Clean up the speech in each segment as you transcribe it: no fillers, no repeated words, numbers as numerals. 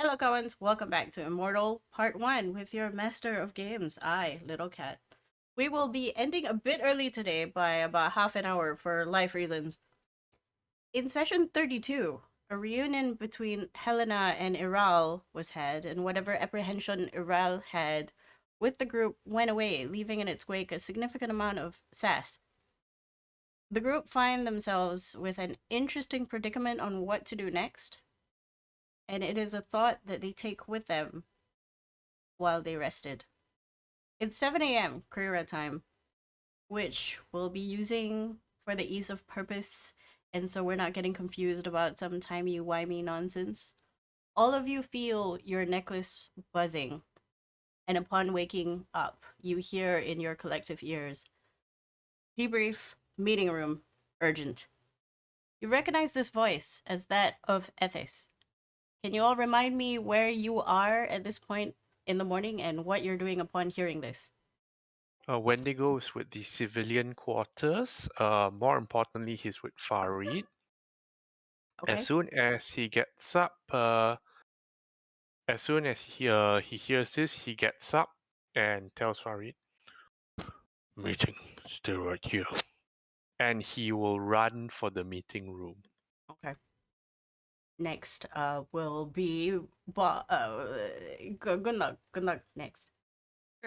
Hello, Coens. Welcome back to Immortal Part 1 with your master of games, Little Cat. We will be ending a bit early today by about half an hour for life reasons. In session 32, a reunion between Helena and Iral was had, and whatever apprehension Iral had with the group went away, leaving in its wake a significant amount of sass. The group find themselves with an interesting predicament on what to do next, and it is a thought that they take with them while they rested. It's 7 a.m. Korea time, which we'll be using for the ease of purpose, and so we're not getting confused about some timey-wimey nonsense. All of you feel your necklace buzzing, and upon waking up, you hear in your collective ears, debrief, meeting room, urgent. You recognize this voice as that of Ethes. Can you all remind me where you are at this point in the morning and what you're doing upon hearing this? Wendigo is with the civilian quarters. More importantly, he's with Farid. As Okay. soon as he gets up, as soon as he hears this, he gets up and tells Farid, "Meeting still right here," and he will run for the meeting room. Okay. Next will be good luck. Good luck next.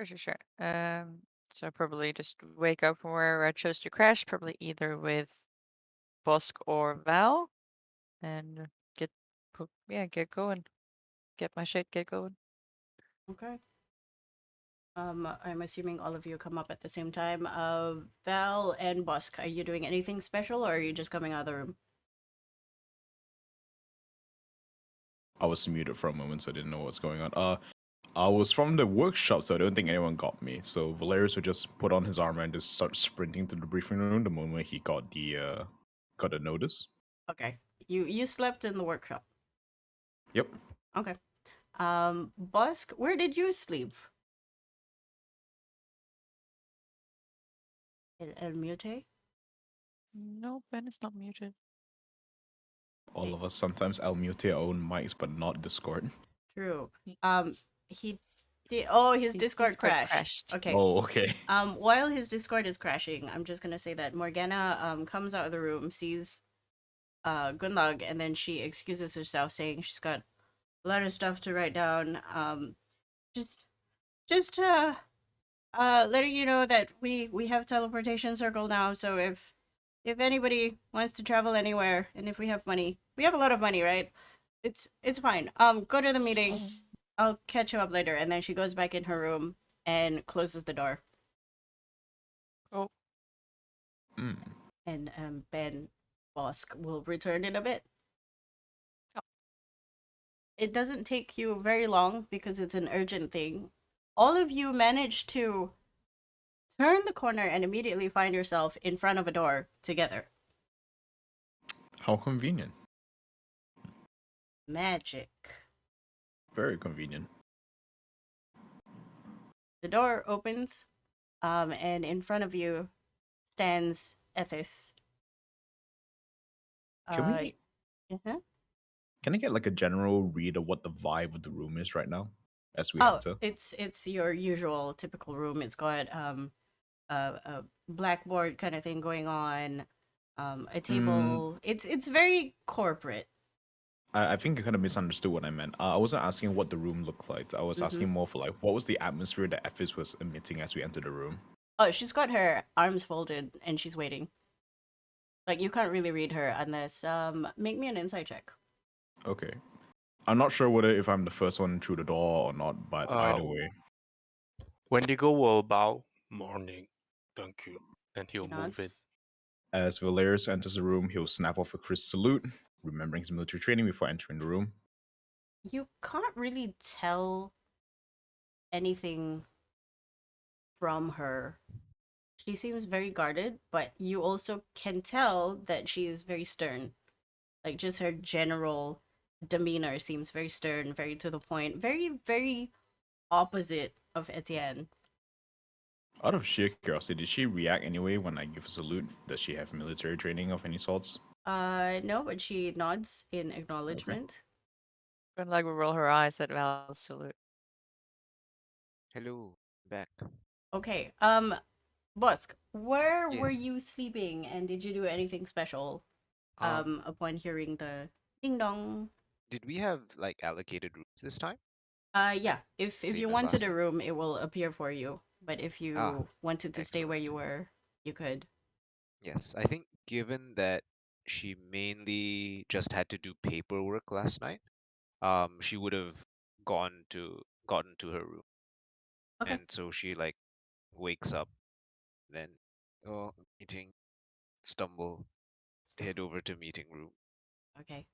Sure. So probably just wake up from where I chose to crash, probably either with Bosk or Val, and get going, get my shit, get going. Okay. I'm assuming all of you come up at the same time. Val and Busk, are you doing anything special or are you just coming out of the room? I was muted for a moment, so I didn't know what's going on. I was from the workshop, so I don't think anyone got me. So Valerius would just put on his armor and just start sprinting to the briefing room the moment he got the notice. Okay. You slept in the workshop. Yep. Okay. Busk, where did you sleep? El Mute? No, Ben is not muted. All of us sometimes I'll mute our own mics, but not Discord. True. He- He did. Oh, his his Discord crashed. Okay. Oh, okay. While his Discord is crashing, I'm just gonna say that Morgana comes out of the room, sees Gunlug, and then she excuses herself, saying she's got a lot of stuff to write down. Just just letting you know that we have teleportation circle now, so if anybody wants to travel anywhere and if we have money, we have a lot of money, right? It's fine. Go to the meeting. I'll catch you up later. And then she goes back in her room and closes the door. Oh, Mm. And Ben Bosk will return in a bit. Oh. It doesn't take you very long because it's an urgent thing. All of you manage to turn the corner and immediately find yourself in front of a door together. How convenient. Magic. Very convenient. The door opens, and in front of you stands Ethis. Can we? Uh-huh. Can I get like a general read of what the vibe of the room is right now, as we Oh, enter? it's your usual typical room. It's got a blackboard kind of thing going on, a table. It's very corporate. I think you kind of misunderstood what I meant. I wasn't asking what the room looked like. I was Mm-hmm. asking more for like what was the atmosphere that Ephes was emitting as we entered the room. Oh, she's got her arms folded and she's waiting. Like you can't really read her unless make me an insight check. Okay. I'm not sure whether if I'm the first one through the door or not, but either way. Wendigo will bow. Morning, thank you, and She he'll move in. nods. As Valerius enters the room, he'll snap off a crisp salute, remembering his military training before entering the room. You can't really tell anything from her. She seems very guarded, but you also can tell that she is very stern. Like just her general demeanor seems very stern, very to the point, very opposite of Etienne. Out of sheer curiosity, did she react anyway when I give a salute? Does she have military training of any sorts? No, but she nods in Okay. acknowledgement. Good luck will roll her eyes at Val's salute. Hello, back. Okay. Busk, where were Yes. you sleeping, and did you do anything special? Um, Upon hearing the ding dong. did we have like allocated rooms this time? Yeah. If you Same as wanted last a time. room, it will appear for you. But if Ah, you wanted to stay where excellent. you were, you could. Yes, I think given that she mainly just had to do paperwork last night, she would have gotten to her room. Okay. And so she like wakes up, then oh, meeting, stumble, head over to meeting room. Okay.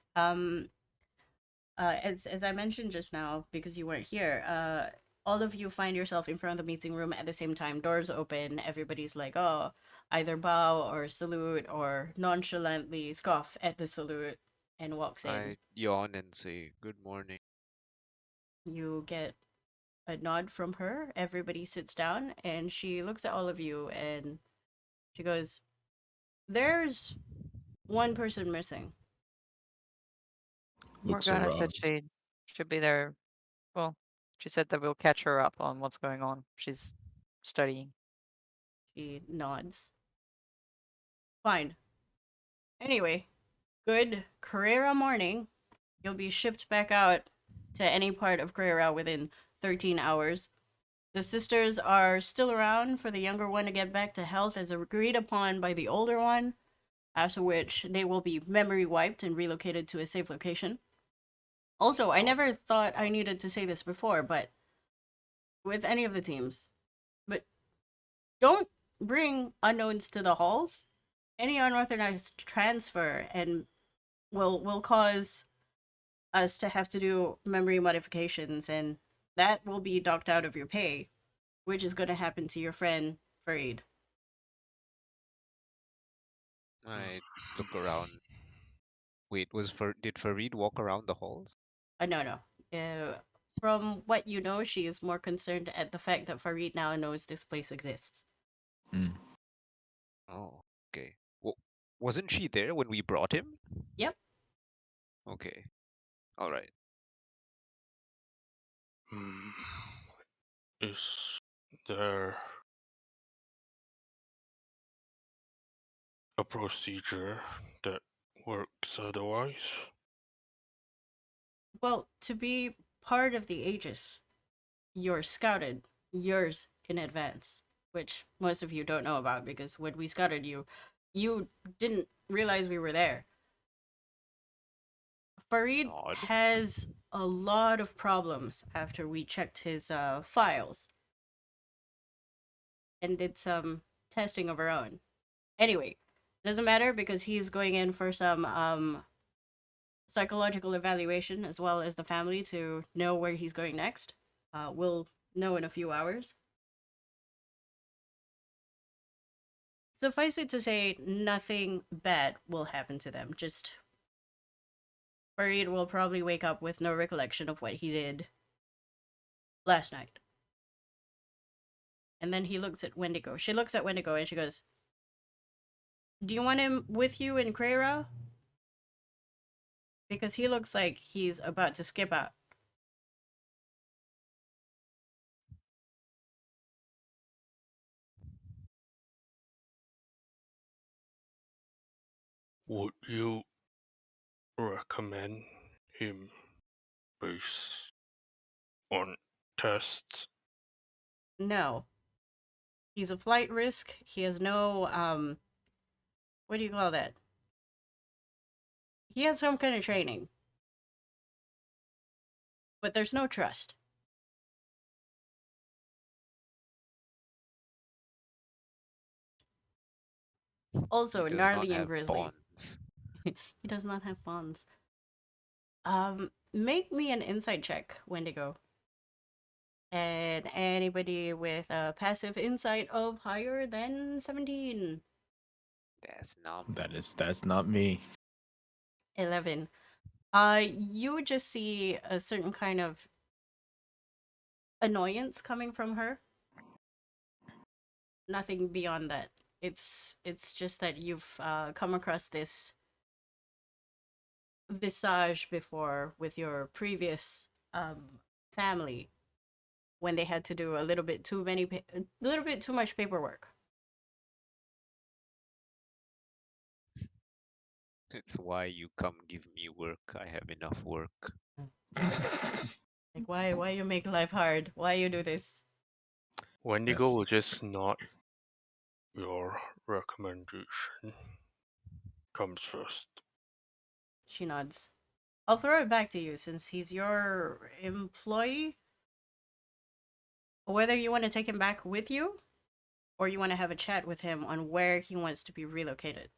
As I mentioned just now, because you weren't here, all of you find yourself in front of the meeting room at the same time. Doors open. Everybody's like, oh, either bow or salute or nonchalantly scoff at the salute and walks in. I yawn and say, "Good morning." You get a nod from her. Everybody sits down, and she looks at all of you and she goes, "There's one person missing." Looks Morgana around. said she should be there. Well, she said that we'll catch her up on what's going on. She's studying. She nods. Fine. Anyway, good Carrera morning. You'll be shipped back out to any part of Carrera within 13 hours. The sisters are still around for the younger one to get back to health as agreed upon by the older one, after which they will be memory wiped and relocated to a safe location. Also, I Oh, never thought I needed to say this before, but with any of the teams, but don't bring unknowns to the halls. Any unauthorized transfer and will cause us to have to do memory modifications, and that will be docked out of your pay, which is going to happen to your friend Farid. I look around. Wait, did Farid walk around the halls? No, no. From what you know, she is more concerned at the fact that Farid now knows this place exists. Mm. Oh, okay. Well, wasn't she there when we brought him? Yep. Okay. All right. Hmm. Is there a procedure that works otherwise? Well, to be part of the Aegis, you're scouted years in advance, which most of you don't know about because when we scouted you, you didn't realize we were there. Farid Odd. has a lot of problems after we checked his files and did some testing of our own. Anyway, doesn't matter because he's going in for some psychological evaluation as well as the family to know where he's going next. We'll know in a few hours. Suffice it to say, nothing bad will happen to them. Just Farid will probably wake up with no recollection of what he did last night. And then he looks at Wendigo. She looks at Wendigo and she goes, "Do you want him with you in Crera? Because he looks like he's about to skip out." Would you recommend him based on tests? No. He's a flight risk. He has no, what do you call that? He has some kind of training. But there's no trust. He Also, does not gnarly and have grisly. bonds. He does not have bonds. Make me an insight check, Wendigo. And anybody with a passive insight of higher than 17. That's numb. That's not me. 11. You just see a certain kind of annoyance coming from her. Nothing beyond that. It's just that you've come across this visage before with your previous family when they had to do a little bit too much paperwork. It's why you come give me work. I have enough work. Like, why you make life hard? Why you do this? Wendigo Yes. will just nod. Your recommendation comes first. She nods. I'll throw it back to you since he's your employee. Whether you want to take him back with you or you want to have a chat with him on where he wants to be relocated.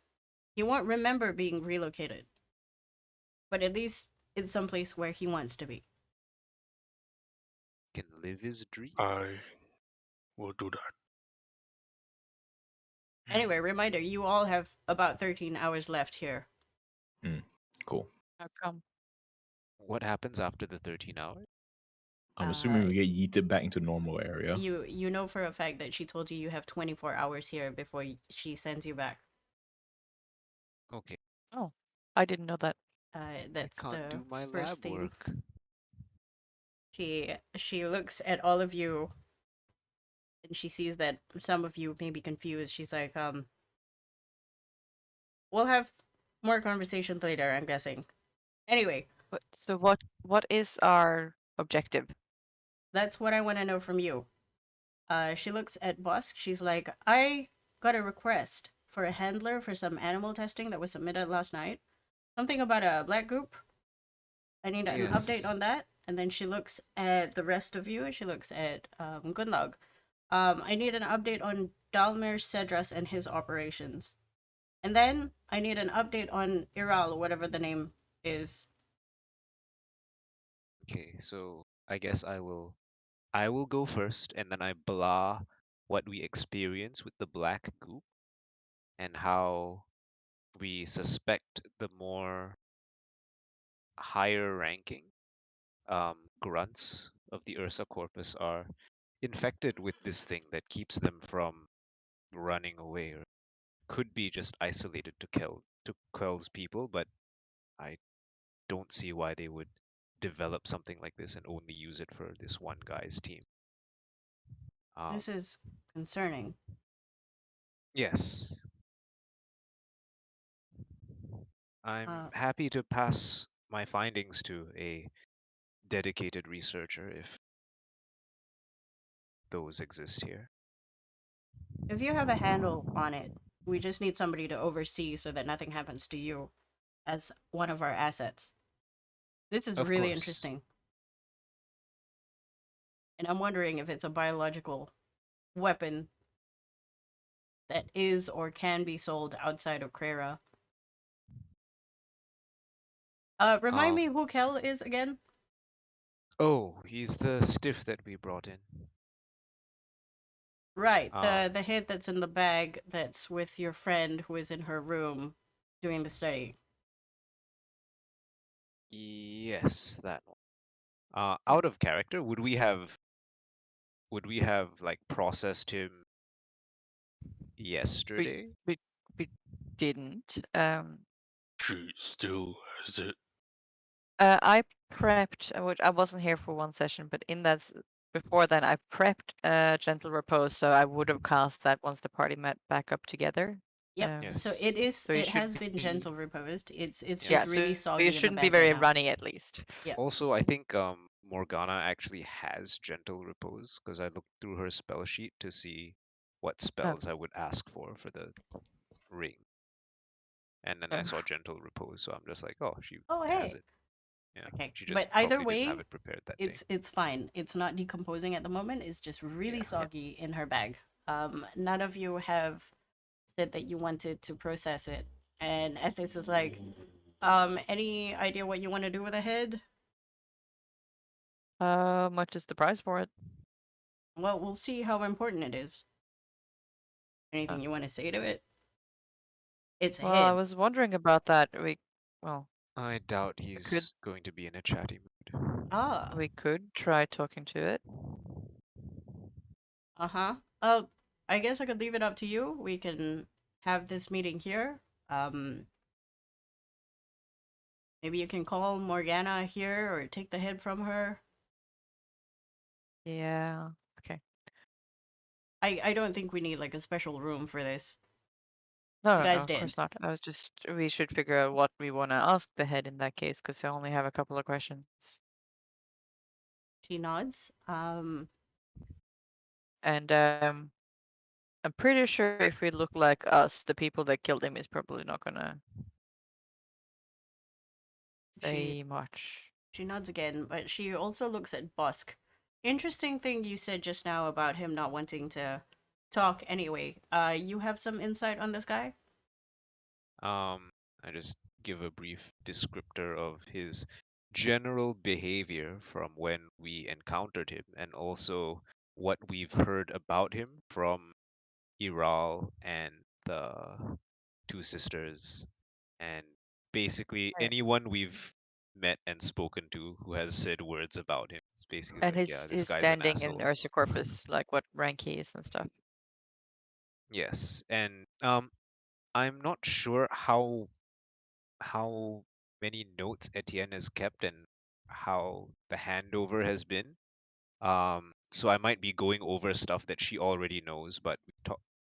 He won't remember being relocated, but at least it's someplace where he wants to be. Can live his dream. I will do that. Anyway, reminder, you all have about 13 hours left here. Cool. How come? What happens after the 13 hours? I'm assuming we get yeeted back into normal area. You know for a fact that she told you you have 24 hours here before she sends you back. Okay. Oh, I didn't know that. That's I can't the do my first lab thing. work. She looks at all of you and she sees that some of you may be confused. She's like, we'll have more conversations later, I'm guessing. Anyway, So what is our objective? that's what I want to know from you. She looks at Bosk. She's like, I got a request for a handler for some animal testing that was submitted last night. Something about a black goop. I need an update Yes. on that. And then she looks at the rest of you. She looks at Gunlog. I need an update on Dalmir Cedras and his operations. And then I need an update on Iral, whatever the name is. Okay, so I guess I will go first and then I blah what we experience with the black goop and how we suspect the more higher ranking grunts of the Ursa corpus are infected with this thing that keeps them from running away, or could be just isolated to Quell's people, but I don't see why they would develop something like this and only use it for this one guy's team. This is concerning. Yes. I'm Uh, happy to pass my findings to a dedicated researcher if those exist here. if you have a handle on it, we just need somebody to oversee so that nothing happens to you as one of our assets. This is Of really course. interesting. And I'm wondering if it's a biological weapon that is or can be sold outside of Krera. Remind me who Kel is again? Oh, he's the stiff that we brought in. Right, Um, the head that's in the bag that's with your friend who is in her room doing the study. yes, that one. Out of character, would we have like processed him We yesterday? we we didn't. She still has it. I prepped. I wasn't here for one session, but before then, I prepped Gentle Repose, so I would have cast that once the party met back up together. Yep. So Yes. it has been gentle reposed. It's Yeah, just really so soggy you in the shouldn't be bag right very now. runny at least. Yeah. Also, I think Morgana actually has gentle repose because I looked through her spell sheet to see what spells I would ask for the ring, and then I Oh. saw gentle repose, so I'm just like, oh, she Oh, has hey. it. Yeah, Okay. she just But either probably didn't have way, it prepared that day. it's fine. It's not decomposing at the moment. It's just really Yeah. soggy in her bag. None of you have said that you wanted to process it. And Ethis is like, any idea what you want to do with a head? Much is the price for it? Well, we'll see how important it is. Anything you want to say to it? It's a Well, I head. was wondering about that. I doubt could- he's going to be in a chatty mood. Ah. We could try talking to it. Uh-huh. I guess I could leave it up to you. We can have this meeting here. Maybe you can call Morgana here or take the head from her. Yeah. Okay. I don't think we need like a special room for this. No, You no, no, guys of did. course not. I was just, we should figure out what we want to ask the head in that case, because I only have a couple of questions. She nods. And I'm pretty sure if we look like us, the people that killed him is probably not gonna say much. She nods again, but she also looks at Busk. Interesting thing you said just now about him not wanting to talk anyway. You have some insight on this guy? I just give a brief descriptor of his general behavior from when we encountered him, and also what we've heard about him from Iral and the two sisters, and basically Right. anyone we've met and spoken to who has said words about him. It's basically And like, yeah, his this his guy's an standing in asshole. Ursa Corpus, like what rank he is and stuff. Yes, and I'm not sure how many notes Etienne has kept and how the handover has been. So I might be going over stuff that she already knows, but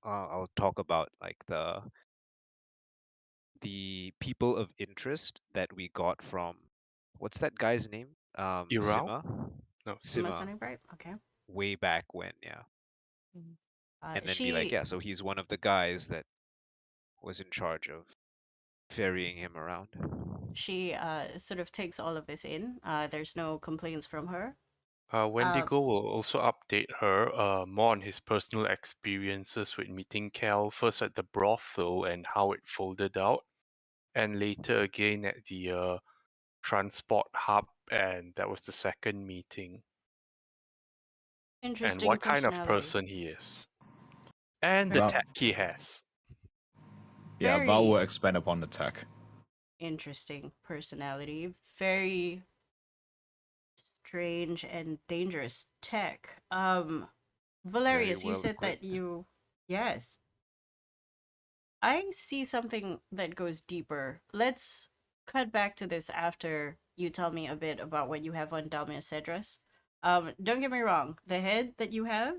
I'll talk about like the people of interest that we got from, what's that guy's name? Iral? Sima. No. Sima Sima, Sunnybright? Okay. way back when, yeah. Mhm. And then be like, She yeah, so he's one of the guys that was in charge of ferrying him around. she sort of takes all of this in. There's no complaints from her. Wendigo will also update her more on his personal experiences with meeting Cal, first at the brothel and how it folded out, and later again at the transport hub, and that was the second meeting, and Interesting what kind of personality. person he is, and the Val, tech he has. yeah, Val will Very expand upon the tech. interesting personality. Very strange and dangerous tech. Very Valerius, you well said that equipped. you yes. I see something that goes deeper. Let's cut back to this after you tell me a bit about what you have on Dalmia Cedrus. Don't get me wrong, the head that you have,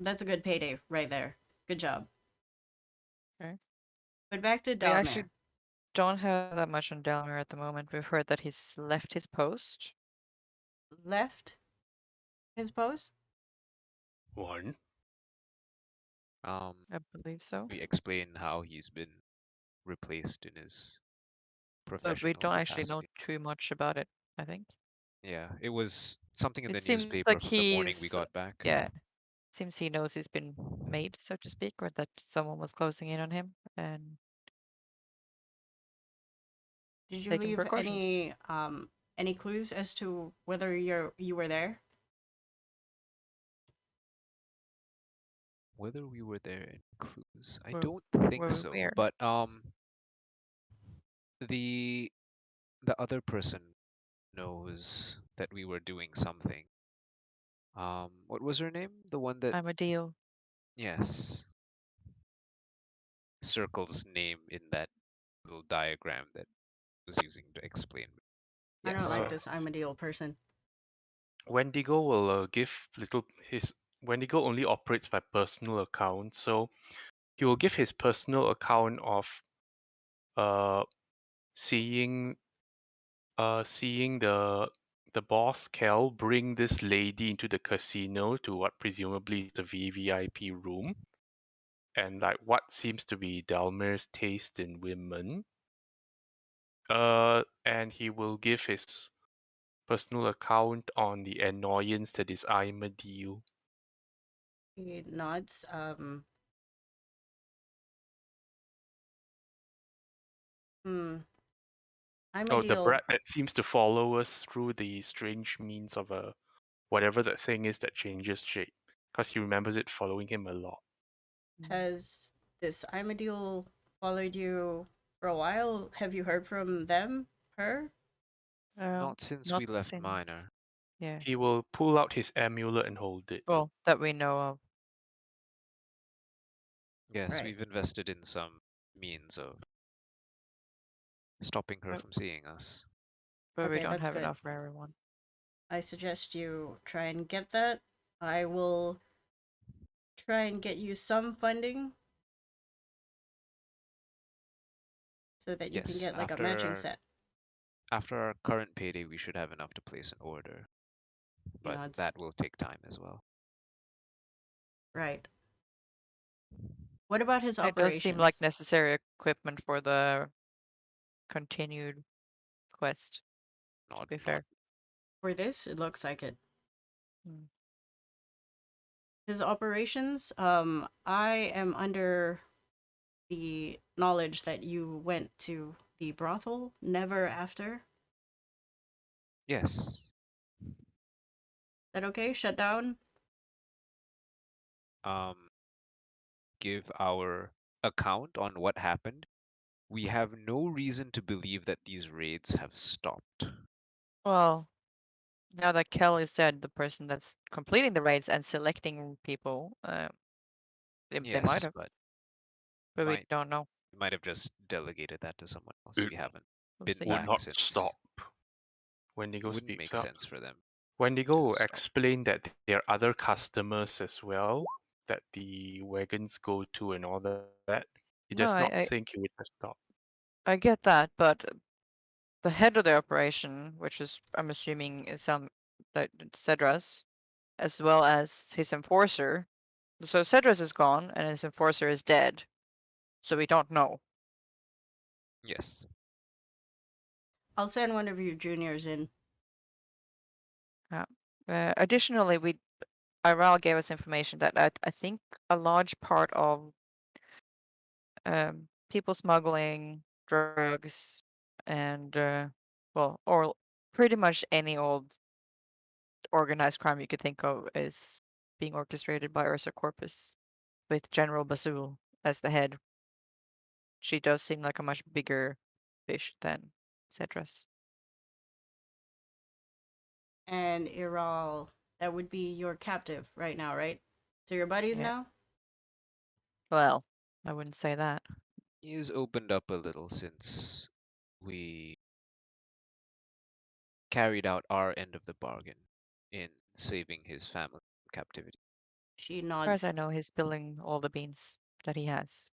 that's a good payday right there. Good job. Okay. But back to We actually Dalmir. don't have that much on Delmir at the moment. We've heard that he's left his post. Left his post? One. Um, I believe so. we explain how he's been replaced in his But we professional don't actually know capacity. too much about it, I think. Yeah, it was something in It the seems newspaper like from the morning we he's, got back. yeah, seems he knows he's been made, so to speak, or that someone was closing in on him and Did you taking leave precautions. any clues as to whether you were there? Whether we were there in clues, I Were don't think were we so. where? But the the other person knows that we were doing something. What was her name? The one that, I'm a deal. yes, circle's name in that little diagram that was using to explain. I don't Yes, like Uh, her. this I'm a deal person. Wendigo will give little his Wendigo only operates by personal account, so he will give his personal account of uh seeing seeing the boss Kel bring this lady into the casino to what presumably is the VVIP room, and like what seems to be Delmir's taste in women. And he will give his personal account on the annoyance that is Immortal. He nods. I'm a Oh, the deal. brat that seems to follow us through the strange means of a whatever that thing is that changes shape, because he remembers it following him a lot. Has this I'm a deal followed you for a while? Have you heard from them? Her? Not since Not we left since, Minor. yeah. He will pull out his amulet and hold it. Well, that we know of. Yes, Right. we've invested in some means of stopping her Oh. from seeing us. But we Okay, don't that's have good. enough for everyone. I suggest you try and get that. I will try and get you some funding so that you can Yes, get like a matching set. after our current payday, we should have enough to place an order, You but know, it's that will take time as well. right. What about his It does seem like operations? necessary equipment for the continued quest, to Not, be not fair. For this, it looks like it. Hmm. His operations, I am under the knowledge that you went to the brothel never after. Yes. Is that okay? Shut down? Um, give our account on what happened. We have no reason to believe that these raids have stopped. Well, now that Kel is dead, the person that's completing the raids and selecting people, they might Yes, have, but but we might don't know. we might have just delegated that to someone else. It We haven't We'll been see. would back not since. stop. Wendigo Wouldn't speaks make up. sense for them. Wendigo stop. explained that there are other customers as well that the wagons go to and all that. He No, does not I think he would have stopped. get that, but the head of the operation, which is I'm assuming is some that Cedras, as well as his enforcer. So Cedras is gone and his enforcer is dead. So we don't know. Yes. I'll send one of your juniors in. Additionally, Iral gave us information that I think a large part of people smuggling drugs and well, or pretty much any old organized crime you could think of is being orchestrated by Ursa Corpus, with General Basul as the head. She does seem like a much bigger fish than Cedras. And Iral, that would be your captive right now, right? So your buddies Yeah. now? Well, I wouldn't say that. He's opened up a little since we carried out our end of the bargain in saving his family from captivity. She As far as nods. I know, he's spilling all the beans that he has.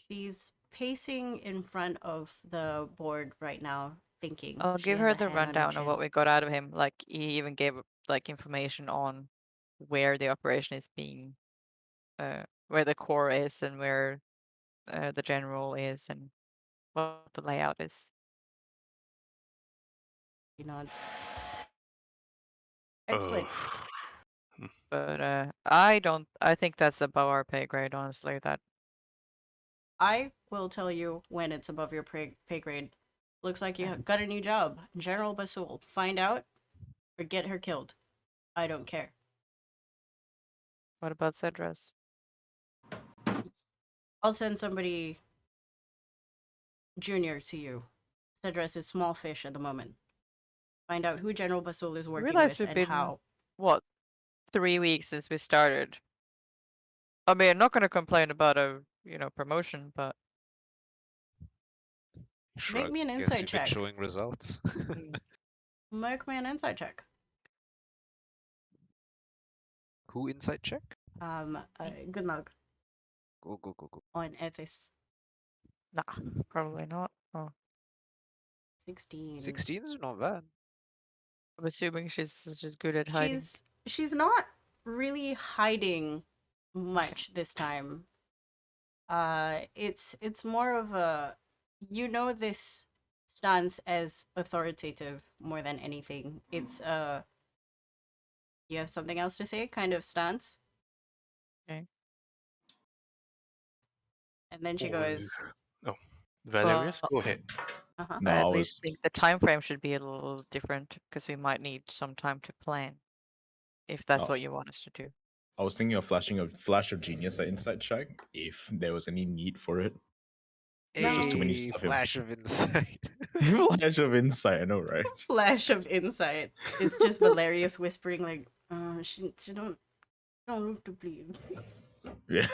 She's pacing in front of the board right now, thinking. I'll She give has her a the hand on her rundown of what chin. we got out of him. Like he even gave like information on where the operation is being, where the core is and where the general is and what the layout is. She nods. Ugh. Excellent. But I think that's above our pay grade, honestly. That I will tell you when it's above your pay grade. Looks like you got a new job. General Basul. Find out or get her killed. I don't care. what about Cedras? I'll send somebody junior to you. Cedras is small fish at the moment. Find out who General Basul is I working realize with we've and been how. what 3 weeks since we started. I mean, I'm not gonna complain about a promotion, but Make Shrug. me an Guess insight you've been check. showing results. Make me an insight check. Who insight check? Good luck Go. on Ethis. nah, probably not. Oh, 16. 16's not bad. I'm assuming she's good at hiding. She's not really hiding much this time. It's more of a, this stance as authoritative more than anything. It's you have something else to say kind of stance. Okay. And then she Oh, goes, Valerius, But go ahead. uh-huh. No, I I at was least think the time frame should be a little different because we might need some time to plan if that's no, what you want us to do. I was thinking of flashing a flash of genius at insight check if there was any need for it. There's just too many A stuff. flash of insight. Flash of insight, I know, right? Flash of insight. It's just Valerius whispering like, she don't look too pleased. Yeah.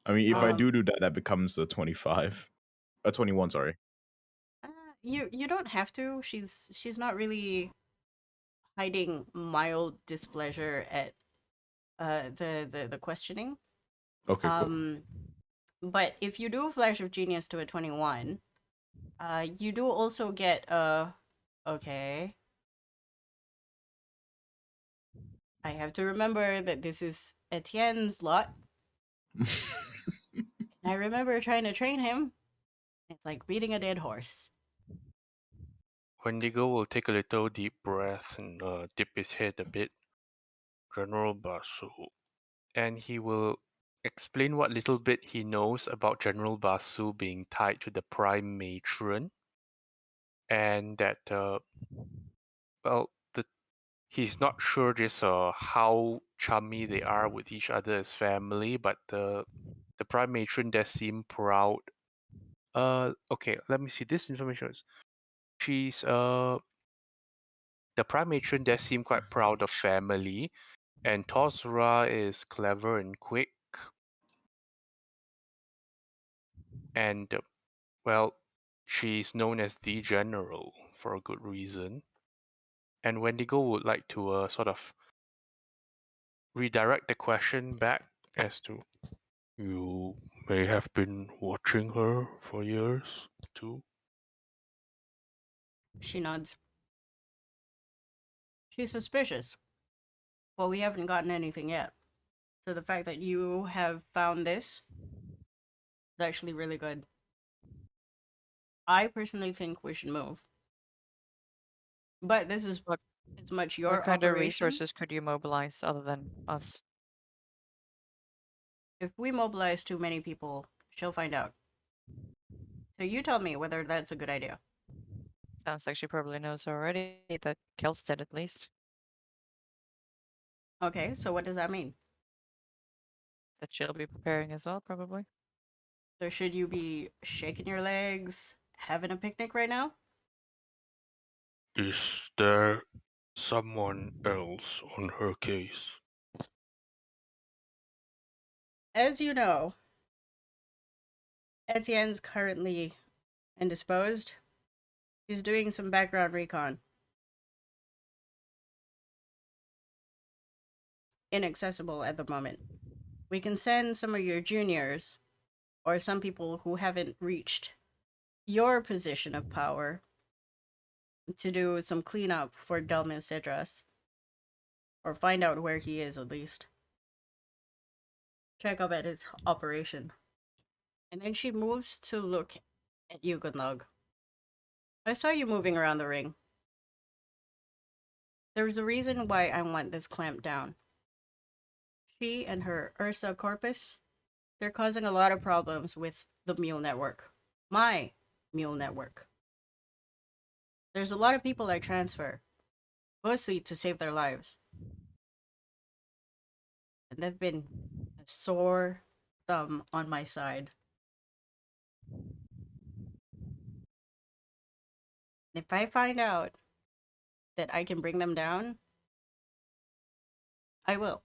I mean, if I Um, do that, that becomes a 25. A 21, sorry. You don't have to. She's not really hiding mild displeasure at the questioning. Okay, cool. But if you do Flash of Genius to a 21, you do also get okay. I have to remember that this is Etienne's lot. I remember trying to train him. It's like beating a dead horse. Wendigo will take a little deep breath and dip his head a bit. General Basu. And he will explain what little bit he knows about General Basu being tied to the Prime Matron. And that, well, he's not sure just how chummy they are with each other as family, but the Prime Matron does seem proud. Okay, let me see. This information is she's the Prime Matron does seem quite proud of family, and Tosra is clever and quick, and well, she's known as the General for a good reason. And Wendigo would like to sort of redirect the question back as to you may have been watching her for years too. She nods. She's suspicious, but we haven't gotten anything yet. So the fact that you have found this is actually really good. I personally think we should move. But this is What as much what your kind of operation. resources could you mobilize other than us? If we mobilize too many people, she'll find out. So you tell me whether that's a good idea. Sounds like she probably knows already. That Kel's dead at least. Okay, so what does that mean? That she'll be preparing as well, probably. So should you be shaking your legs, having a picnic right now? Is there someone else on her case? As you know, Etienne's currently indisposed. He's doing some background recon. Inaccessible at the moment. We can send some of your juniors, or some people who haven't reached your position of power, to do some cleanup for Delmis Cedras. Or find out where he is at least. Check up at his operation. And then she moves to look at you, Gunlog. I saw you moving around the ring. There's a reason why I want this clamped down. She and her Ursa Corpus, they're causing a lot of problems with the Mule Network. My Mule Network. There's a lot of people I transfer, mostly to save their lives. And they've been a sore thumb on my side. And if I find out that I can bring them down, I will.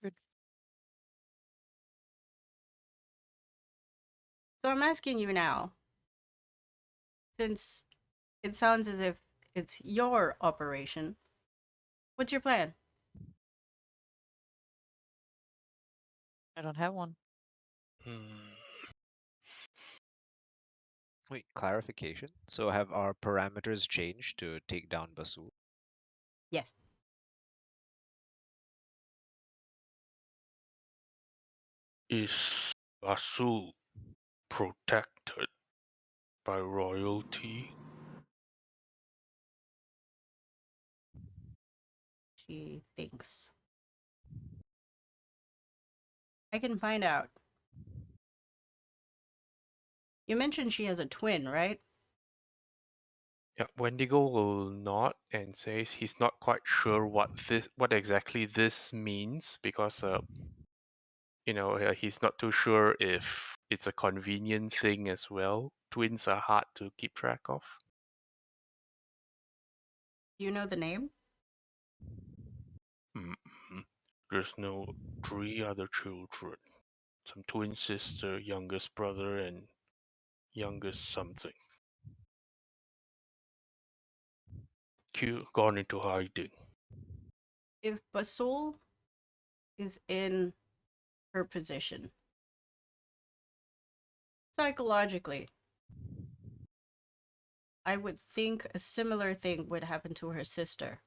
Good. So I'm asking you now, since it sounds as if it's your operation, what's your plan? I don't have one. Hmm. Wait, clarification. So have our parameters changed to take down Basul? Yes. Is Basu protected by royalty? She thinks. I can find out. You mentioned she has a twin, right? Yeah, Wendigo will nod and says he's not quite sure what exactly this means because he's not too sure if it's a convenient thing as well. Twins are hard to keep track of. Do you know the name? There's no 3 other children. Some twin sister, youngest brother, and youngest something. Gone into hiding. If Basul is in her position, psychologically, I would think a similar thing would happen to her sister,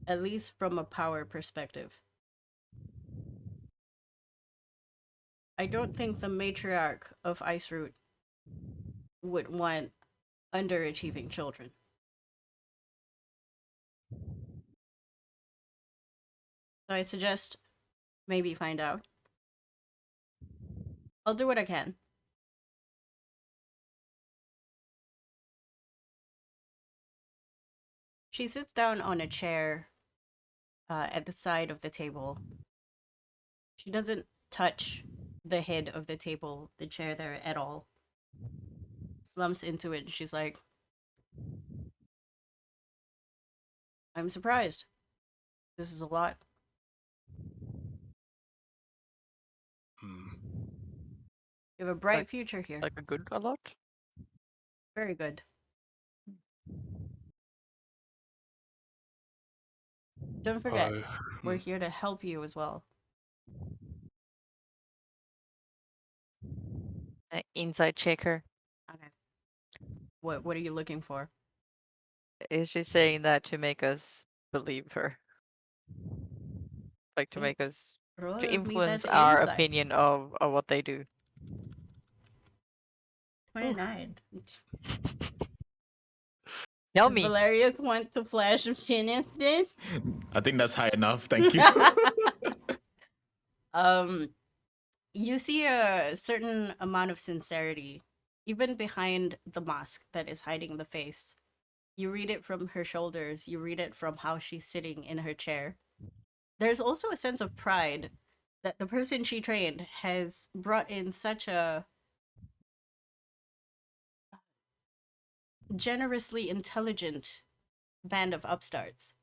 at least from a power perspective. I don't think the matriarch of Ice Root would want underachieving children. So I suggest maybe find out. I'll do what I can. She sits down on a chair at the side of the table. She doesn't touch the head of the table, the chair there at all. Slumps into it and she's like, I'm surprised. This is a lot. Hmm. You have a bright Like- future here. Like a good a lot? Very good. Don't forget, we're here to help you as well. Inside checker. Okay. What are you looking for? Is she saying that to make us believe her? Like to Okay. make us Roll to with me influence that our insight. opinion of what they do. 29. Tell Does me. Valeria want to flash of shenanigans? I think that's high enough. Thank you. You see a certain amount of sincerity, even behind the mask that is hiding the face. You read it from her shoulders, you read it from how she's sitting in her chair. There's also a sense of pride that the person she trained has brought in such a generously intelligent band of upstarts.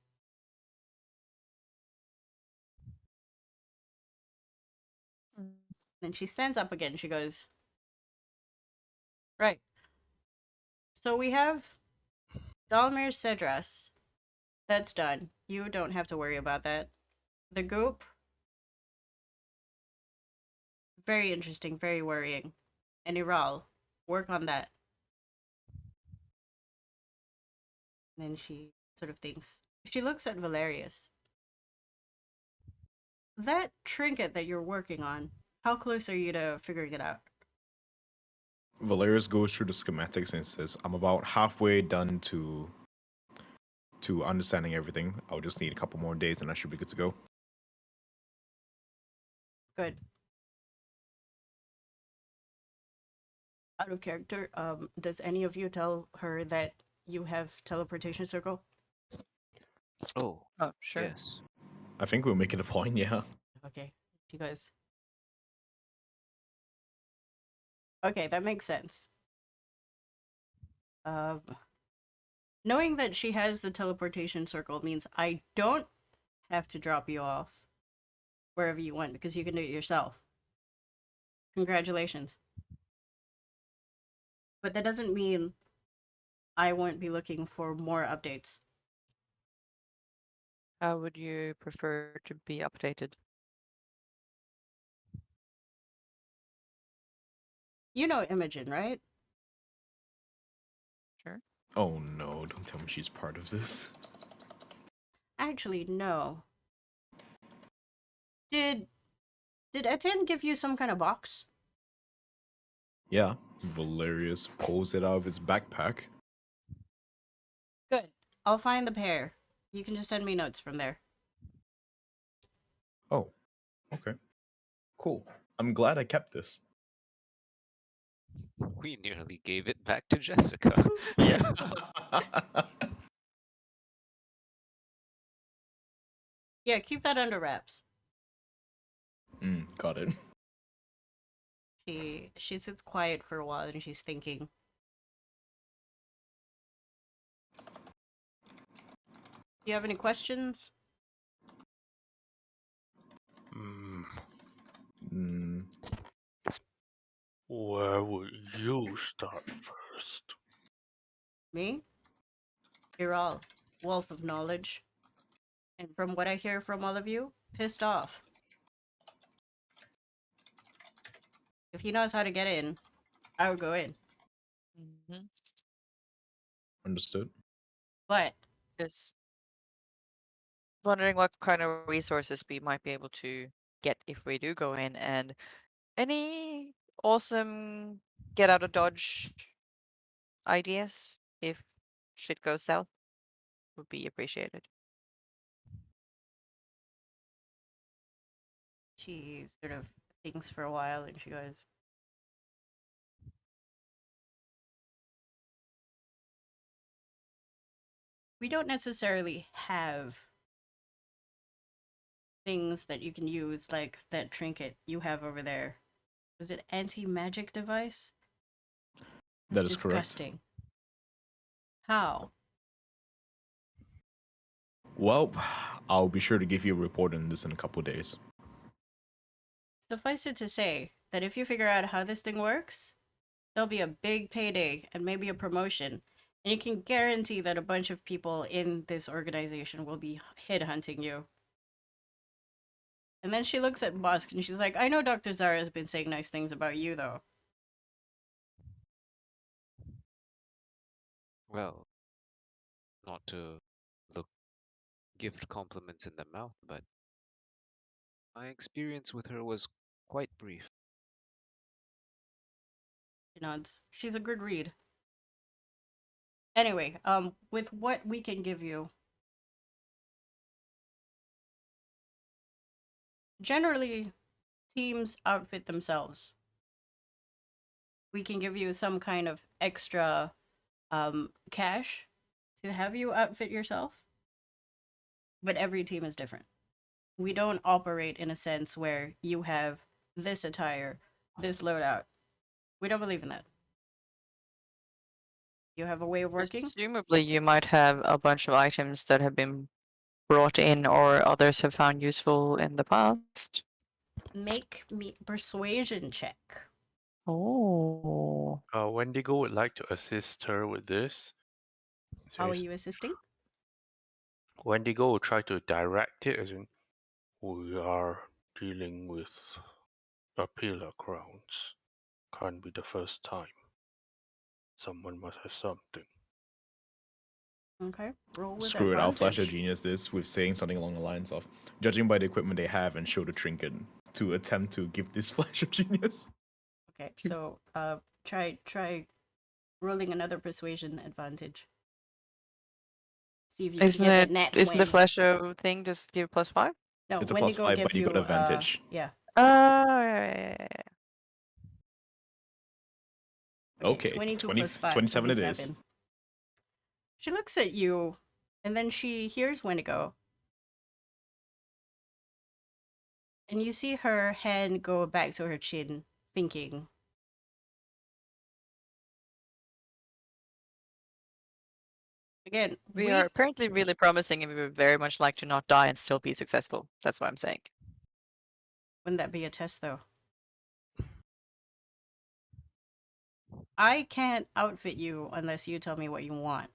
Then she stands up again. She goes, right. So we have Dalmir Cedras. That's done. You don't have to worry about that. The goop. Very interesting, very worrying. And Iral, work on that. And then she sort of thinks. She looks at Valerius. That trinket that you're working on, how close are you to figuring it out? Valerius goes through the schematics and says, I'm about halfway done to understanding everything. I'll just need a couple more days and I should be good to go. Good. Out of character, does any of you tell her that you have teleportation circle? Oh, Oh, sure. yes. I think we'll make it a point, yeah. Okay. You guys. Okay, that makes sense. Knowing that she has the teleportation circle means I don't have to drop you off wherever you want because you can do it yourself. Congratulations. But that doesn't mean I won't be looking for more updates. How would you prefer to be updated? You know Imogen, right? Sure. Oh no, don't tell me she's part of this. Actually, no. Did Etienne give you some kind of box? Yeah, Valerius pulls it out of his backpack. Good. I'll find the pair. You can just send me notes from there. Oh, okay. Cool. I'm glad I kept this. We nearly gave it back to Jessica. Yeah. Yeah, keep that under wraps. Got it. She sits quiet for a while and she's thinking. Do you have any questions? Hmm. Mm, Where would you start first? Me? You're all wealth of knowledge. And from what I hear from all of you, pissed off. If he knows how to get in, I would go in. Mm-hmm. Understood. But Just wondering what kind of resources we might be able to get if we do go in, and any awesome get out of dodge ideas if shit goes south would be appreciated. she sort of thinks for a while and she goes, we don't necessarily have things that you can use like that trinket you have over there. Was it anti-magic device? That It's is correct. disgusting. How? Well, I'll be sure to give you a report on this in a couple of days. Suffice it to say that if you figure out how this thing works, there'll be a big payday and maybe a promotion. And you can guarantee that a bunch of people in this organization will be headhunting you. And then she looks at Bosk and she's like, I know Dr. Zara has been saying nice things about you, though. Well, not to look gift compliments in the mouth, but my experience with her was quite brief. She nods. She's a good read. Anyway, with what we can give you, generally, teams outfit themselves. We can give you some kind of extra cash to have you outfit yourself, but every team is different. We don't operate in a sense where you have this attire, this loadout. We don't believe in that. You have a way of working? Presumably, you might have a bunch of items that have been brought in or others have found useful in the past. Make me persuasion check. Oh. Wendigo would like to assist her with this. How are Says, you assisting? Wendigo will try to direct it, as in, we are dealing with Appealer crowns. Can't be the first time. Someone must have something. Okay, roll with Screw it, I'll flash a advantage. genius this with saying something along the lines of, judging by the equipment they have and show the trinket to attempt to give this flash of genius. Okay, so try rolling another persuasion advantage. See if you can get that nat Isn't the 20. flash show thing just give +5? No, It's a Wendigo +5, give but you got advantage. yeah. Oh, yeah. Okay, 22 20, plus 5, 27 it 27. is. She looks at you, and then she hears Wendigo. And you see her hand go back to her chin, thinking. Again, We are apparently really promising and we would very much like to not die and still be successful. That's what I'm saying. Wouldn't that be a test, though? I can't outfit you unless you tell me what you want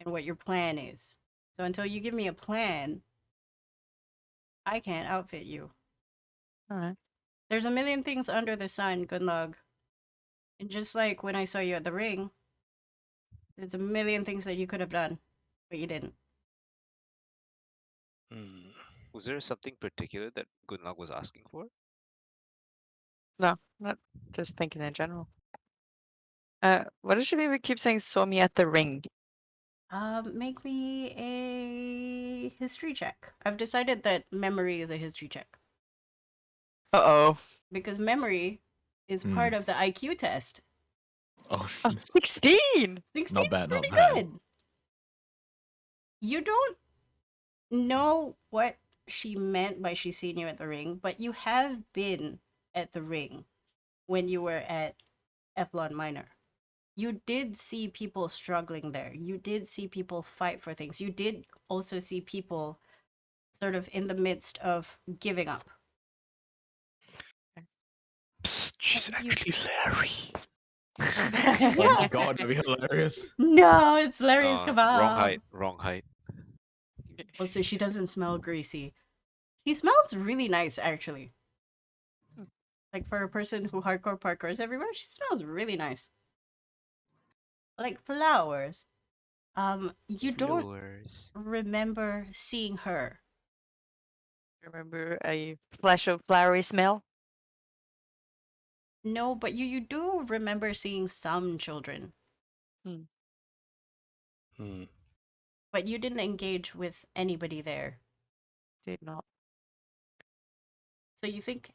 and what your plan is. So until you give me a plan, I can't outfit you. Alright. There's a million things under the sun, Gunlog. And just like when I saw you at the ring, there's a million things that you could have done, but you didn't. Was there something particular that Gunlag was asking for? No, not just thinking in general. What does she mean we keep saying saw me at the ring? Make me a history check. I've decided that memory is a history check. Uh-oh. Because memory is part of the IQ test. Oh, Oh, 16! 16 not bad, not pretty bad. good. You don't know what she meant by she seen you at the ring, but you have been at the ring when you were at Eflon Minor. You did see people struggling there. You did see people fight for things. You did also see people sort of in the midst of giving up. Psst. She's You- actually Larry. Oh Yeah. my god, that'd be hilarious. No, it's Larry's Wrong kebab. height. Wrong height. Also, she doesn't smell greasy. She smells really nice, actually. Like for a person who hardcore parkours everywhere, she smells really nice. Like flowers. You don't Flowers. remember seeing her. Remember a flash of flowery smell? No, but you do remember seeing some children. Hmm. But you didn't engage with anybody there. Did not. So you think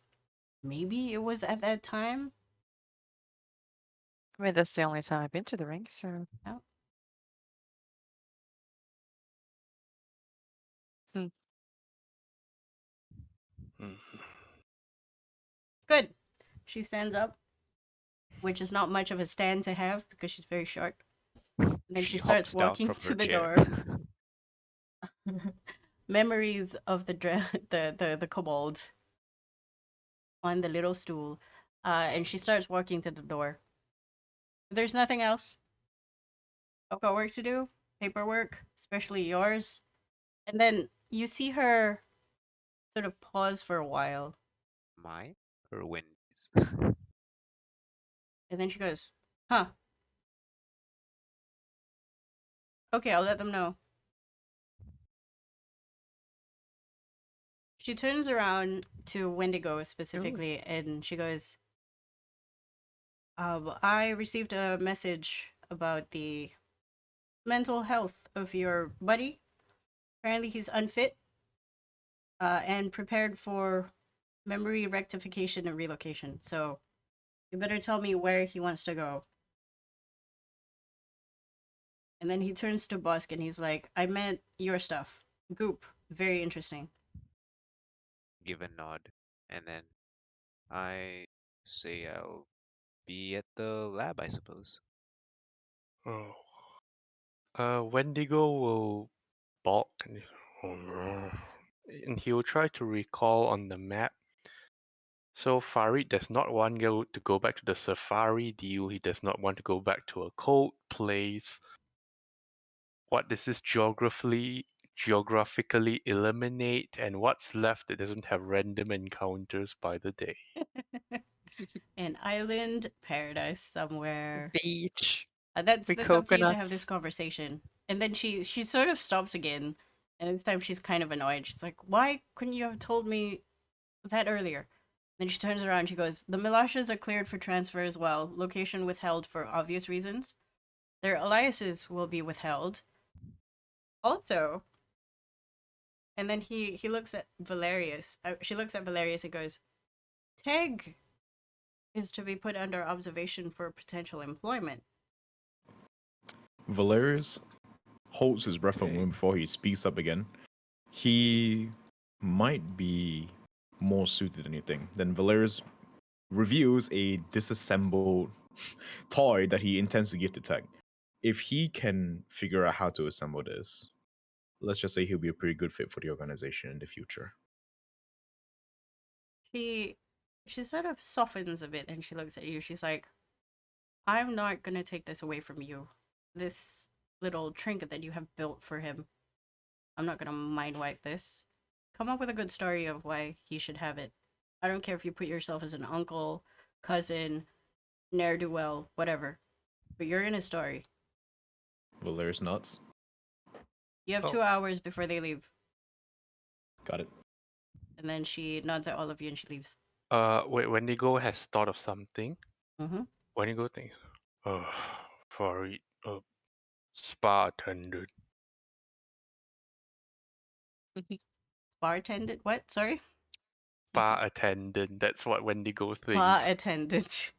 maybe it was at that time? I mean, that's the only time I've been to the ring, so. No. Hmm. Good. She stands up, which is not much of a stand to have because she's very short. And then she starts hops down walking from to her the chair. door. Memories of the kobold on the little stool. And she starts walking to the door. There's nothing else. I've got work to do, paperwork, especially yours. And then you see her sort of pause for a while. Mine or Wendy's? And then she goes, huh. Okay, I'll let them know. She turns around to Wendigo specifically and she goes, I received a message about the mental health of your buddy. Apparently he's unfit and prepared for memory rectification and relocation. So you better tell me where he wants to go. And then he turns to Busk and he's like, I meant your stuff. Goop. Very interesting. Give a nod, and then I say I'll be at the lab, I suppose. Oh. Wendigo will balk and he will try to recall on the map. So Farid does not want to go back to the safari deal. He does not want to go back to a cold place. What does this geographically eliminate, and what's left that doesn't have random encounters by the day? An island paradise somewhere. Beach. That's With up to you to have this coconuts. conversation. And then she sort of stops again, and this time she's kind of annoyed. She's like, "Why couldn't you have told me that earlier?" Then she turns around. She goes, "The Milashas are cleared for transfer as well. Location withheld for obvious reasons. Their aliases will be withheld. Also." And then he looks at Valerius. She looks at Valerius and goes, "Teg is to be put under observation for potential employment." Valerius holds his breath for a Okay. moment before he speaks up again. He might be more suited than you think. Then Valerius reviews a disassembled toy that he intends to give to Tech. If he can figure out how to assemble this, let's just say he'll be a pretty good fit for the organization in the future. She sort of softens a bit and she looks at you. She's like, I'm not gonna take this away from you. This little trinket that you have built for him. I'm not gonna mind wipe this. Come up with a good story of why he should have it. I don't care if you put yourself as an uncle, cousin, ne'er-do-well, whatever. But you're in his story. Valerius nods. You have Oh. 2 hours before they leave. Got it. And then she nods at all of you and she leaves. Wendigo has thought of something. Mm-hmm. Wendigo thinks, Farid, spa attendant. Bar attendant? What? Sorry? Spa attendant. That's what Wendigo Bar thinks. attendant.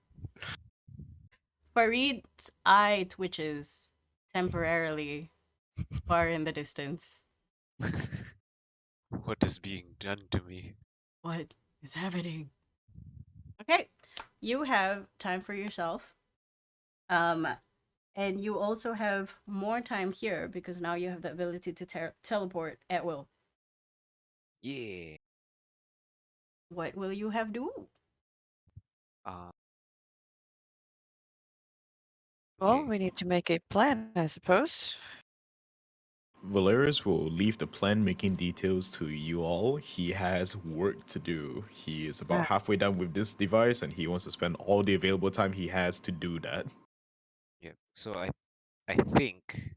Farid's eye twitches temporarily far in the distance. What is being done to me? What is happening? Okay, you have time for yourself. And you also have more time here because now you have the ability to teleport at will. Yeah. What will you have do? Well, Okay. we need to make a plan, I suppose. Valerius will leave the plan making details to you all. He has work to do. He is about Ah. halfway done with this device and he wants to spend all the available time he has to do that. Yeah. So I think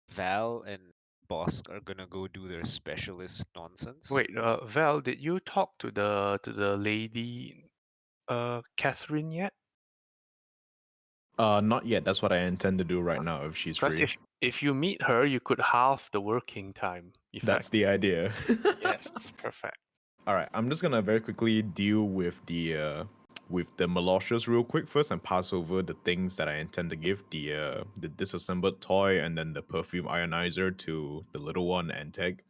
Val and Bosk are gonna go do their specialist nonsense. Wait, Val, did you talk to the lady, Catherine yet? Not yet. That's what I intend to do right now if she's Because free. if you meet her, you could halve the working time That's effect. the idea. Yes, perfect. All right, I'm just gonna very quickly deal with the Molossus real quick first and pass over the things that I intend to give the disassembled toy and then the perfume ionizer to the little one and Teg.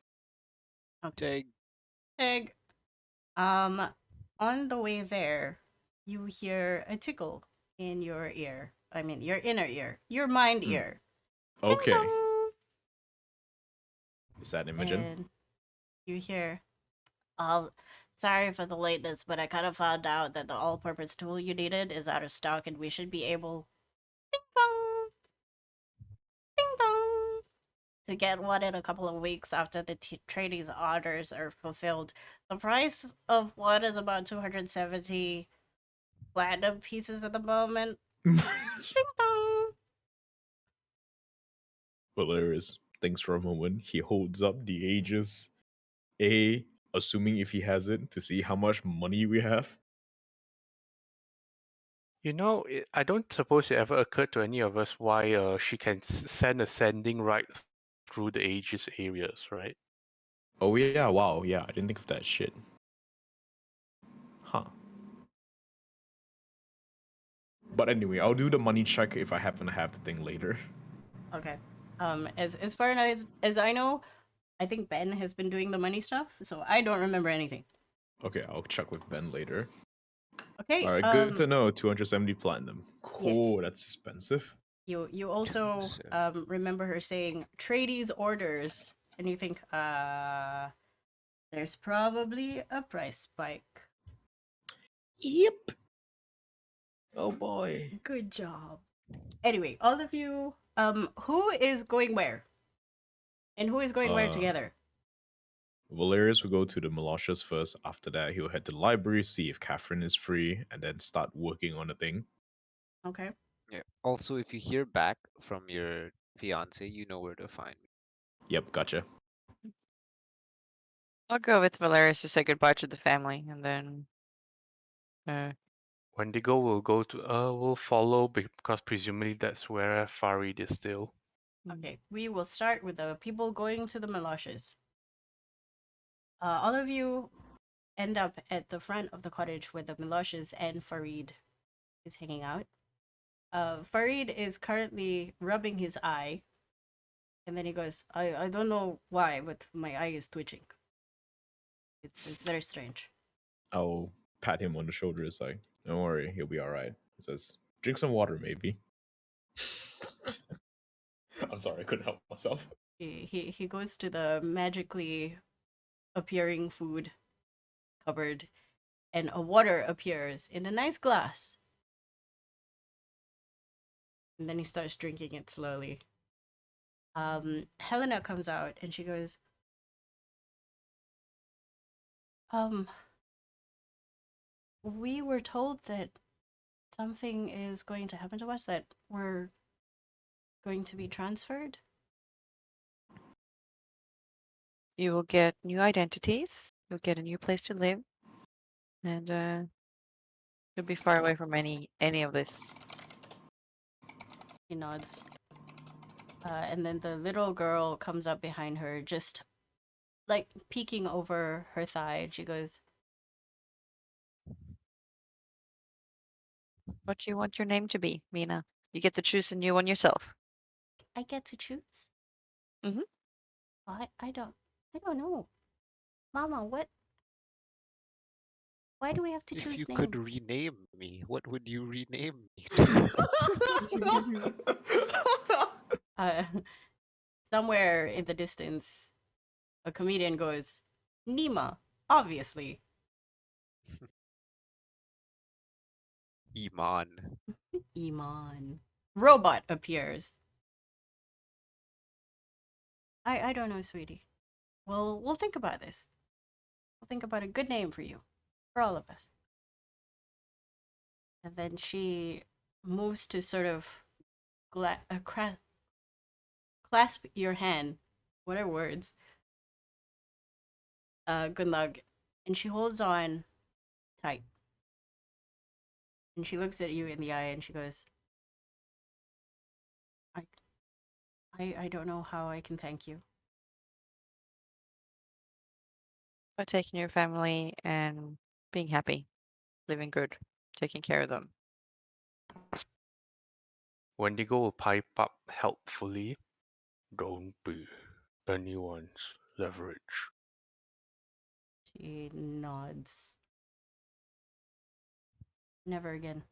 Tag. Egg. On the way there, you hear a tickle in your ear. I mean, your inner ear, your mind ear. Ding Okay, dong! is that Imogen? And you hear, "Oh, sorry for the lateness, but I kind of found out that the all-purpose tool you needed is out of stock, and we should be able, ding dong, ding dong, to get one in a couple of weeks after the trading's orders are fulfilled. The price of one is about 270 platinum pieces at the moment. Ding dong. Valerius thinks for a moment. He holds up the Aegis A, assuming if he has it, to see how much money we have. You know, I don't suppose it ever occurred to any of us why she can send a sending right through the Aegis areas, right? Oh yeah, wow, yeah, I didn't think of that shit. Huh. But anyway, I'll do the money check if I happen to have the thing later. Okay. As far as I know, I think Ben has been doing the money stuff, so I don't remember anything. Okay, I'll check with Ben later. Okay. Alright, good to know. 270 platinum. Cool, Yes. that's expensive. You also So, remember her saying tradies orders, and you think there's probably a price spike. Yep. Oh boy. Good job. Anyway, all of you, who is going where? And who is going where together? Valerius will go to the Molossus first. After that, he'll head to the library, see if Catherine is free, and then start working on the thing. Okay. yeah. Also, if you hear back from your fiance, you know where to find me. Yep, gotcha. I'll go with Valerius to say goodbye to the family, and then Wendigo will go to will follow because presumably that's where Farid is still. Okay. We will start with the people going to the Meloshes. All of you end up at the front of the cottage where the Meloshes and Farid is hanging out. Farid is currently rubbing his eye, and then he goes, I don't know why, but my eye is twitching. It's very strange. I'll pat him on the shoulder. It's like, don't worry, he'll be alright. He says, drink some water, maybe. I'm sorry, I couldn't help myself. He goes to the magically appearing food cupboard, and a water appears in a nice glass. And then he starts drinking it slowly. Helena comes out and she goes, we were told that something is going to happen to us, that we're going to be transferred. you will get new identities. You'll get a new place to live, and you'll be far away from any of this. He nods. And then the little girl comes up behind her, just like peeking over her thigh, and she goes, What do you want your name to be, Mina? You get to choose a new one yourself. I get to choose? Mhm. I don't know. Mama, why do we have to If choose you could names? rename me, what would you rename me to? Uh, somewhere in the distance, a comedian goes, Nima, obviously. Iman. Iman. robot appears. I don't know, sweetie. We'll think about this. We'll think about a good name for you, for all of us. And then she moves to sort of clasp your hand. What are words? Good luck. And she holds on tight. And she looks at you in the eye and she goes, I don't know how I can thank you. By taking your family and being happy, living good, taking care of them. Wendigo will pipe up helpfully. Don't be anyone's leverage. She nods. Never again.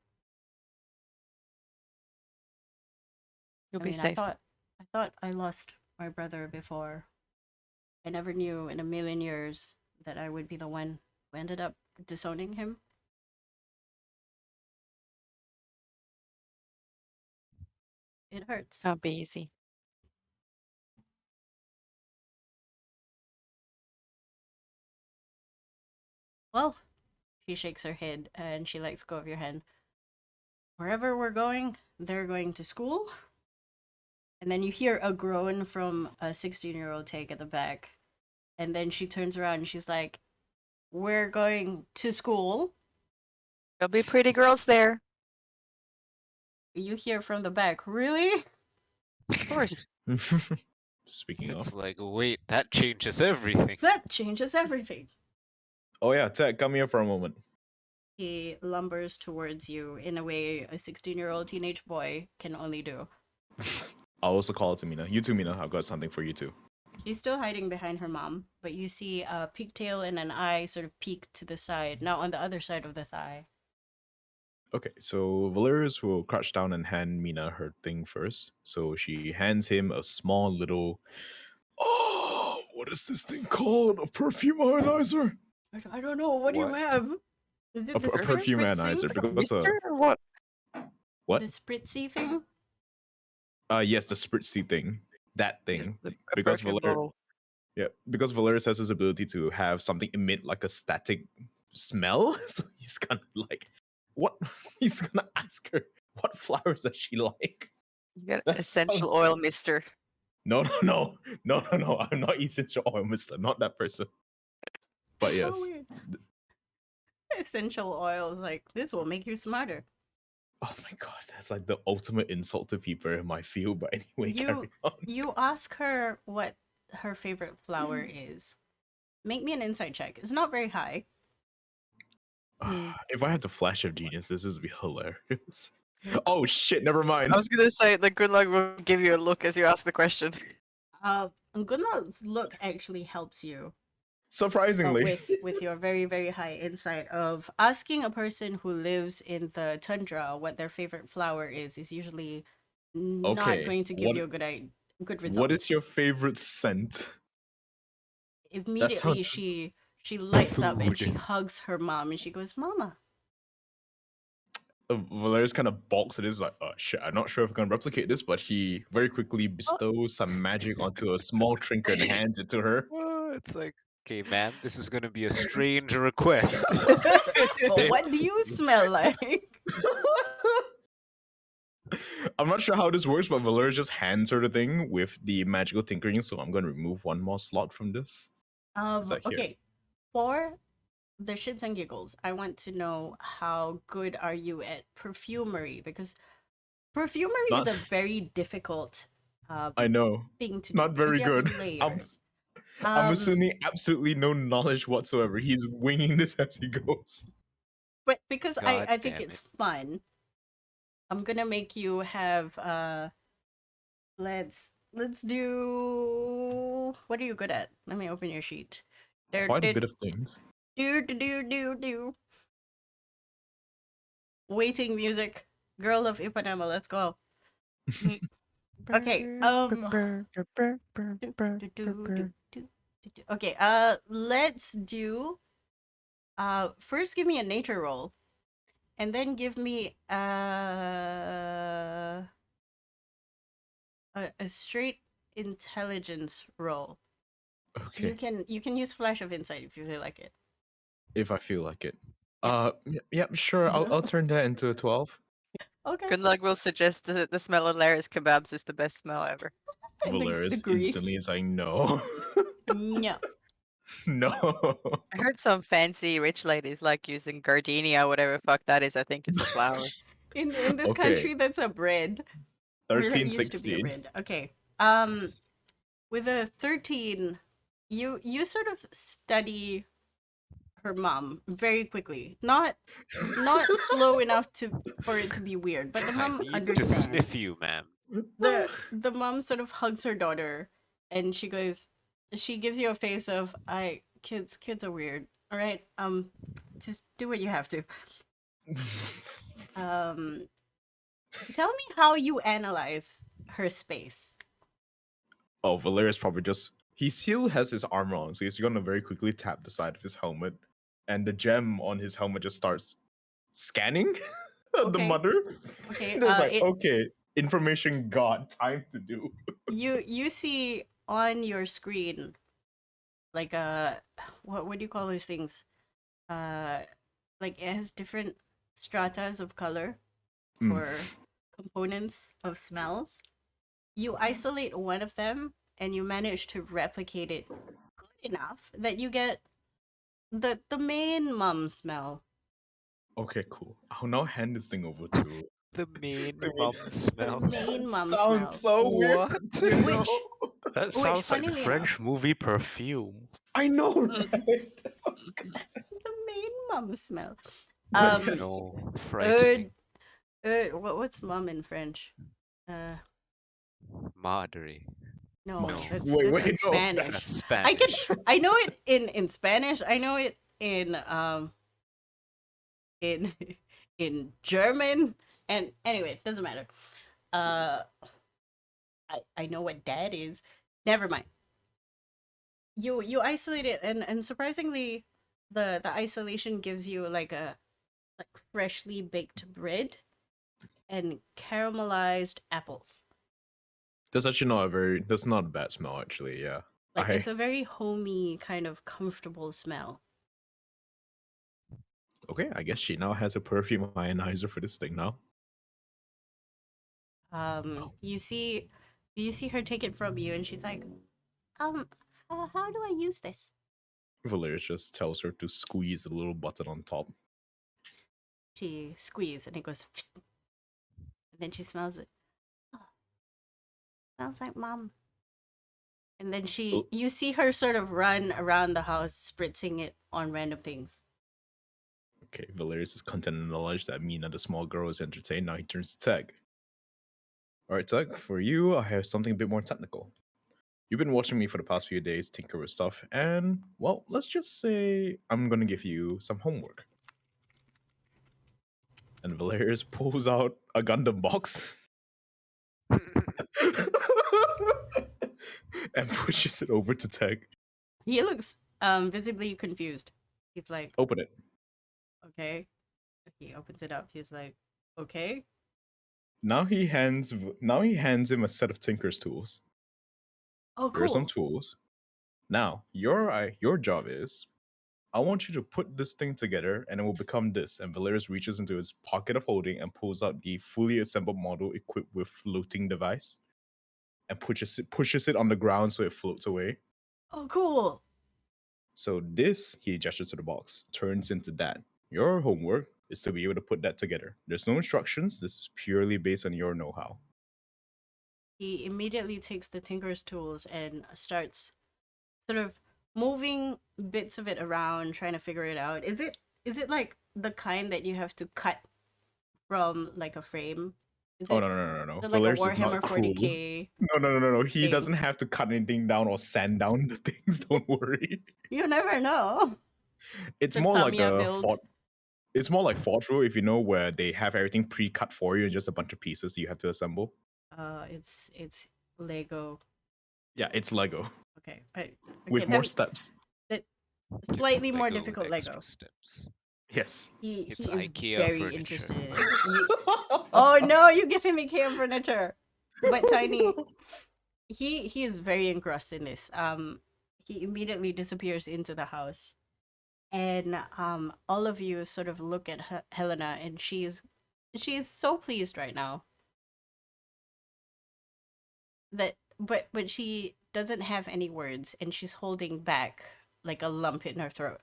You'll I be mean, safe. I thought I lost my brother before. I never knew in a million years that I would be the one who ended up disowning him. It hurts. Can't be easy. Well, she shakes her head and she lets go of your hand. Wherever we're going, they're going to school. And then you hear a groan from a 16-year-old Take at the back. And then she turns around and she's like, we're going to school. There'll be pretty girls there. You hear from the back, really? Of course. Speaking It's of. like, wait, that changes everything. That changes everything. Oh yeah, Ted, come here for a moment. He lumbers towards you in a way a 16-year-old teenage boy can only do. I'll also call it to Mina. You too, Mina. I've got something for you too. She's still hiding behind her mom, but you see a pigtail and an eye sort of peek to the side, now on the other side of the thigh. Okay, so Valerius will crouch down and hand Mina her thing first. So she hands him a small little. Oh, what is this thing called? A perfume ionizer? I don't know. What do you What? have? Is it A the perfume spritz ionizer thing? because Mister or what? what? The spritzy thing? Yes, the spritzy thing. That Yes, thing. the Because perfume bottle. Yeah, because Valerius has this ability to have something emit like a static smell. So he's kind of like, what? He's gonna ask her what flowers does she like. You got That essential sounds- oil mister. No. I'm not essential oil mister, not that person. But yes, Oh, weird. Essential oils, like, this will make you smarter. oh my god, that's like the ultimate insult to people in my field. But anyway, carry on. You ask her what her favorite flower is. Make me an insight check. It's not very high. If I had the flash of genius, this would be hilarious. Oh shit, never mind. I was gonna say the good luck will give you a look as you ask the question. Gunlar's look actually helps you. Surprisingly. With your very, very high insight of asking a person who lives in the tundra what their favorite flower is usually not Okay, going to give what- you a good result. What is your favorite scent? Immediately sounds- she lights up and she Food. hugs her mom and she goes, "Mama." Valerius kind of balks at this, like, oh shit, I'm not sure if I can replicate this, but he very quickly bestows some magic onto a small trinket and hands it to her. It's like, okay, ma'am, this is gonna be a strange request. But what do you smell like? I'm not sure how this works, but Valerius just hands her the thing with the magical tinkering, so I'm going to remove one more slot from this. It's like, here. Okay. For the shits and giggles, I want to know how good are you at perfumery, because perfumery Not- is a very difficult I know. thing to do. Not very because you have good. layers. I'm assuming absolutely no knowledge whatsoever. He's winging this as he goes. But because God I think damn it's it. fun, I'm gonna make you have let's do, what are you good at? Let me open your sheet. Quite a bit of things. Do. Waiting music. Girl of Ipanema, let's go. Okay, Okay, let's do first give me a nature roll. And then give me a straight intelligence roll. Okay. You can use Flash of Insight if you feel like it. If I feel like it. Yep. Yeah, sure. I'll turn that into a 12. Okay. Good luck will suggest the smell of Lara's kebabs is the best smell ever. And the Valeris grease. instantly is like, no. No. No. I heard some fancy rich ladies like using gardenia, whatever fuck that is. I think it's a flower. In this Okay. country, that's a bread. Or that 13, used to be a 16. bread. Okay. Nice. With a 13, you sort of study her mom very quickly. Not slow enough for it to be weird, but the I mom need to understands. sniff you, ma'am. The mom sort of hugs her daughter, and she gives you a face of kids are weird. All right, just do what you have to. Tell me how you analyze her space. Oh, Valerius probably just. He still has his armor on, so he's gonna very quickly tap the side of his helmet, and the gem on his helmet just starts scanning the Okay. mother. Okay, There's like, okay, information got time to do. you see on your screen like what do you call those things? Like it has different stratas of color or components of smells. You isolate one of them and you manage to replicate it good enough that you get the main mum smell. Okay, cool. I'll now hand this thing over to. The main To me. mum The smell. main mum smell. Sounds so weird. What? You Which- know? That Which, sounds like the funnily French movie Perfume. I know, right? The main mum smell. But Um, yes. No, frightening. What's mum in French? Madre. No, No. that's Wait, in no, Spanish. That's Spanish. I know it in Spanish. I know it in in German. And anyway, it doesn't matter. I know what dad is. Never mind. You isolate it, and surprisingly, the isolation gives you like freshly baked bread and caramelized apples. That's actually that's not a bad smell, actually, yeah. Like it's a very homey kind of comfortable smell. Okay, I guess she now has a perfume ionizer for this thing now. You see her take it from you, and she's like, how do I use this? Valerius just tells her to squeeze the little button on top. She squeezes, and it goes, and then she smells it. Oh, smells like mom. And then you see her sort of run around the house, spritzing it on random things. Okay, Valerius is content in the knowledge that Mina, the small girl, is entertained. Now he turns to Tag. Alright, Tag, for you, I have something a bit more technical. You've been watching me for the past few days tinker with stuff, and, well, let's just say I'm gonna give you some homework. And Valerius pulls out a Gundam box and pushes it over to Tag. He looks visibly confused. He's like, Open it. okay. He opens it up. He's like, okay. Now he hands him a set of Tinker's tools. Oh, Here are some cool. tools. Now, your job is, I want you to put this thing together and it will become this. And Valerius reaches into his pocket of holding and pulls out the fully assembled model equipped with floating device and pushes it on the ground so it floats away. Oh, cool. So this, he gestures to the box, turns into that. Your homework is to be able to put that together. There's no instructions. This is purely based on your know-how. He immediately takes the Tinker's tools and starts sort of moving bits of it around, trying to figure it out. Is it like the kind that you have to cut from like a frame? Is Oh, it no. like a Valerius is Warhammer not cruel. 40k? No. He thing? doesn't have to cut anything down or sand down the things. Don't worry. You never know. It's The more like Tamiya a build. fort. It's more like Fortro, if you know, where they have everything pre-cut for you and just a bunch of pieces you have to assemble. It's Lego. Yeah, it's Lego Okay, with more steps. slightly It's more Lego with difficult extra Lego. steps. Yes. He It's is IKEA very furniture. interested. Oh no, you give him IKEA furniture. but Tiny, he is very engrossed in this. He immediately disappears into the house, and all of you sort of look at Helena, and she is so pleased right now that but she doesn't have any words, and she's holding back like a lump in her throat.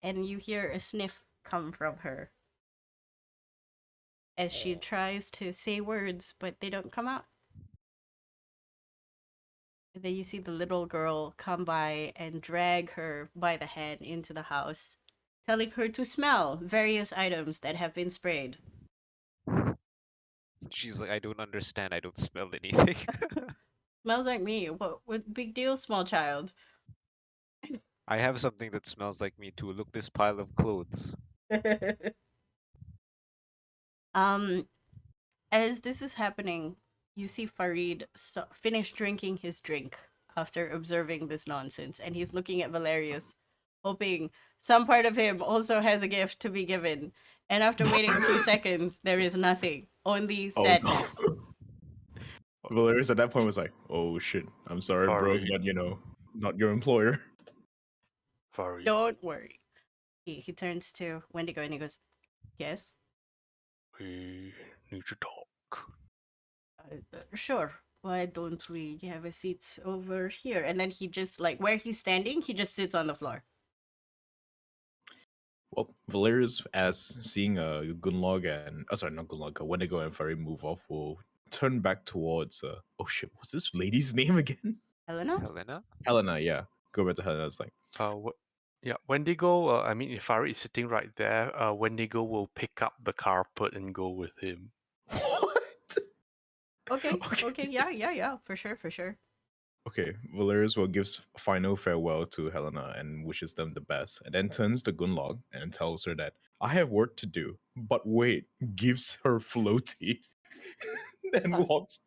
And you hear a sniff come from her as she tries to say words, but they don't come out. And then you see the little girl come by and drag her by the hand into the house, telling her to smell various items that have been sprayed. She's like, I don't understand. I don't smell anything. Smells like me. What big deal, small child? I have something that smells like me too. Look, this pile of clothes. um, as this is happening, you see Farid finish drinking his drink after observing this nonsense, and he's looking at Valerius, hoping some part of him also has a gift to be given. And after waiting a few seconds, there is nothing, only Oh, sadness. no. Valerius at that point was like, "Oh shit, I'm sorry, bro, Sorry. but not your employer." Sorry. Don't worry. He turns to Wendigo and he goes, "Yes, We need to talk. sure. Why don't we have a seat over here?" And then he just, like, where he's standing, he just sits on the floor. Well, Valerius, as seeing Gunlog and sorry, not Gunlog, Wendigo and Fairy move off, will turn back towards. Oh shit, what's this lady's name again? Helena? Helena? Helena. Yeah, go back to Helena. It's like, Yeah, Wendigo. I mean, if Farid is sitting right there, Wendigo will pick up the carpet and go with him. what? Okay, Okay. okay, yeah, for sure. Okay, Valerius will gives a final farewell to Helena and wishes them the best, and then turns to Gunlog and tells her that I have work to do. But wait, gives her floaty and Huh. walks.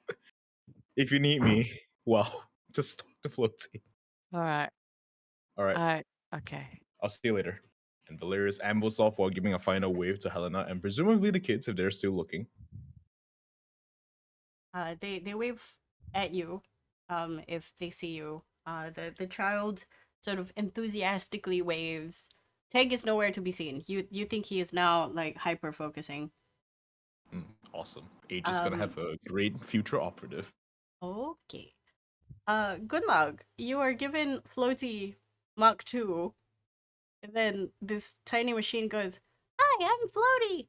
If you need me, well, just talk to floaty. All right. All right, Okay. I'll see you later. And Valerius ambles off while giving a final wave to Helena and presumably the kids if they're still looking. They wave at you, if they see you. The child sort of enthusiastically waves. Teg is nowhere to be seen. You think he is now like hyper focusing. Awesome. Age is gonna have a great future operative. Okay. Gunlog, you are given floaty Mach 2, and then this tiny machine goes, "Hi, I'm Floaty."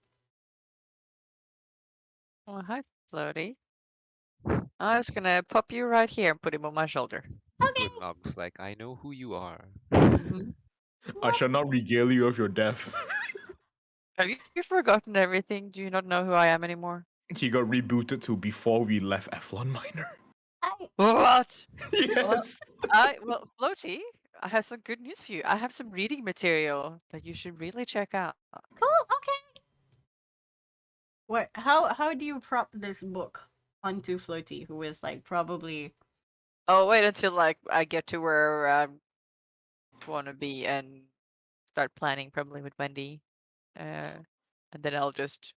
Well, hi, Floaty. I'm just gonna pop you right here and put him on my shoulder. Gunlog's like, I know who you are. Mhm. I shall not regale you of your death. Have you forgotten everything? Do you not know who I am anymore? He got rebooted to before we left Eflon Minor. I What? Yes. Well, Floaty, I have some good news for you. I have some reading material that you should really check out. cool. Okay. What? How do you prop this book onto Floaty, who is like probably Oh, wait until like I get to where I want to be and start planning, probably with Wendy, and then I'll just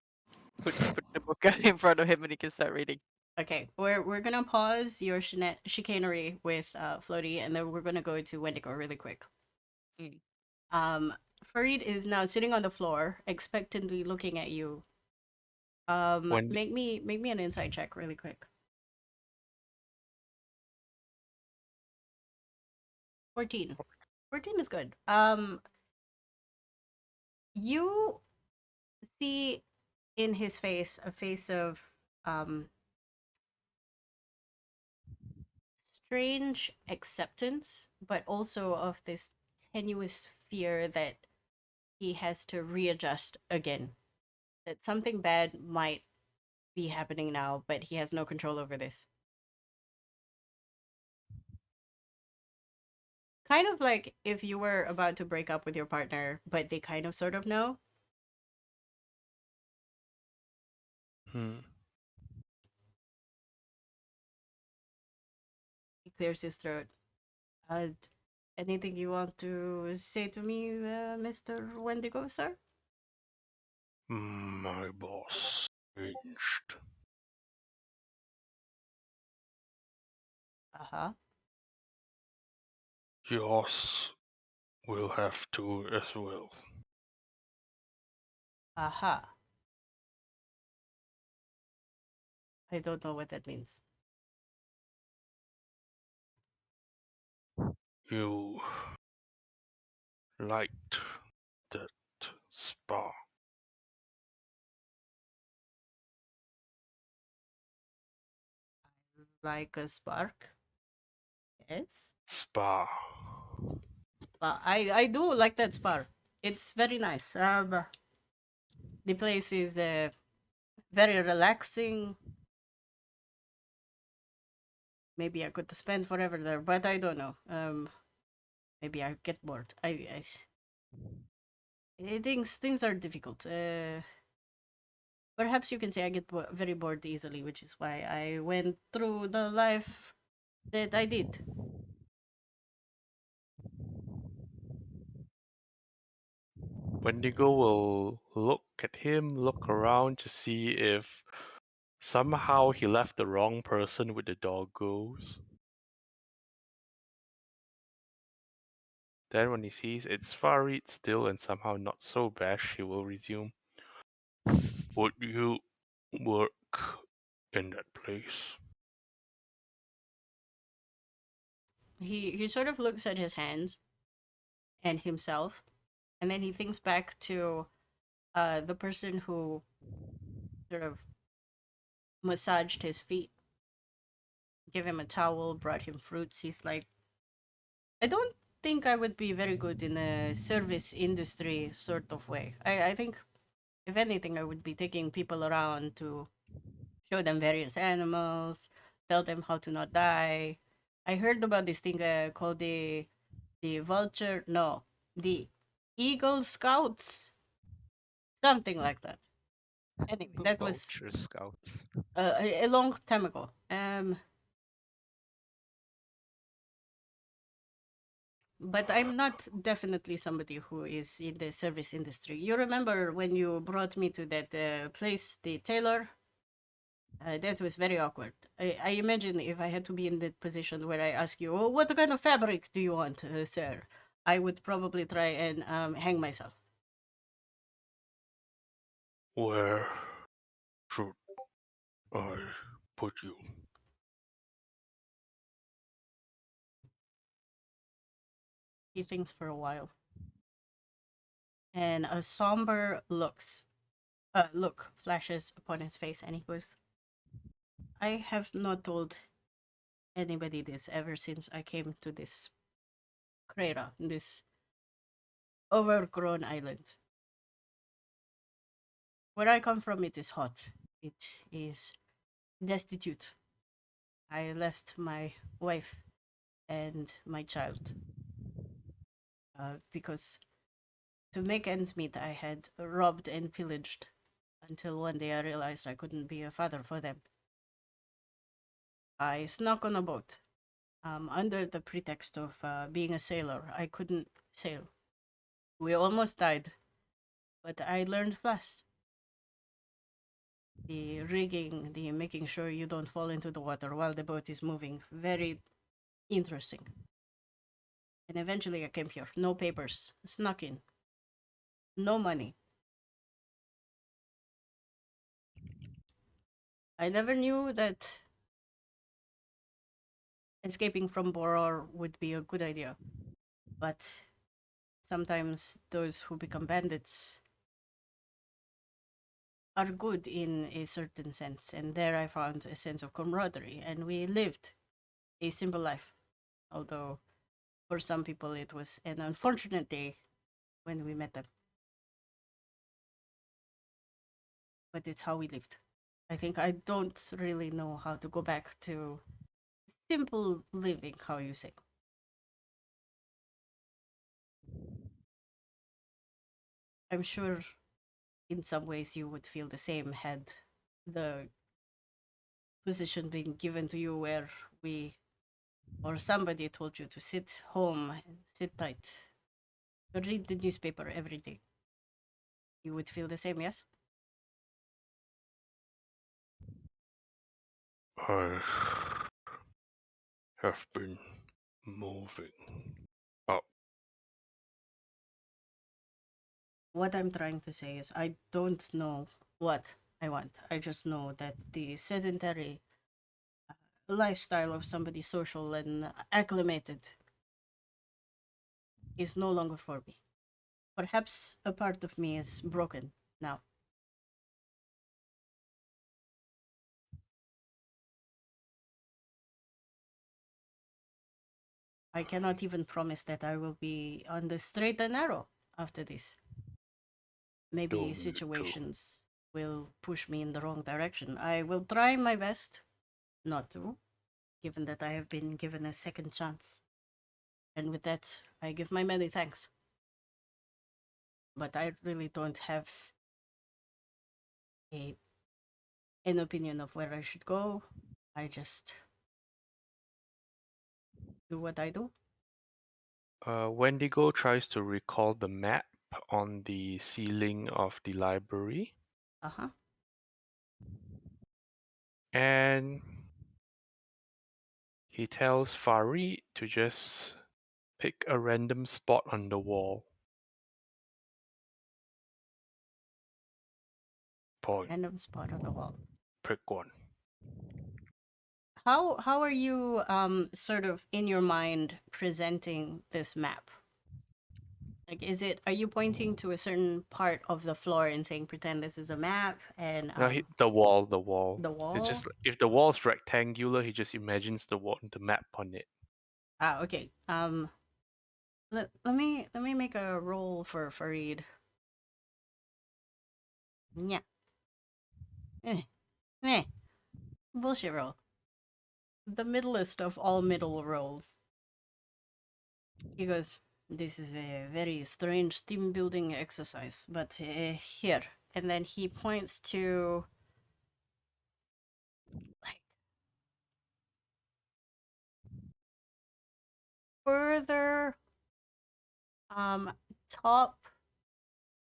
put the book in front of him and he can start reading. okay? We're gonna pause your chicanery with Floaty, and then we're gonna go to Wendigo really quick. Mm. Farid is now sitting on the floor, expectantly looking at you. Make me an insight check really quick. 14. 14 is good. You see in his face a face of strange acceptance, but also of this tenuous fear that he has to readjust again. That something bad might be happening now, but he has no control over this. Kind of like if you were about to break up with your partner, but they kind of sort of know. Hmm. He clears his throat. Uh, Anything you want to say to me, Mr. Wendigo, sir? My boss changed. Uh-huh. Yours will have to as well. Aha. I don't know what that means. You liked that spa. Like a spark. Yes. Spa. But I do like that spark. It's very nice. The place is very relaxing. Maybe I could spend forever there, but I don't know. Maybe I get bored. Things are difficult. Perhaps you can say I get very bored easily, which is why I went through the life that I did. Wendigo will look at him, look around to see if somehow he left the wrong person with the doggos. Then when he sees it's Farid still and somehow not so bash, he will resume. Would you work in that place? He sort of looks at his hands and himself, and then he thinks back to the person who sort of massaged his feet, gave him a towel, brought him fruits. He's like, I don't think I would be very good in a service industry sort of way. I think, if anything, I would be taking people around to show them various animals, tell them how to not die. I heard about this thing called the vulture. No, the Eagle Scouts, something like that. Anyway, The that was vulture scouts. a long time ago. But I'm not definitely somebody who is in the service industry. You remember when you brought me to that place, the tailor? That was very awkward. I imagine if I had to be in that position where I ask you, oh, what kind of fabric do you want, sir? I would probably try and hang myself. Where should I put you? He thinks for a while. And a somber look flashes upon his face, and he goes, I have not told anybody this ever since I came to this crater, this overgrown island. Where I come from, it is hot. It is destitute. I left my wife and my child because to make ends meet, I had robbed and pillaged until one day I realized I couldn't be a father for them. I snuck on a boat under the pretext of being a sailor. I couldn't sail. We almost died, but I learned fast. The rigging, the making sure you don't fall into the water while the boat is moving, very interesting. And eventually I came here. No papers. Snuck in. No money. I never knew that escaping from Boror would be a good idea. But sometimes those who become bandits are good in a certain sense. And there I found a sense of camaraderie. And we lived a simple life. Although for some people it was an unfortunate day when we met them. But it's how we lived. I think I don't really know how to go back to simple living, how you say. I'm sure in some ways you would feel the same had the position been given to you where we or somebody told you to sit home and sit tight, to read the newspaper every day. You would feel the same, yes? I have been moving up. What I'm trying to say is I don't know what I want. I just know that the sedentary lifestyle of somebody social and acclimated is no longer for me. Perhaps a part of me is broken now. I cannot even promise that I will be on the straight and narrow after this. Maybe Don't need to. situations will push me in the wrong direction. I will try my best not to, given that I have been given a second chance. And with that, I give my many thanks. But I really don't have a an opinion of where I should go. I just do what I do. Wendigo tries to recall the map on the ceiling of the library, Uh-huh. and he tells Fari to just pick a random spot on the wall. Point. Random spot on the wall. Pick one. How are you sort of in your mind presenting this map? Like, are you pointing to a certain part of the floor and saying, pretend this is a map, and No, the wall. the It's wall? just if the wall's rectangular, he just imagines the map on it. Ah, okay. Let me make a roll for Farid. Yeah. Eh. Bullshit roll. The middlest of all middle rolls. He goes, this is a very strange team building exercise, but here. And then he points to like further top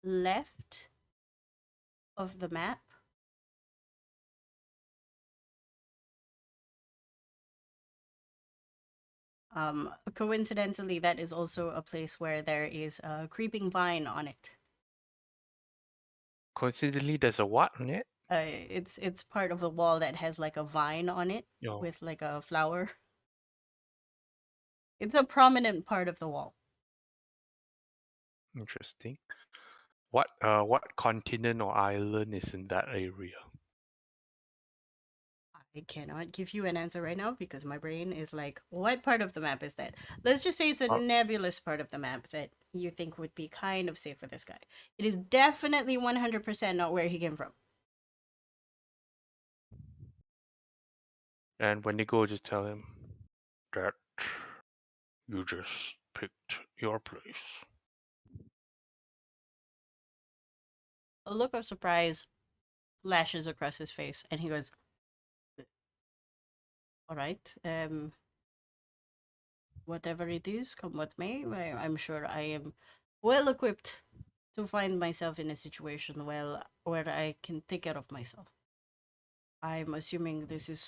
left of the map. Coincidentally, that is also a place where there is a creeping vine on it. Coincidentally, there's a what on it? It's part of the wall that has like a vine on it Oh, with like a flower. It's a prominent part of the wall. interesting. What continent or island is in that area? I cannot give you an answer right now because my brain is like, what part of the map is that? Let's just say it's a Uh, nebulous part of the map that you think would be kind of safe for this guy. It is definitely 100% not where he came from. And when they go, just tell him that you just picked your place. A look of surprise flashes across his face, and he goes, all right, whatever it is, come what may, I'm sure I am well equipped to find myself in a situation where I can take care of myself. I'm assuming this is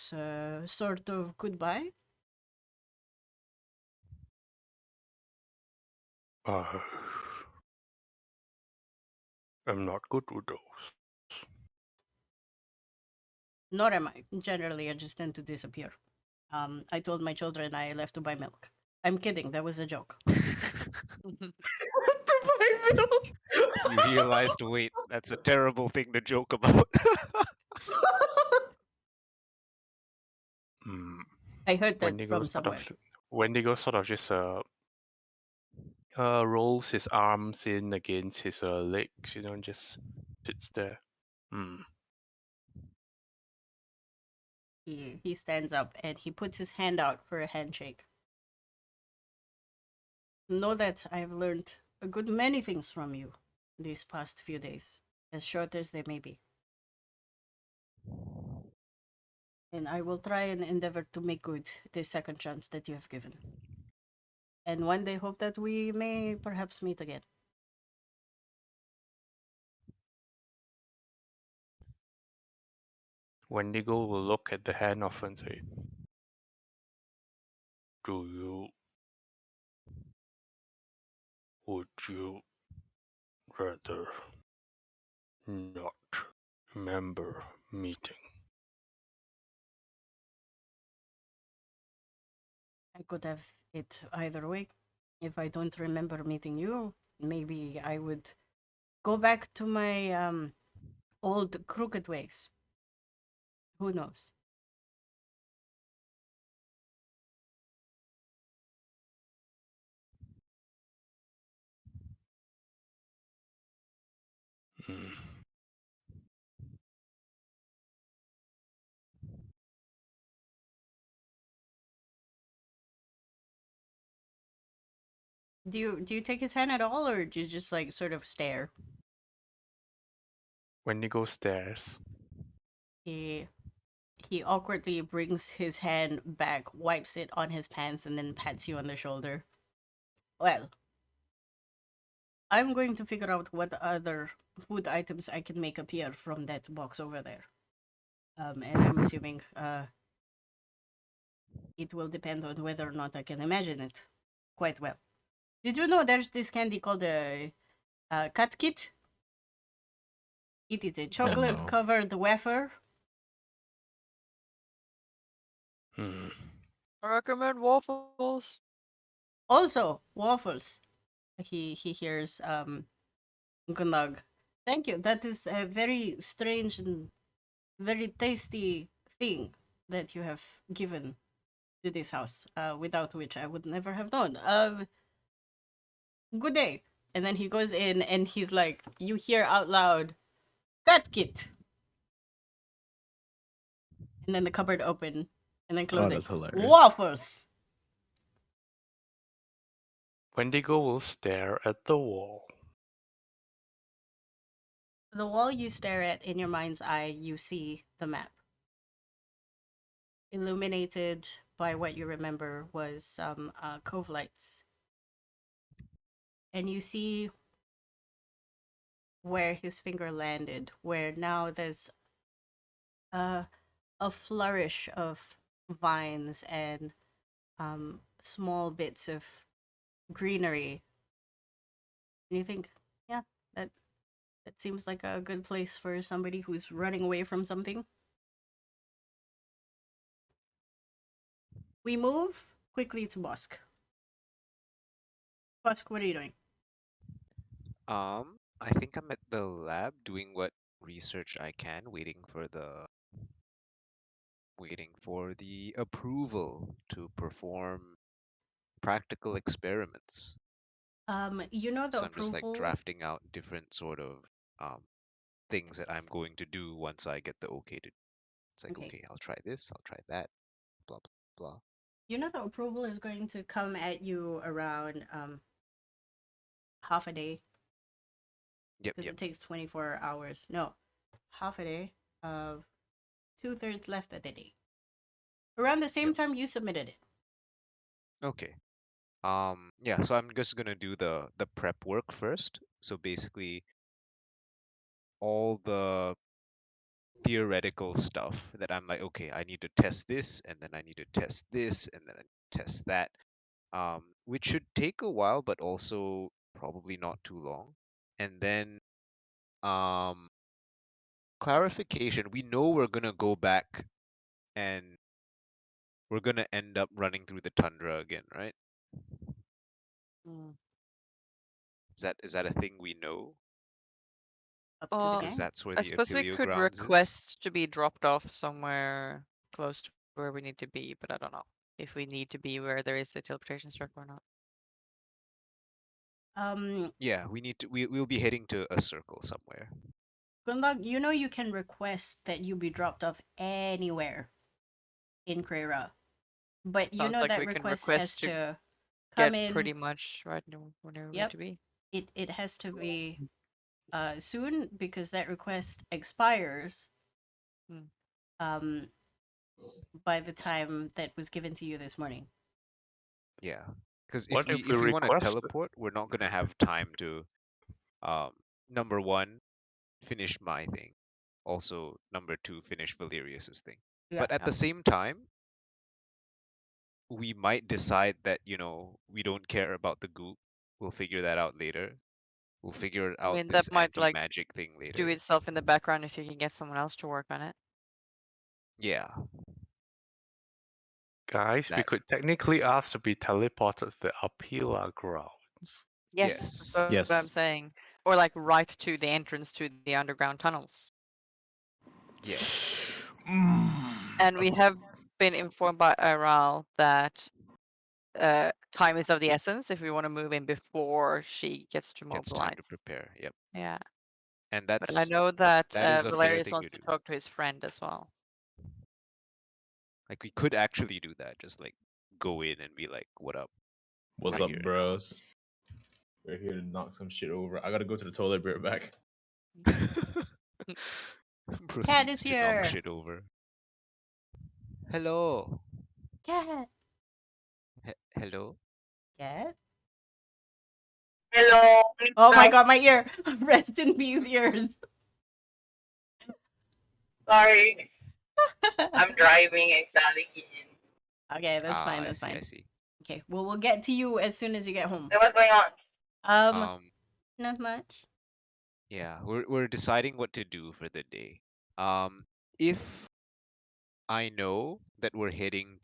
sort of goodbye. I am not good with those. Nor am I. Generally, I just tend to disappear. I told my children I left to buy milk. I'm kidding. That was a joke. To buy milk. You realized, wait, that's a terrible thing to joke about. Hmm. I heard that Wendigo from sort of somewhere. Wendigo sort of just rolls his arms in against his legs, and just sits there. Hmm. He stands up and he puts his hand out for a handshake. Know that I've learned a good many things from you these past few days, as short as they may be. And I will try and endeavor to make good this second chance that you have given. And one day hope that we may perhaps meet again. Wendigo will look at the hand of and say, would you rather not remember meeting? I could have it either way. If I don't remember meeting you, maybe I would go back to my old crooked ways. Who knows? Hmm. Do you take his hand at all, or do you just like sort of stare? Wendigo stares. He he awkwardly brings his hand back, wipes it on his pants, and then pats you on the shoulder. Well, I'm going to figure out what other food items I can make appear from that box over there. And I'm assuming it will depend on whether or not I can imagine it quite well. Did you know there's this candy called a cat kit? It is a chocolate no. covered wafer. Hmm. I recommend waffles. Also, waffles. He hears Gunlag. Thank you. That is a very strange and very tasty thing that you have given to this house, without which I would never have known. Good day. And then he goes in and he's like, you hear out loud, cat kit. And then the cupboard open and then Oh, closing. that's hilarious. Waffles. Wendigo will stare at the wall. The wall you stare at in your mind's eye, you see the map. Illuminated by what you remember was some cove lights. And you see where his finger landed, where now there's a flourish of vines and small bits of greenery. And you think, yeah, that seems like a good place for somebody who's running away from something. We move quickly to Bosk. Bosk, what are you doing? I think I'm at the lab doing what research I can, waiting for the approval to perform practical experiments. You know the So I'm just like approval. drafting out different sort of things that I'm Yes. going to do once I get the okay to. It's like, Okay. okay, I'll try this, I'll try that, blah blah blah. You know the approval is going to come at you around half a day Yep, because yep, it takes 24 hours. No, half a day. Uh, 2/3 left of the day. Around the same yep. time you submitted it. Okay. Yeah, so I'm just gonna do the prep work first. So basically all the theoretical stuff that I'm like, okay, I need to test this, and then I need to test this, and then I test that. Which should take a while, but also probably not too long. And then um clarification, we know we're gonna go back and we're gonna end up running through the tundra again, right? Mm. Is that a thing we know? Up to the Because Um, gang. that's where I the suppose we Aitelio could grounds is. request to be dropped off somewhere close to where we need to be, but I don't know if we need to be where there is a teleportation circle or not. Yeah, we'll be heading to a circle somewhere. Gunlog, you know you can request that you be dropped off anywhere in Krera, but you Sounds know like that we can request has request to to come get in. pretty much right whenever we need Yep, to be. it has to be soon because that request expires Hmm. um by the time that was given to you this morning. Yeah, because What if we if we want to request? teleport, we're not gonna have time to um number one, finish my thing. also number 2 finish Valerius's thing. Yeah, But at yeah. the same time, we might decide that, we don't care about the goop. We'll figure that out later. We'll figure I out mean, this that might like anti-magic thing do later. itself in the background if you can get someone else to work on it. Yeah, Guys, we that could technically ask to be teleported to the Apila grounds. Yes, that's yes. what I'm Yes. saying. Or like right to the entrance to the underground tunnels. Yes. And we have been informed by Aral that time is of the essence if we want to move in before she gets to Gets time to mobilize. prepare. Yep. Yeah. And But I know that that is a fair Valerius thing wants to to do. talk to his friend as well. Like we could actually do that. Just like go in and be like, "What up? What's We're up, here bros? We're here to knock some shit over. I gotta go to the toilet. Be right back. now." Cat Proceeds is to knock here. shit over. Hello. Cat. Hello. Cat. Hello. Oh my god, my ear. Rest in peace, ears. Sorry, I'm driving exactly. Okay, that's Ah, fine. I That's see. I fine. see. Okay, well, we'll get to you as soon as you get home. So what's going on? Not much. Yeah, we're deciding what to do for the day. If I know that we're heading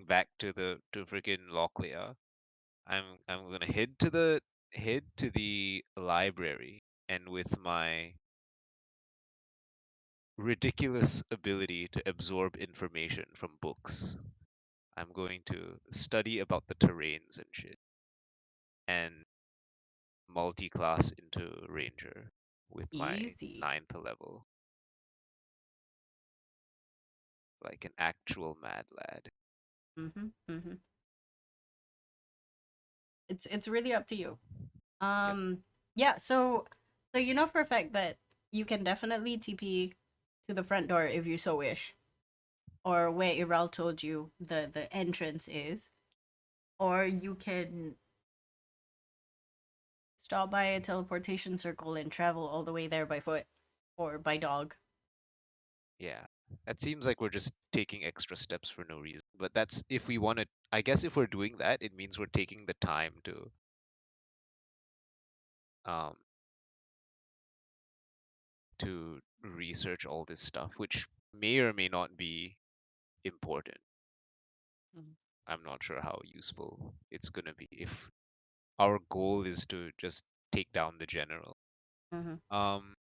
back to freaking Locklear, I'm gonna head to the library, and with my ridiculous ability to absorb information from books, I'm going to study about the terrains and shit, and multi-class into ranger with my Easy. 9th level, like an actual mad lad. Mm-hmm. It's really up to you. Yep. Yeah, so you know for a fact that you can definitely TP to the front door if you so wish. Or where Iral told you the entrance is. Or you can stop by a teleportation circle and travel all the way there by foot or by dog. Yeah. That seems like we're just taking extra steps for no reason. But that's if we want to. I guess if we're doing that, it means we're taking the time um to research all this stuff, which may or may not be important. Mhm. I'm not sure how useful it's gonna be if our goal is to just take down the general. Mm-hmm.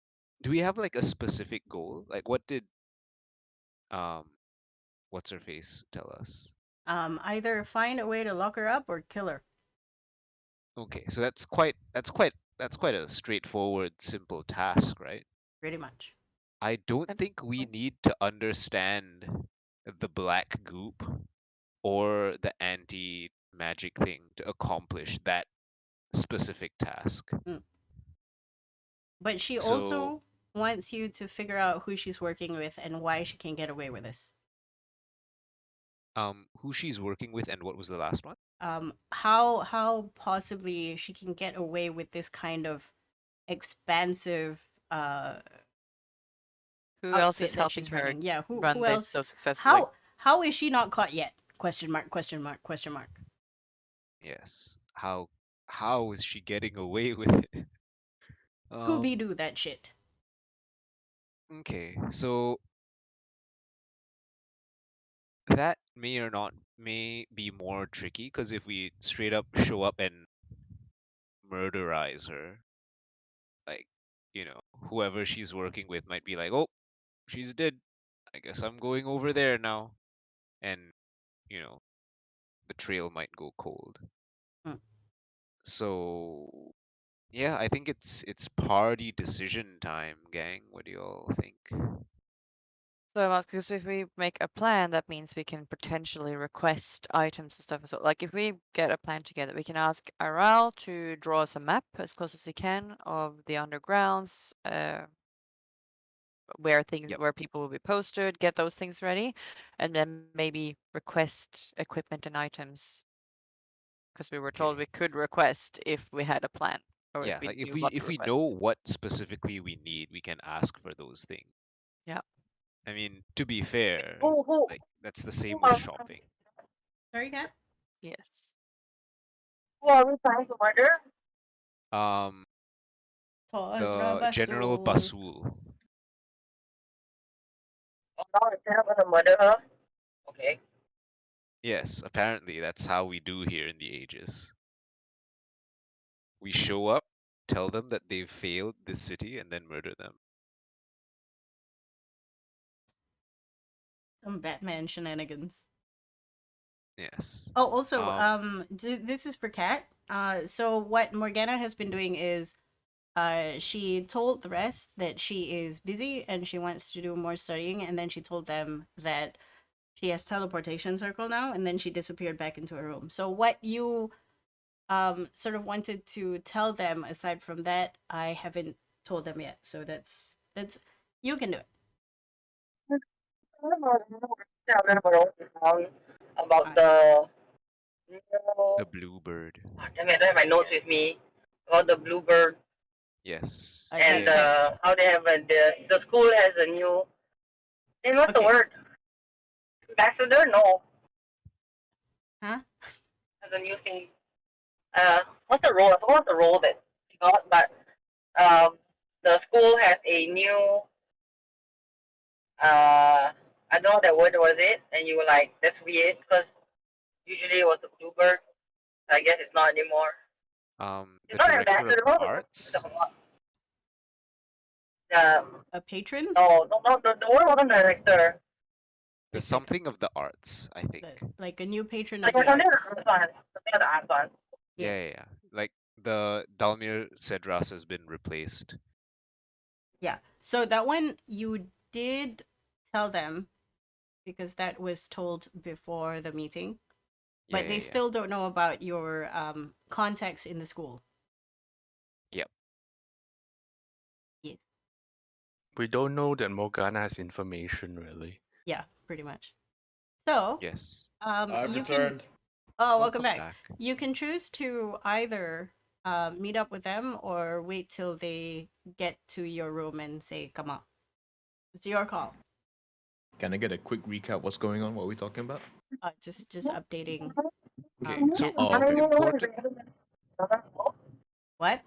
Do we have like a specific goal? Like what did um what's her face tell us? Either find a way to lock her up or kill her. Okay, so that's quite a straightforward, simple task, right? Pretty much. I don't And think we need to understand the black goop or the anti-magic thing to accomplish that specific task. But she So, also wants you to figure out who she's working with and why she can get away with this. who she's working with and what was the last one? How possibly she can get away with this kind of expansive who else outfit is that helping she's her running. Yeah, run who this else? so successfully? How is she not caught yet? Question mark, question mark, question mark. Yes. How is she getting away with it? Scooby Doo that shit. Okay. So that may be more tricky because if we straight up show up and murderize her, like, whoever she's working with might be like, "Oh, she's dead. I guess I'm going over there now." And, you know, the trail might go cold. Mm. So, yeah, I think it's party decision time, gang. What do you all think? So, because if we make a plan, that means we can potentially request items and stuff as well. Like if we get a plan together, we can ask Aral to draw us a map as close as he can of the undergrounds, Yep. where people will be posted, get those things ready, and then maybe request equipment and items. Because we were told Okay. we could request if we had a plan. Or Yeah, we like do what if we request. know what specifically we need, we can ask for those things. Yeah. I mean, to be fair, Who like that's the same who with are shopping. Sorry, Kat? Yes. who are we trying to murder? Um, the General Basul. Basul. Oh, now instead of gonna murder her. Okay. Yes, apparently that's how we do here in the Ages. We show up, tell them that they've failed this city, and then murder them. Some Batman shenanigans. Yes. Oh, also, this is for Kat. So what Morgana has been doing is, she told the rest that she is busy and she wants to do more studying, and then she told them that she has teleportation circle now, and then she disappeared back into her room. So what you sort of wanted to tell them aside from that, I haven't told them yet. So that's you can do it. Tell them about Alright. the The Bluebird. damn it, I have my notes with me about the bluebird Yes. and Yeah. how they have the school has a new. Hey, what's the Okay. word? Ambassador? No, Huh? has a new thing. What's the role? I forgot the role that she got, but the school has a new. I don't know what that word was it, and you were like, that's weird because usually it was the bluebird. I guess it's not anymore. The It's not Director of ambassador. What was Arts. A patron? No, the word wasn't director. There's something of the arts, I think. Like a new patron Like of the something arts. the arts one. Something of the arts one. Yeah. Like the Dalmir Cedras has been replaced. Yeah. So that one you did tell them because that was told before the meeting. But they still don't know about your contacts in the school. Yep. Yes. We don't know that Morgana has information, really. Yeah, pretty much. So Yes. I've you returned. can. Oh, welcome Welcome back. You can choose to either meet up with them or wait till they get to your room and say, "Come on." It's your call. Can I get a quick recap? What's going on? What are we talking about? Just updating. Okay, Kat. important. What?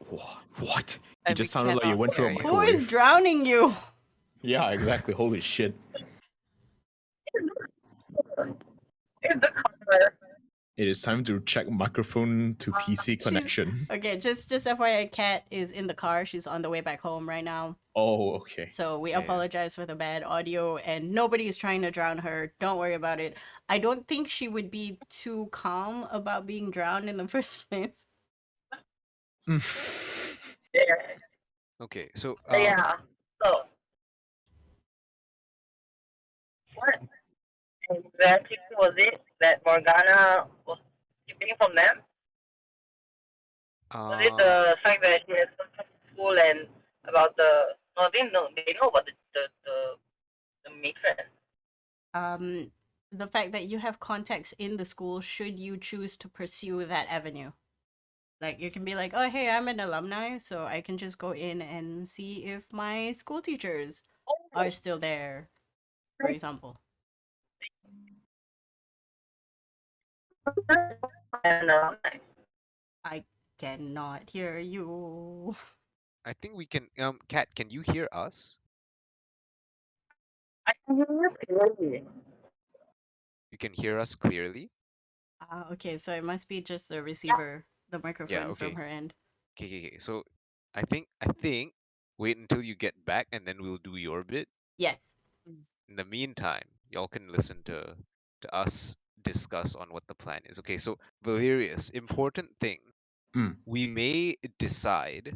What? You And we just sounded like you cannot went through a hear you. Who is microwave. drowning you? Yeah, exactly. Holy shit. It's the color. It is time to check microphone to PC connection. Okay, just FYI, Kat is in the car. She's on the way back home right now. Oh, okay. So we Yeah. apologize for the bad audio, and nobody is trying to drown her. Don't worry about it. I don't think she would be too calm about being drowned in the first place. Yeah. Okay, so Yeah. So what exactly was it that Morgana was keeping from them? Was it the fact that she had come to school and about the no they know about the matron. The fact that you have contacts in the school should you choose to pursue that avenue. Like you can be like, oh hey, I'm an alumni, so I can just go in and see if my school teachers are still there, for example. And I cannot hear you. I think we can. Kat, can you hear us? I can hear you clearly. You can hear us clearly. Okay, so it must be just the receiver, the microphone okay. from her end. Okay. So I think wait until you get back and then we'll do your bit. Yes. In the meantime, y'all can listen to us discuss on what the plan is. Okay, so Valerius, important thing. We may decide,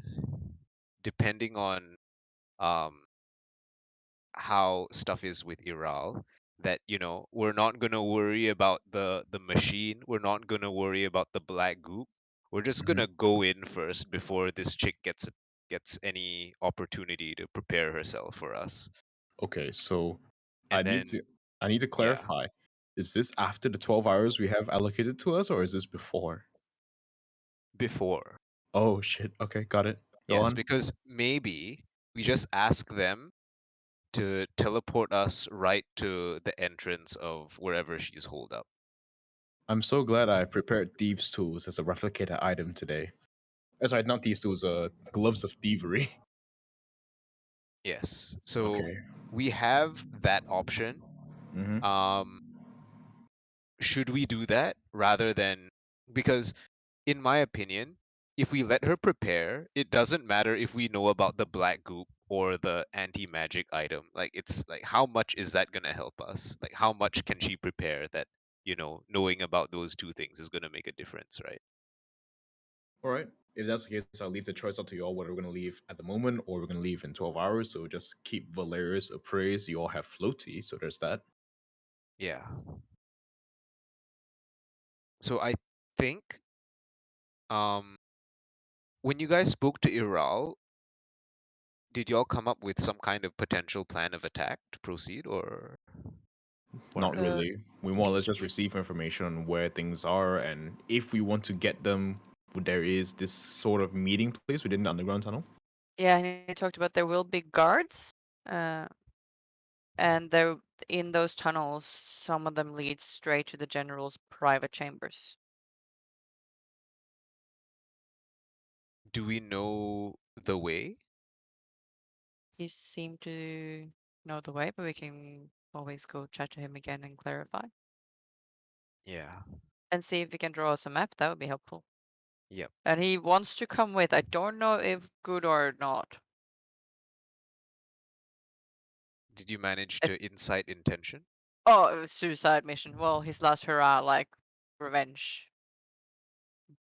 depending on how stuff is with Iral, that we're not gonna worry about the machine. We're not gonna worry about the black goop. We're just gonna go in first before this chick gets any opportunity to prepare herself for us. Okay, so And I need to clarify. Is this after the 12 hours we have allocated to us, or is this before? Before. Oh shit. Okay, got it. Go Yes, on. because maybe we just ask them to teleport us right to the entrance of wherever she's holed up. I'm so glad I prepared thieves' tools as a replicated item today. Sorry, not thieves' tools. Gloves of thievery. Yes. So Okay. we have that option. Mm-hmm. Um, should we do that rather than, because in my opinion, if we let her prepare, it doesn't matter if we know about the black goop or the anti-magic item. Like, it's like, how much is that gonna help us? Like, how much can she prepare that, knowing about those two things is gonna make a difference, right? All right. If that's the case, I'll leave the choice up to you all whether we're gonna leave at the moment or we're gonna leave in 12 hours. So just keep Valerius appraised. You all have floaty, so there's that. Yeah. So I think, um when you guys spoke to Iral, did y'all come up with some kind of potential plan of attack to proceed, or Not What? Uh, really. We more or he less just he's receive information on where things are, and if we want to get them, there is this sort of meeting place within the underground tunnel. yeah, and he talked about there will be guards, and there in those tunnels, some of them lead straight to the general's private chambers. do we know the way? He seemed to know the way, but we can always go chat to him again and clarify. Yeah. And see if we can draw us a map. That would be helpful. Yep. And he wants to come with. I don't know if good or not. Did you manage It, to incite intention? oh, it was suicide mission. Well, his last hurrah, like revenge.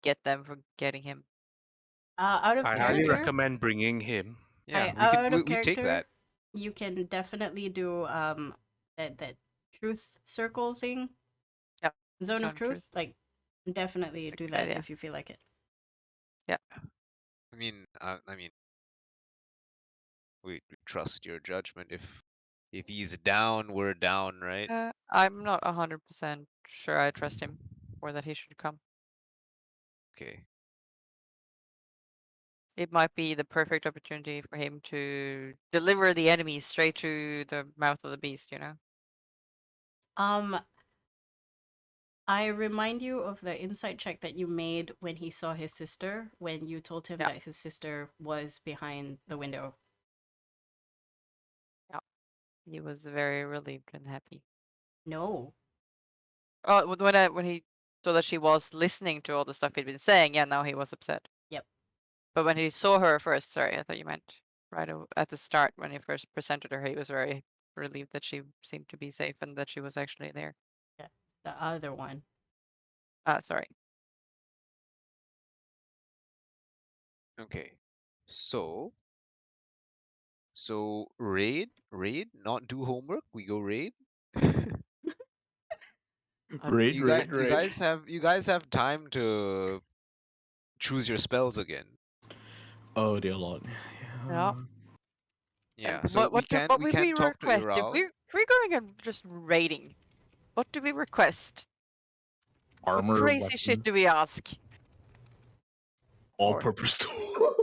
Get them for getting him. Out of I Okay, we highly can. character, recommend bringing him. Yeah, we can. out We, of we take character, that. you can definitely do that truth circle thing, Yep. zone of Zone of truth. truth. Like, definitely It's a do good that idea. if you feel like it. Yep. I mean, we trust your judgment. If he's down, we're down, right? I'm not 100% sure I trust him or that he should come. Okay. It might be the perfect opportunity for him to deliver the enemies straight to the mouth of the beast, you know? Um, I remind you of the insight check that you made when he saw his sister, when you told him Yeah. that his sister was behind the window. Yeah. He was very relieved and happy. No. Oh, when he saw that she was listening to all the stuff he'd been saying, yeah, now he was upset. Yep. But when he saw her first, sorry, I thought you meant right at the start when he first presented her, he was very relieved that she seemed to be safe and that she was actually there. Yeah. The other one. Sorry. Okay. So raid, not do homework. We go raid. Raid, You guys, raid, you raid. guys have you guys have time to choose your spells again. Oh dear lord. Yeah. Yeah. And So we can what we would we can talk to request if Iral. if we're going and just raiding? What do we request? What Armor, crazy shit do weapons, we ask? For? all-purpose tool.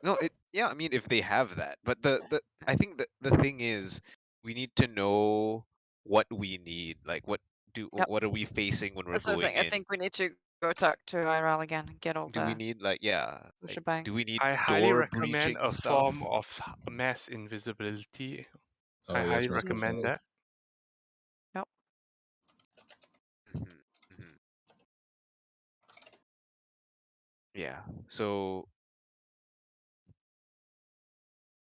No, yeah, I mean if they have that. But the I think the thing is we need to know what we need. Like Yep. what are we facing when we're That's what I'm going saying. I in? think we need to go talk to IRL again and get all Do we the need like shebang. do we need I highly door recommend breaching a stuff? form of mass invisibility. I Oh yes, highly Master recommend Fog. that. Yep. Mhm, mhm. Yeah. So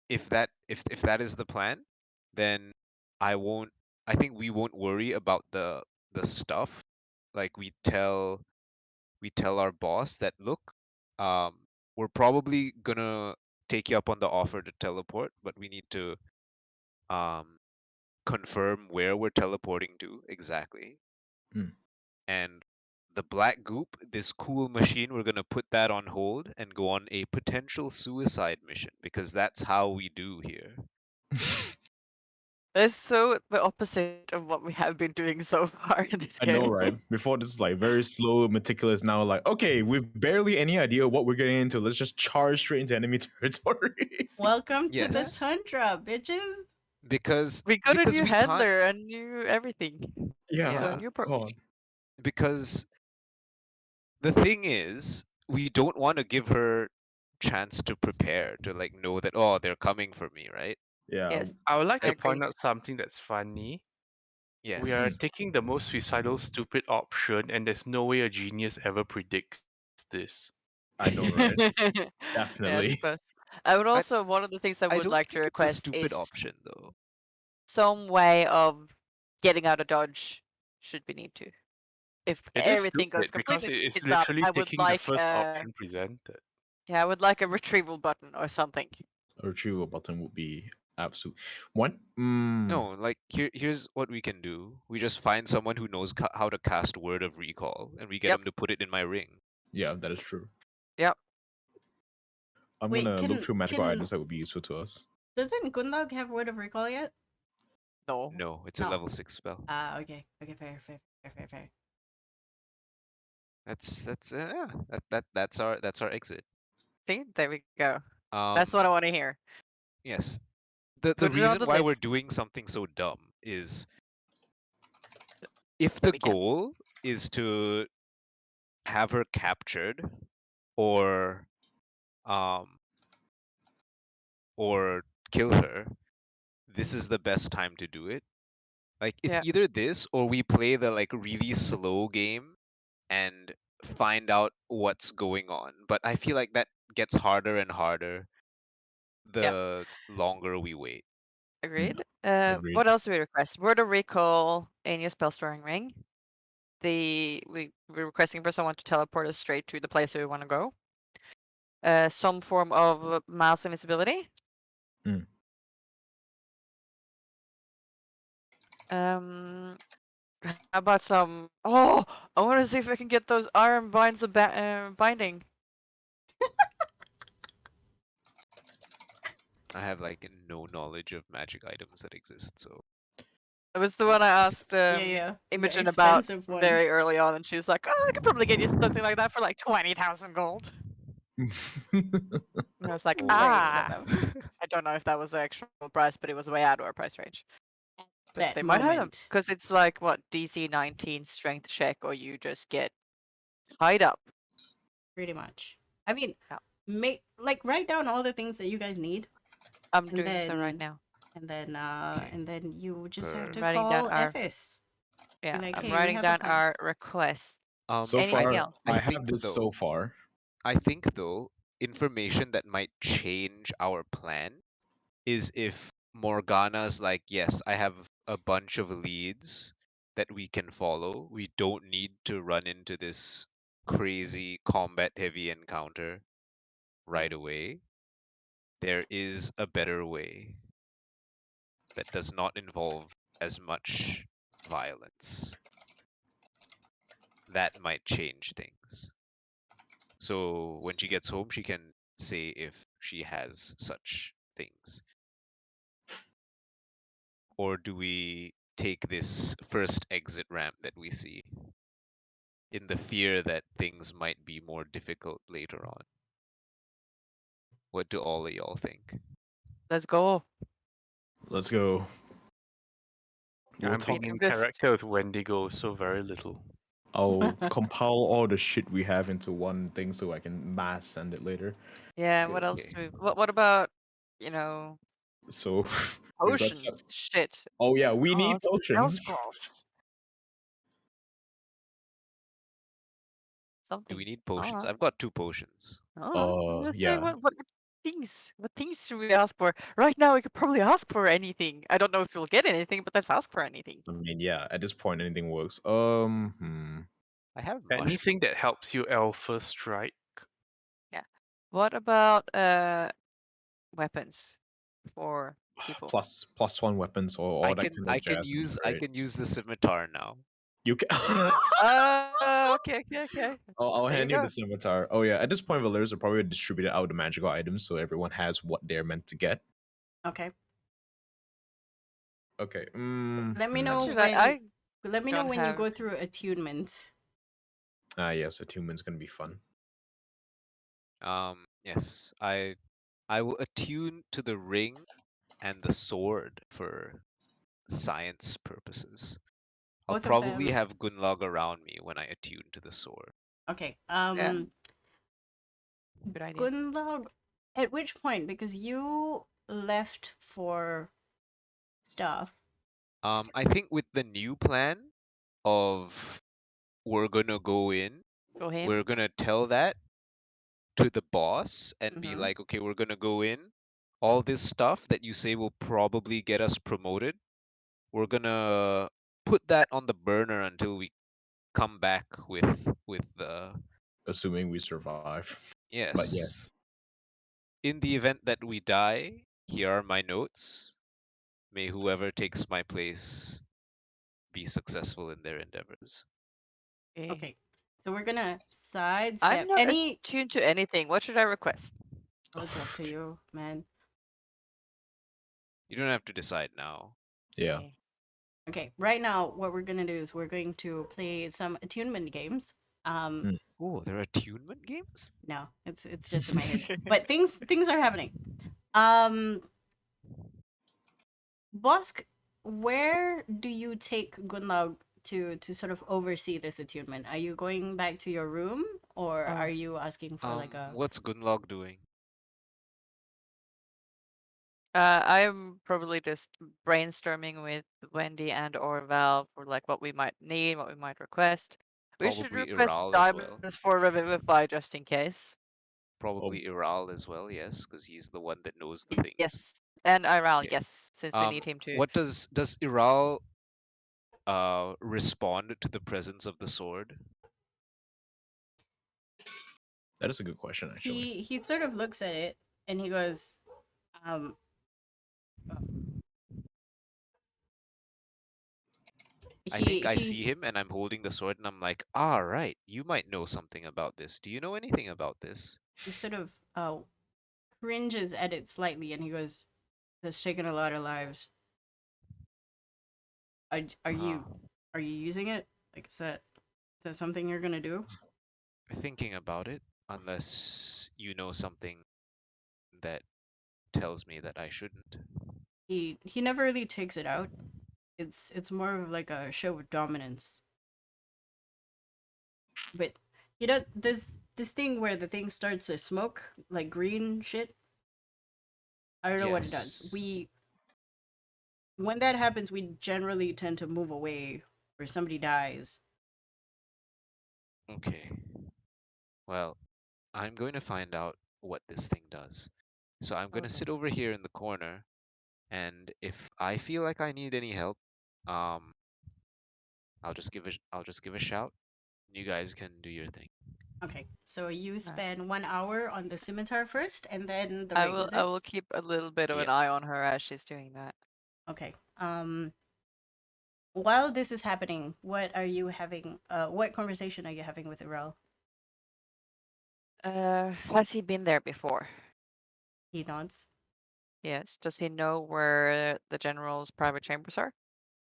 if that is the plan, then I think we won't worry about the stuff. Like we tell our boss that, look, um we're probably gonna take you up on the offer to teleport, but we need to um confirm where we're teleporting to exactly. Hmm. And the black goop, this cool machine, we're gonna put that on hold and go on a potential suicide mission because that's how we do here. It's so the opposite of what we have been doing so far in this I game. know, right? Before this is like very slow, meticulous. Now, like, okay, we've barely any idea what we're getting into. Let's just charge straight into enemy territory. Welcome to the Yes. tundra, bitches. Because We got a because new we can't handler and new everything. Yeah. So Yeah. new approach. God. because the thing is we don't want to give her chance to prepare to like know that oh they're coming for me, right? Yeah. Yes, I would like I to point agree. out something that's funny. We are Yes. taking the most suicidal, stupid option, and there's no way a genius ever predicts this. I know, right? Yeah, I Definitely. suppose. I would I- also one of the things I I would don't like to think it's a request stupid is option though. some way of getting out of dodge should we need to. If It is everything goes stupid because completely it's tits up, literally I would taking the like first option presented. yeah, I would like a retrieval button or something. A retrieval button would be absolute. What? No, like here's what we can do. We just find someone who knows how to cast Word of Recall, and we get Yep. them to put it in my ring. Yeah, that is true. Yep. I'm Wait, gonna look can- through magical can- items that would be useful to us. Doesn't Gundog have Word of Recall yet? No. No, it's a No. level 6 spell. Ah, okay. Okay, fair. That's our exit. See, there we go. Um, That's what I want to hear. yes. The Put it on reason the why we're list. doing something so dumb is if That the we can. goal is to have her captured or um or kill her, this is the best time to do it. Like it's Yeah. either this or we play the like really slow game and find out what's going on. But I feel like that gets harder and harder the longer we wait. Agreed. Agreed. What else do we request? Word of recall in your spell storing ring. We're requesting for someone to teleport us straight to the place where we want to go. Some form of mouse invisibility. Mm. How about some? Oh, I want to see if I can get those iron binds of binding. I have like no knowledge of magic items that exist, so It was the one I asked yeah. The Imogen about expensive one. very early on, and she was like, "Oh, I could probably get you something like that for like 20,000 gold." And I was like, Oh. "Ah, I don't know if that was the actual price, but it was way out of our price range." But That they might have them moment. because it's like what DC 19 strength check, or you just get tied up. Pretty much. I mean, Yeah. write down all the things that you guys need, I'm And doing so right then- now. and then Okay. and then you just have to Writing down call our- Ethis. Yeah, like, I'm "Hey, we writing have a down plan." our request. So Anything far, else? I, I have think, this so though- far. I think though, information that might change our plan is if Morgana's like, yes, I have a bunch of leads that we can follow. We don't need to run into this crazy combat heavy encounter right away. There is a better way that does not involve as much violence. That might change things. So when she gets home, she can say if she has such things. Or do we take this first exit ramp that we see in the fear that things might be more difficult later on? What do all of y'all think? Let's go. Let's go. We'll I'm talk. being in just- character with Wendigo, so very little. I'll compile all the shit we have into one thing so I can mass send it later. Yeah. What else? Okay. What about So we've got potions? Shit. Oh yeah, we need Spell potions. scrolls. Something. Do we need potions? Alright. I've got 2 potions. Let's say yeah. what things? What things should we ask for? Right now, we could probably ask for anything. I don't know if we'll get anything, but let's ask for anything. I mean, yeah. At this point, anything works. I have mushroom. Anything that helps you alpha strike. What about weapons for people? plus 1 weapons or I all that can kind of I can jazz would be use I great. can use the scimitar now. You can. Okay. I'll There you hand you go. the scimitar. Oh yeah, at this point, Valerians are probably distributed out the magical items so everyone has what they're meant to get. Okay. Okay. Let me know Actually, when. I Let me know don't when you have. go through attunement. Yes, attunement's gonna be fun. Yes, I will attune to the ring and the sword for science purposes. I'll Both of probably them. have Gunlog around me when I attune to the sword. Okay. Yeah, good idea. Gunlog. At which point, because you left for stuff. I think with the new plan of we're gonna go in, Go him. we're gonna tell that to the boss and be Mhm. like, okay, we're gonna go in. All this stuff that you say will probably get us promoted, we're gonna put that on the burner until we come back with the Assuming we survive. But yes. yes. In the event that we die, here are my notes. May whoever takes my place be successful in their endeavors. Okay. So we're gonna I'm sidestep not any. attuned to anything. What should I request? Oh, it's up to you, man. You don't have to decide now. Yeah. Okay. Okay. Right now, what we're gonna do is we're going to play some attunement games. Mm. Oh, there are attunement games? No, it's just in my head. But things are happening. Um, Bosk, where do you take Gunlaug to sort of oversee this attunement? Are you going back to your room, or Oh. are you asking for like a? What's Gunlog doing? I'm probably just brainstorming with Wendy and or Val for like what we might need, what we might request. We should Probably request Iral as well. diamonds for Revivify just in case. Probably Iral as well, yes, because he's the one that knows the things. Yes, and Iral, Okay. yes, since we need him to. What does Iral respond to the presence of the sword? That is a good question, actually. He sort of looks at it and he goes, um, I think I he see him and I'm holding the sword and I'm like, ah, right, you might know something about this. Do you know anything about this? he sort of cringes at it slightly and he goes, "That's taken a lot of lives. Are Huh. you using it? Like, is that something you're gonna do?" Thinking about it, unless you know something that tells me that I shouldn't. He never really takes it out. It's more of like a show of dominance. But you know, there's this thing where the thing starts to smoke like green shit. I don't know what it does. Yes. When that happens, we generally tend to move away or somebody dies. Okay. Well, I'm going to find out what this thing does. So I'm going to Okay. sit over here in the corner, and if I feel like I need any help, um, I'll just give a shout. You guys can do your thing. Okay. So you Alright. spend 1 hour on the scimitar first, and then the I ring. will Is I it? will keep a little bit of an Yep. eye on her as she's doing that. Okay. While this is happening, what conversation are you having with Irel? Has he been there before? He nods. Yes. Does he know where the general's private chambers are?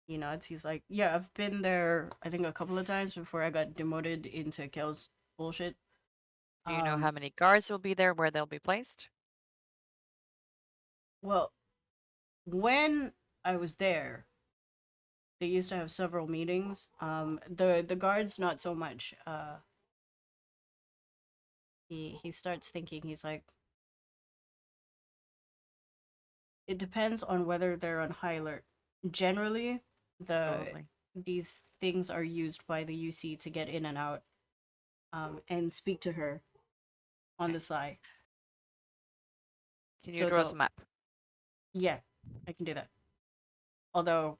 He nods. He's like, "Yeah, I've been there. I think a couple of times before I got demoted into Kel's bullshit." Do you know how many guards will be there, where they'll be placed? Well, when I was there, they used to have several meetings. The guards not so much. He starts thinking. He's like, it depends on whether they're on high alert. Generally, Probably. these things are used by the UC to get in and out, and speak to her on the sly. Can you So draw us a they'll, map? yeah, I can do that. Although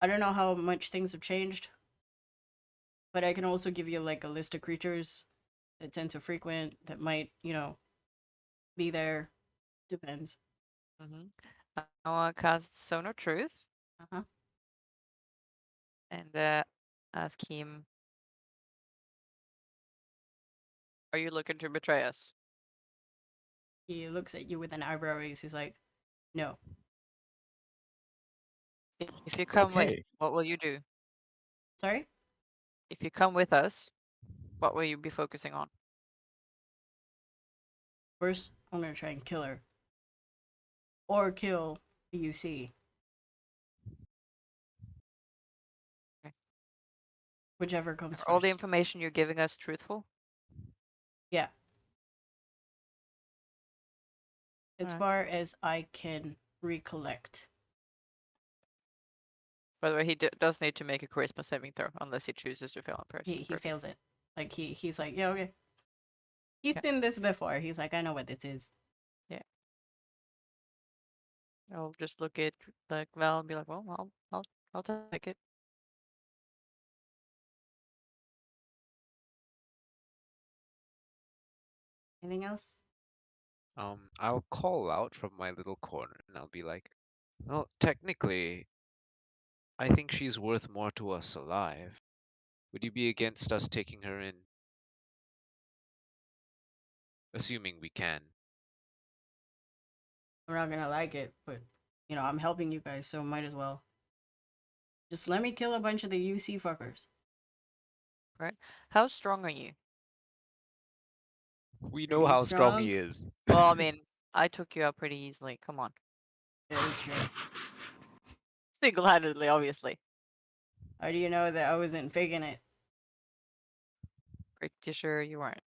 I don't know how much things have changed, but I can also give you like a list of creatures that tend to frequent that might, be there. Depends. Mm-hmm. I want to cast Sonar Truth Uh-huh. and ask him, are you looking to betray us? He looks at you with an eyebrow raise. He's like, "No." If you come with, Okay. what will you do? Sorry? If you come with us, what will you be focusing on? First, I'm gonna try and kill her. Or kill the UC. Okay. Whichever comes Are all the first. information you're giving us truthful? Yeah. As Alright. far as I can recollect. By the way, he does need to make a charisma saving throw unless he chooses to fail on purpose. He fails it. Like he's like, yeah, okay. He's Yeah. seen this before. He's like, I know what this is. Yeah. I'll just look at like Val and be like, well, I'll take it. Anything else? I'll call out from my little corner and I'll be like, well, technically, I think she's worth more to us alive. Would you be against us taking her in? Assuming we can. I'm not gonna like it, but you know, I'm helping you guys, so might as well. Just let me kill a bunch of the UC fuckers. Right? How strong are you? We know Pretty how strong strong. he is. Well, I mean, I took you out pretty easily. Come on. That is true. Single-handedly, obviously. How do you know that I wasn't faking it? Pretty sure you weren't.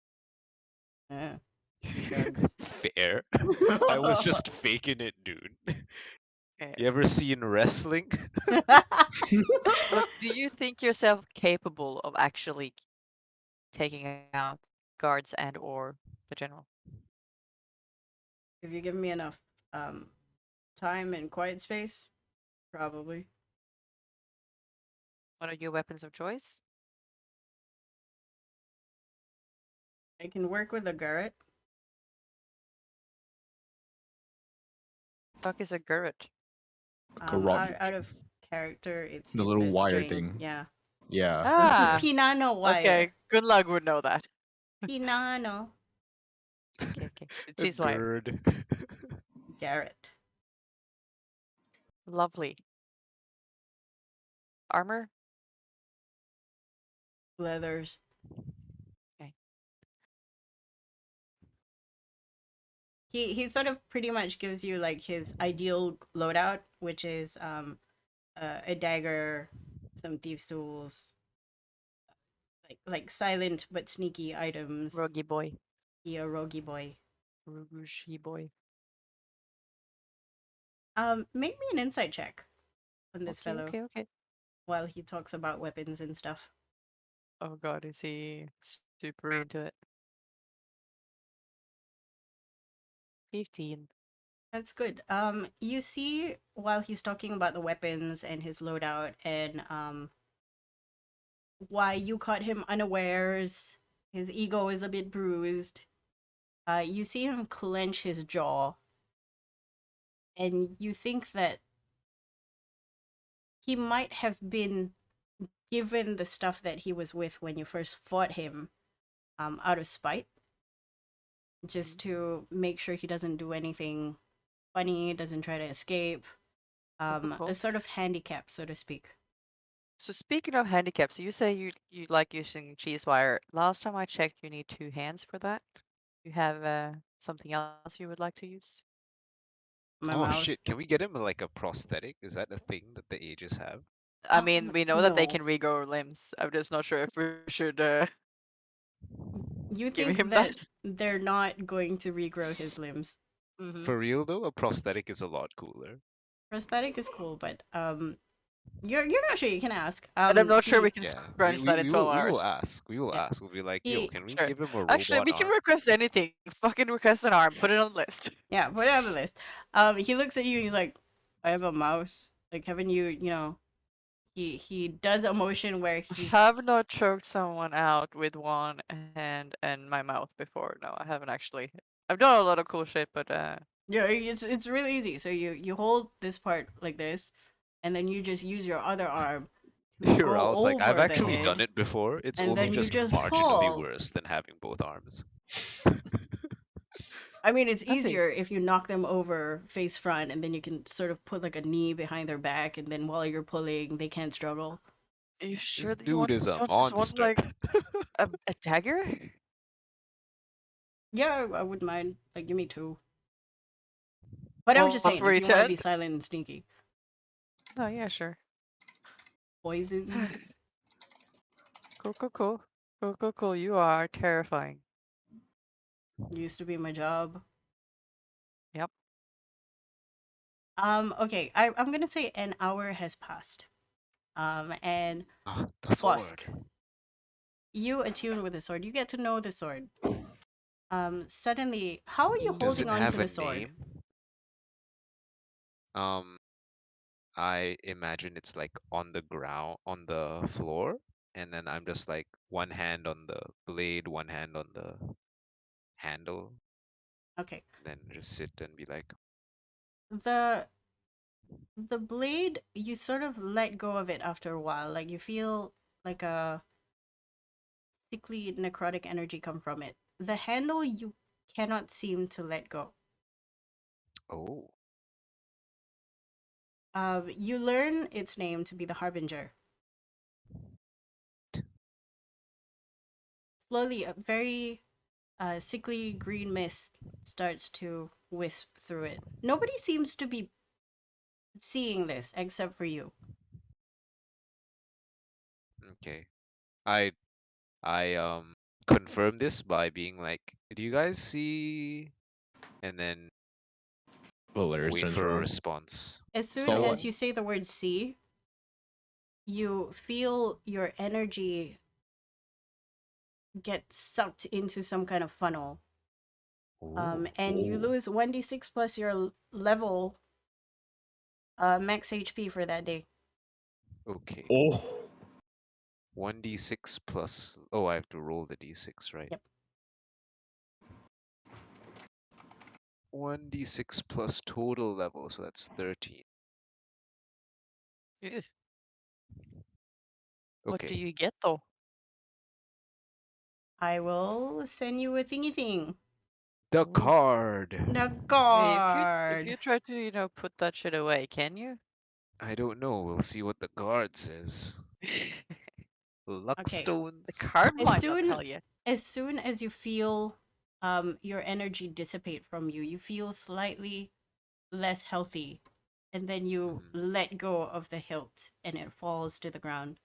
Yeah. He shrugs. Fair. I was just faking it, dude. Okay. You ever seen wrestling? But do you think yourself capable of actually taking out guards and or the general? If you give me enough time and quiet space, probably. What are your weapons of choice? I can work with a Garrett. Fuck is a Gurret? Garrote. Out of character, it's The little a wire string. thing. Yeah. Yeah. Ah, Pinano wire. okay. Good luck would know that. Pinano. Okay. A Cheese wire. bird. Garrett. Lovely. Armor? Leathers. Okay. He sort of pretty much gives you like his ideal loadout, which is a dagger, some thieves' tools, like silent but sneaky items. Rogy boy. Yeah, roguey boy. Roguey boy. Make me an insight check on this fellow Okay. while he talks about weapons and stuff. Oh god, is he super into it? 15. That's good. You see while he's talking about the weapons and his loadout and why you caught him unawares, his ego is a bit bruised. You see him clench his jaw, and you think that he might have been given the stuff that he was with when you first fought him, out of spite, just to make sure he doesn't do anything funny, doesn't try to escape. Cool. A sort of handicap, so to speak. So speaking of handicaps, you say you like using cheese wire. Last time I checked, you need 2 hands for that. You have something else you would like to use? My Oh mouth. shit, can we get him like a prosthetic? Is that a thing that the ages have? I mean, we know that they no. can regrow limbs. I'm just not sure if we should You give think him that that. they're not going to regrow his limbs. Mhm. For real though, a prosthetic is a lot cooler. Prosthetic is cool, but you're not sure. You can ask. And I'm not sure he- we can Yeah, scrunch that in 12 we hours. will ask. We will Yeah. ask. We'll be like, He- yo, can we Sure. give him a Actually, robot we can arm? request anything. Fucking request an arm. Put it on the list. Yeah, put it on the list. He looks at you. He's like, I have a mouth. Like, haven't you? You know. He does a motion where I he's. have not choked someone out with one hand and my mouth before. No, I haven't actually. I've done a lot of cool shit, but Yeah, it's really easy. So you hold this part like this, and then you just use your other arm to You're go always like, I've over the actually done head, it before. It's and only then you just just marginally pull. worse than having both arms. I mean, it's I see. easier if you knock them over face front, and then you can sort of put like a knee behind their back, and then while you're pulling, they can't struggle. Are you sure This that dude is you a want this one monster. like a dagger? Yeah, I wouldn't mind. Like, give me 2. But I was just One saying, for if you each want to be end? silent and sneaky, Oh yeah, sure. poisons. Cool, cool, cool. Cool, cool, cool. You are terrifying. Used to be my job. Yep. Okay, I'm gonna say an hour has passed. And Ah, the sword. Busk, you attune with the sword. You get to know the sword. Suddenly, how are you Does holding it on have to a the sword? name? I imagine it's like on the ground, on the floor, and then I'm just like one hand on the blade, one hand on the handle, Okay, then just sit and be like, the the blade, you sort of let go of it after a while. Like you feel like a sickly necrotic energy come from it. The handle, you cannot seem to let go. oh, You learn its name to be the Harbinger. Slowly, a very sickly green mist starts to wisp through it. Nobody seems to be seeing this except for you. okay. I I confirm this by being like, do you guys see? And then Valerius wait turns for a around. response. As soon So as what? you say the word see, you feel your energy get sucked into some kind of funnel. Oh, And you lose 1d6 plus your level max HP for that day. okay. Oh, 1d6 plus. Oh, I have to roll the d6, right? Yep. 1d6 plus total level, so that's 13. Yes. What do Okay. you get though? I will send you a thingy thing. The Ooh. card. The Hey, if guard. you try to put that shit away, can you? I don't know. We'll see what the card says. Luck Okay. The stones. card As might not soon tell you. as soon as you feel your energy dissipate from you, you feel slightly less healthy, and then you Mhm. let go of the hilt and it falls to the ground.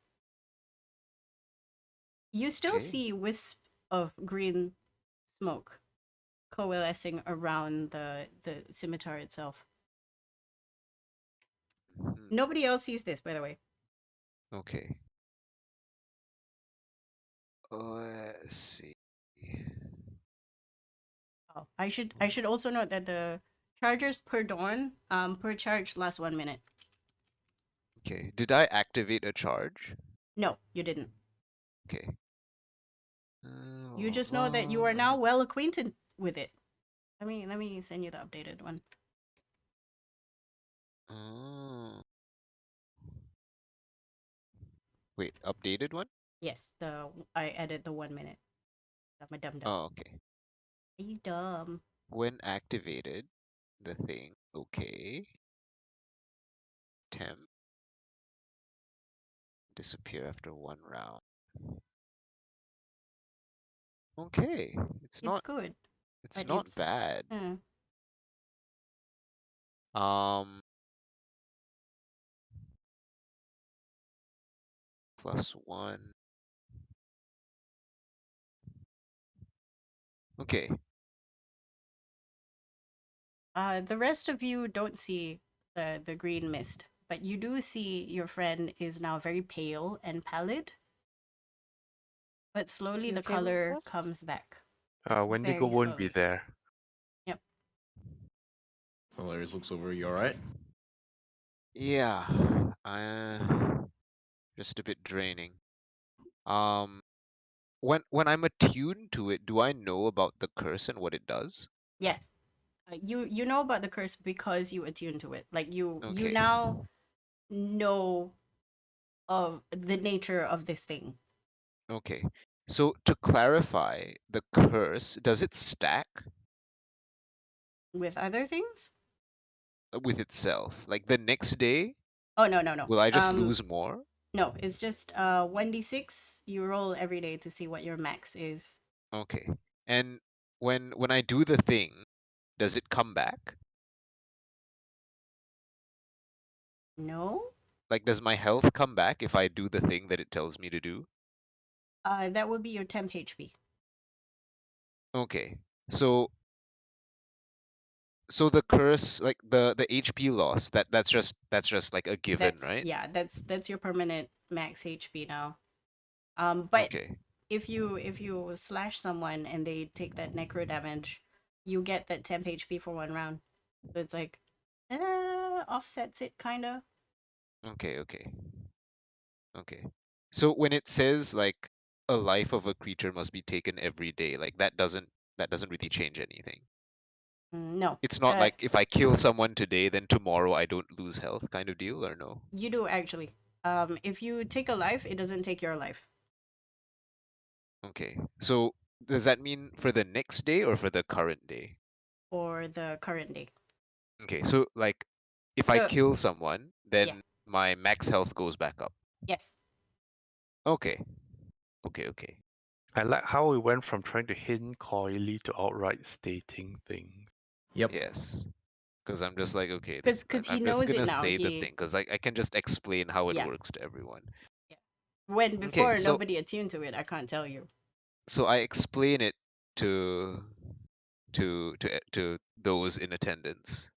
You still Okay. see wisp of green smoke coalescing around the scimitar itself. Mhm. Nobody else sees this, by the way. Okay. Let's see. Oh, I should also note that the chargers per dawn per charge lasts 1 minute. Okay. Did I activate a charge? No, you didn't. Okay. You just know that you are now well acquainted with it. Let me send you the updated one. Oh. Wait, updated one? Yes, I added the 1 minute. I'm a dum dum. Oh, okay. He's dumb. When activated, the thing. Okay. Temp. Disappear after 1 round. Okay. It's It's not good, it's but not it's bad. uh, Um +1. Okay. the rest of you don't see the green mist, but you do see your friend is now very pale and pallid, but slowly You the okay with color this? comes back. Wendigo Very won't be slowly. there. Yep. Valerius looks over. You all right? Yeah. Just a bit draining. Um when I'm attuned to it, do I know about the curse and what it does? Yes. You know about the curse because you attune to it. Like you Okay. now know of the nature of this thing. Okay. So to clarify, the curse, does it stack? With other things? with itself? Like the next day, Oh no. will I just lose more? No, it's just 1d6. You roll every day to see what your max is. Okay. And when I do the thing, does it come back? No? Like, does my health come back if I do the thing that it tells me to do? That would be your temp HP. Okay. So the curse, like the HP loss, that's just like a given, That's right? yeah, that's your permanent max HP now. But Okay. if you slash someone and they take that necro damage, you get that temp HP for 1 round. So it's like offsets it kinda. Okay. Okay. So when it says like a life of a creature must be taken every day, like that doesn't really change anything. No. It's not like if I kill someone today, then tomorrow I don't lose health kind of deal, or no? You do actually. If you take a life, it doesn't take your life. Okay. So does that mean for the next day or for the current day? For the current day. Okay. So like if I So kill someone, yeah. then my max health goes back up. Yes. Okay. Okay. I like how we went from trying to hint coyly to outright stating things. Yep. Yes. Because I'm just like, okay, Because he I'm just knows it gonna now. say the thing because I can just explain how it Yeah. works to everyone. Yeah. When Okay, before so nobody attuned to it, I can't tell you. I explain it to to those in attendance.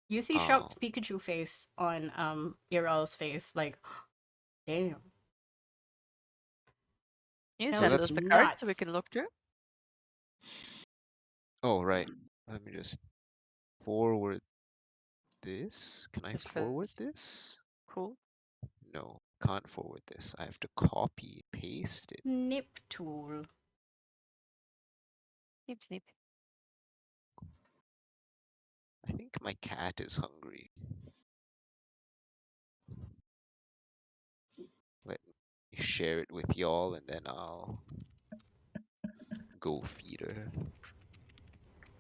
You see shocked Pikachu face on Iral's face, like, damn. You That send was us the that's card so we nuts. can look through. oh right. Let me just forward this. Can I Just forward first. this? Cool. No, can't forward this. I have to copy paste it. Nip tool. Snip. I think my cat is hungry. Let me share it with y'all and then I'll go feed her.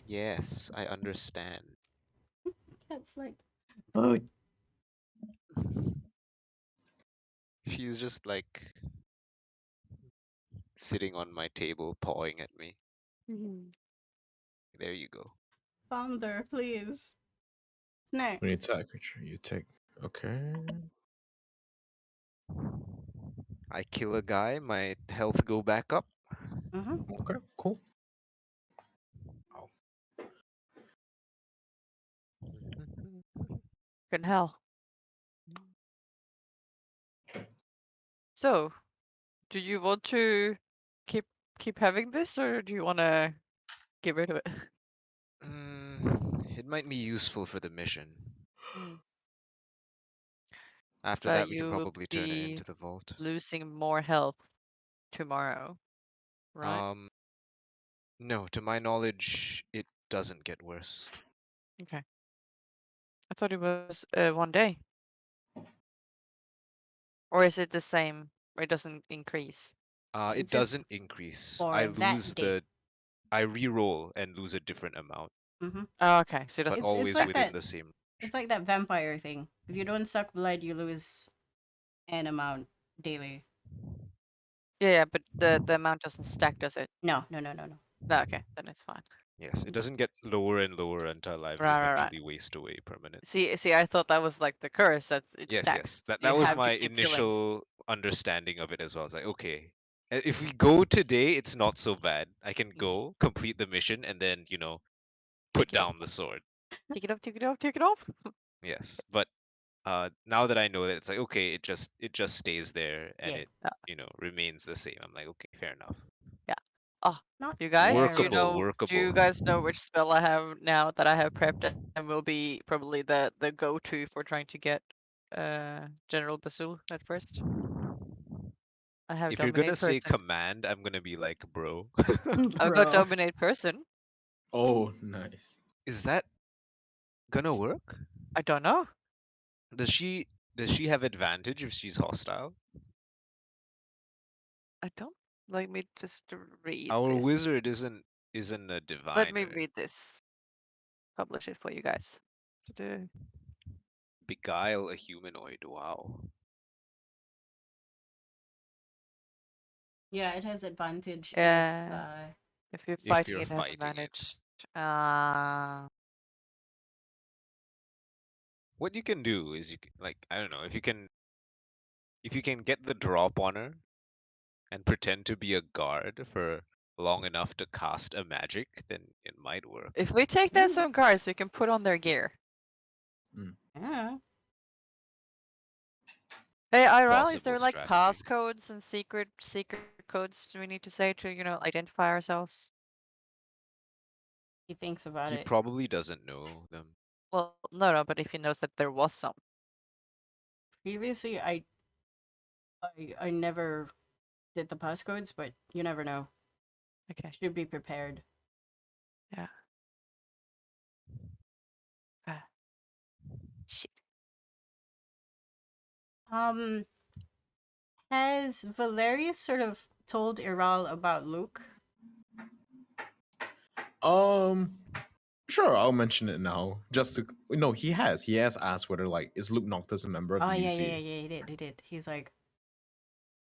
Yes, I understand. That's like food. She's just like sitting on my table, pawing at me. There you go. Founder, please. When you Snacks. attack creature, you take. Okay. I kill a guy, my health go back up. Mm-hmm. Okay. Cool. Oh. Good hell. So, do you want to keep having this, or do you want to get rid of it? It might be useful for the mission. Mm. After But that, we can you will probably turn it be into the vault. losing more health tomorrow, right? No, to my knowledge, it doesn't get worse. Okay. I thought it was 1 day. Or is it the same? Or it doesn't increase? It It's just doesn't increase. for that day. I re-roll and lose a different amount, Mm-hmm. Oh, okay. So it but doesn't It's always like stack. within that. the same. It's like that vampire thing. If you don't suck blood, you lose an amount daily. Yeah, but the amount doesn't stack, does it? No. No, okay, then it's fine. Yes, it doesn't get lower and lower until I Right. eventually waste away permanent. See, I thought that was like the curse that it Yes, stacks. that So you was have to my keep killing. initial understanding of it as well. I was like, okay, if we go today, it's not so bad. I can go complete the mission and then put Take it off. down the sword. Take it off. Take it off. Take it off. Yes, but now that I know that it's like okay, it just stays there and Yeah. it remains the same. I'm like okay, fair enough. Yeah. Oh, Not you guys, Workable, do you guys know workable. which spell I have now that I have prepped and will be probably the go-to for trying to get General Basul at first? I have If you're gonna Dominate say Person. command, I'm gonna be like, bro. I've got Bro. Dominate Person. Oh, nice. Is that gonna work? I don't know. Does she have advantage if she's hostile? I don't. Let me just read Our this. wizard isn't isn't a diviner. Let me read this. Publish it for you guys. Beguile a humanoid. Wow. Yeah, it has advantage Yeah. If you're If fighting you're it, has fighting it. advantage. What you can do is you can, like, I don't know, if you can get the drop on her and pretend to be a guard for long enough to cast a magic, then it might work. If we take down some guards, we can put on their gear. Yeah. Hey, Iral, is Possible there like strategy. passcodes and secret codes we need to say to, identify ourselves? He thinks about He it. probably doesn't know them. Well, no, but if he knows that there was some. Previously, I never did the passcodes, but you never know. Okay. Should be prepared. Yeah. Shit. Has Valerius sort of told Iral about Luke? Sure, I'll mention it now. Just to no, he has. He has asked whether like is Luke Noctis a member of Oh the yeah, UC? yeah, he did. He's like,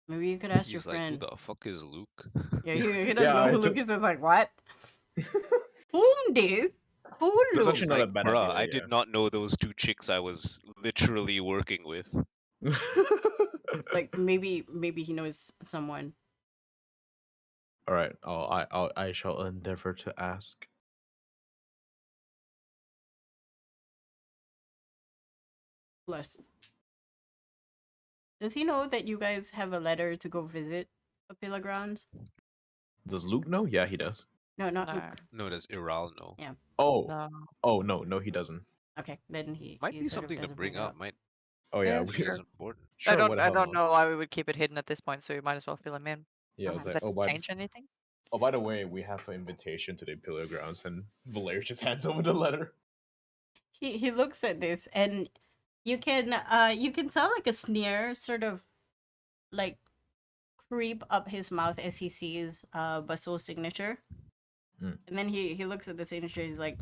maybe you could ask your He's like, who friend. the fuck is Luke? Yeah, he doesn't know I who took- Luke is. It's like, what? Whom this? Who It's Luke? actually not Like, a bad bruh, idea. I did not know those two chicks I was literally working with. Like maybe he knows someone. All right. I shall endeavor to ask. Plus, does he know that you guys have a letter to go visit Apila Grounds? Does Luke know? Yeah, he does. No, not No. Luke. No, does Iral know? Yeah. Oh. No. Oh no, he doesn't. Okay, then he Might he be sort of something to doesn't bring up. Might Oh yeah, Yeah, we, sure. is important. sure. I What the don't hell not? know why we would keep it hidden at this point, so we might as well fill him in. Yeah, I was Uh-huh. Does like, that change anything? oh, by the way, we have an invitation to the Pillar Grounds, and Valeria just hands over the letter. He looks at this, and you can tell like a sneer sort of like creep up his mouth as he sees Basul's signature. Mm. And then he looks at the signature, he's like,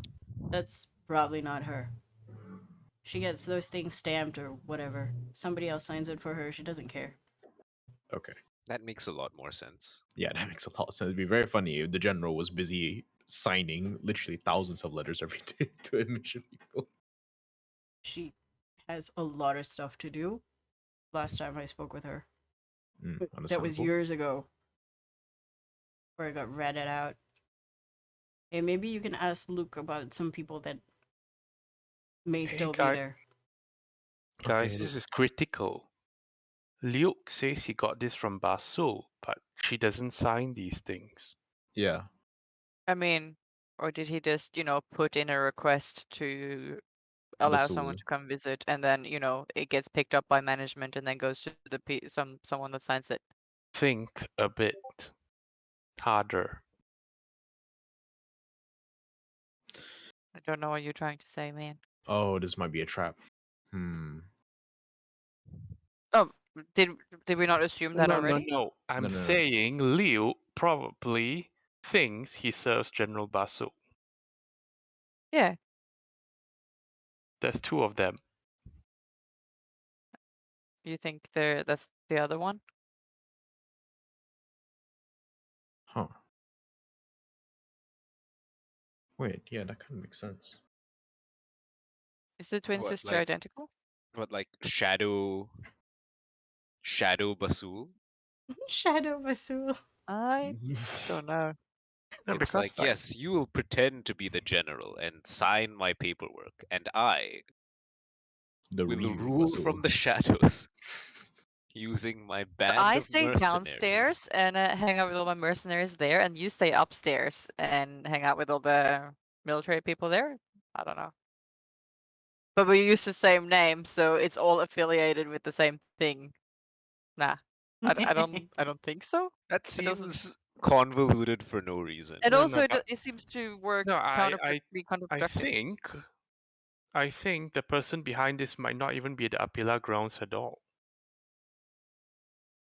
that's probably not her. She gets those things stamped or whatever. Somebody else signs it for her, she doesn't care. Okay. That makes a lot more sense. Yeah, that makes a lot of sense. It'd be very funny if the general was busy signing literally thousands of letters every day to admission people. She has a lot of stuff to do. Last time I spoke with her. That was Understandable. years ago. Where I got ratted out. Hey, maybe you can ask Luke about some people that may still be there. Guys, Okay. this is critical. Luke says he got this from Basul, but she doesn't sign these things. Yeah. I mean, or did he just, put in a request to allow someone Basul. to come visit, and then, it gets picked up by management and then goes to the someone that signs it? Think a bit harder. I don't know what you're trying to say, man. Oh, this might be a trap. Oh, did we not assume that No. already? I'm No. saying Liu probably thinks he serves General Basul. Yeah. There's two of them. You think that's the other one? Huh. Wait, yeah, that kind of makes sense. Is the twin What, sister like- identical? What, like Shadow Basul? Shadow Basul. I don't know. No, It's because like, yes, you will pretend to be the general and sign my paperwork, and I The will real rule Basul. from the shadows using my So band I of stay mercenaries. downstairs and hang out with all my mercenaries there, and you stay upstairs and hang out with all the military people there? I don't know. But we use the same name, so it's all affiliated with the same thing. Nah, I don't think so. That It doesn't- seems convoluted for no reason. And No, also, no, it seems to work No, I be counterproductive. I think the person behind this might not even be the Apila grounds at all.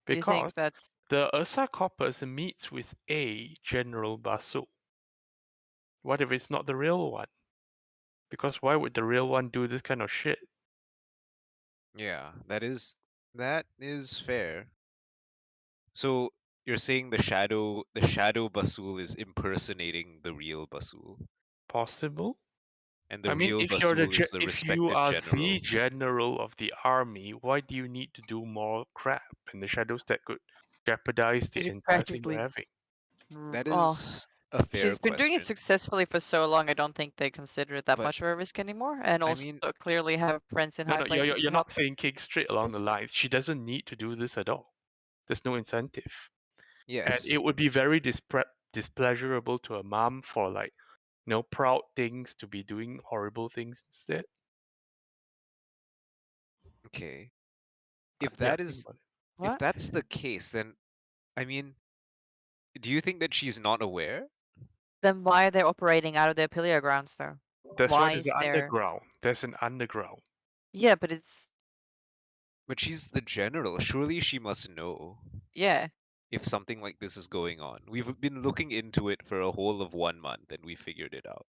You Because think that's the Ursa Corpus meets with a General Basul. What if it's not the real one? Because why would the real one do this kind of shit? Yeah, that is fair. So you're saying the shadow Basul is impersonating the real Basul, Possible? and the I mean, real if you're Basul is the if you respected are general. the general of the army, why do you need to do more crap in the shadows that could jeopardize the Because you entire thing we're practically, having? That well, is a fair she's been doing it question. successfully for so long. I don't think they consider it that But much of a risk anymore. And I also mean, clearly have friends in No, high no, places you're to help not thinking straight along the this. lines. She doesn't need to do this at all. There's no incentive. And yes. it would be very displeasurable to a mom for like, proud things to be doing horrible things instead. Okay. Yeah, think about it. If What? that's the case, then I mean, do you think that she's not aware? Then why are they operating out of their Pilia grounds, though? That's why Why there's is an there? underground. There's an underground. Yeah, but it's But she's the general. Surely she must know yeah. if something like this is going on. We've been looking into it for a whole of 1 month and we figured it out.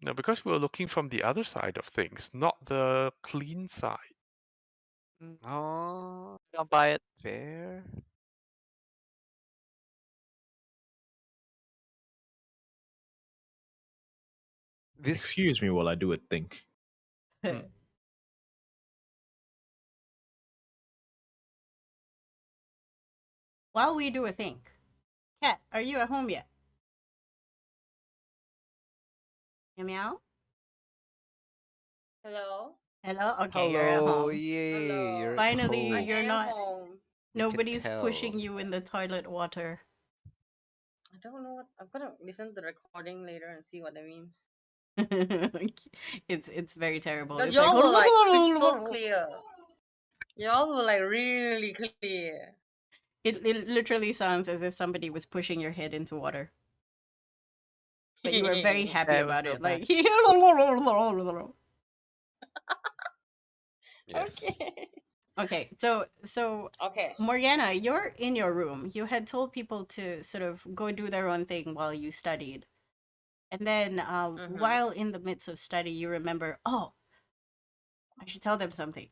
No, because we're looking from the other side of things, not the clean side. Oh, Don't buy it. fair. This Excuse me while I do a think. Hmm. While we do a think, Cat, are you at home yet? Meow meow. Hello. Hello. Okay, you're at hello, home. yay, Hello. you're at Finally, home. you're not. home. We can Nobody's pushing tell. you in the toilet water. I don't know what I'm gonna listen to the recording later and see what that means. It's very terrible. But It's y'all were like crystal like clear. Y'all were like really clear. it literally sounds as if somebody was pushing your head into water. But you were very happy Yeah, it was about real it. bad. Like Yes. Okay. okay, so Okay. Morgana, you're in your room. You had told people to sort of go do their own thing while you studied. And then while in the midst of study, you remember, oh, I should tell them something.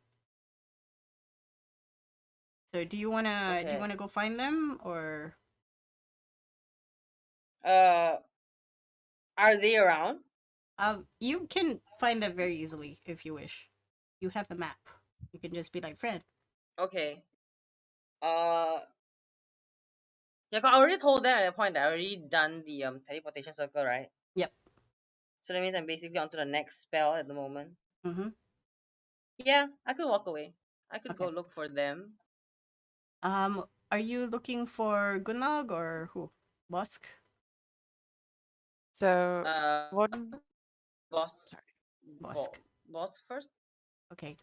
So do you Okay. wanna go find them, or Are they around? you can find them very easily if you wish. You have the map. You can just be like, Fred. Okay. Yeah, 'cause I already told them at that point that I already done the teleportation circle, right? Yep. So that means I'm basically onto the next spell at the moment. Mm-hmm. Yeah, I could walk away. I could go Okay. look for them. Are you looking for Gunnog or who? Bosk? So what? Boss, Bosk. boss first. Okay.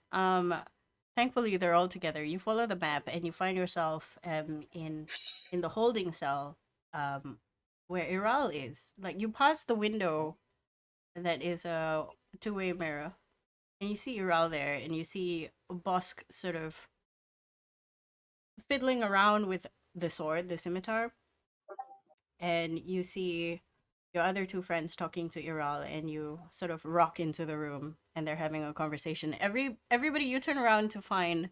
Thankfully they're all together. You follow the map and you find yourself in the holding cell where Iral is. Like you pass the window that is a two-way mirror and you see Iral there and you see Bosk sort of fiddling around with the sword, the scimitar, and you see your other two friends talking to Iral, and you sort of rock into the room, and they're having a conversation. Everybody, you turn around to find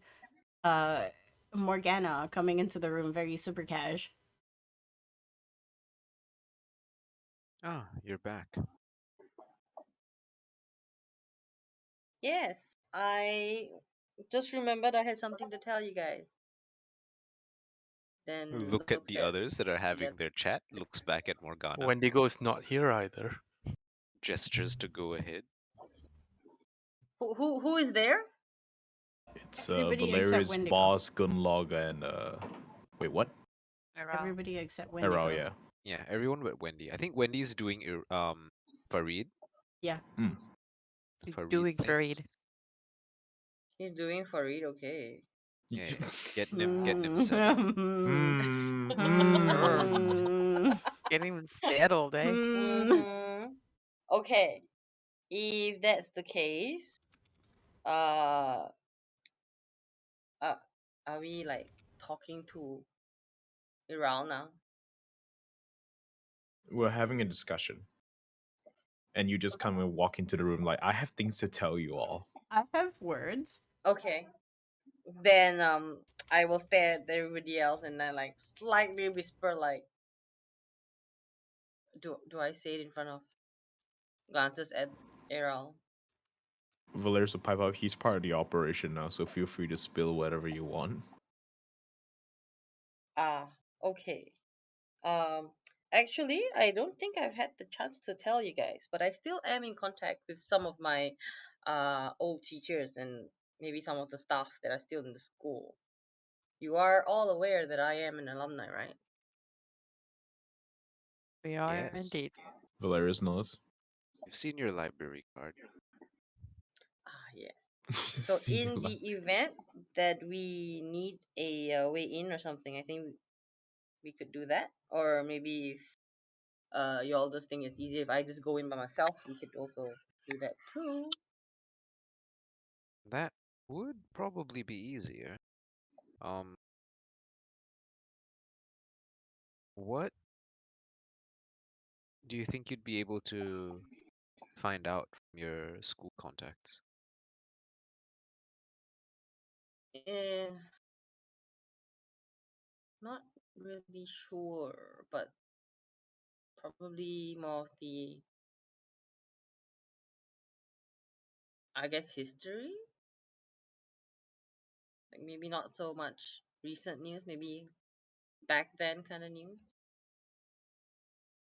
uh Morgana coming into the room, very super cash. Ah, you're back. Yes, I just remembered I had something to tell you guys. Then Look at looks the at others that are having the their chat, looks back at Morgana, Wendigo is not here either. gestures to go ahead. who is there? It's Everybody except Valerius, Wendigo. Boss, Gunlog, and wait, what? Everybody except Wendigo. Arrow, yeah. Yeah, everyone but Wendy. I think Wendy's doing Farid. Yeah. He's Farid doing things. Farid. He's doing Farid, okay. Yeah, yeah. Getting him settled. Getting him settled, eh? Mm-hmm. Okay. If that's the case, uh, are we like talking to Iral now? We're having a discussion. and you just kind of walk into the room like, I have things to tell you all. I have words. Okay. Then I will stare at everybody else and then like slightly whisper like, do I say it in front of glances at Errol? Valerius will pipe up. He's part of the operation now, so feel free to spill whatever you want. Ah, okay. Um, actually, I don't think I've had the chance to tell you guys, but I still am in contact with some of my old teachers and maybe some of the staff that are still in the school. You are all aware that I am an alumni, right? We are Yes. indeed. Valerius nods. You've seen your library card. Ah, yes. So in the event that we need a way in or something, I think we could do that. Or maybe if you all just think it's easier if I just go in by myself, we could also do that too. That would probably be easier. What do you think you'd be able to find out from your school contacts? Not really sure, but probably more of the, I guess, history. Like maybe not so much recent news, maybe back then kind of news.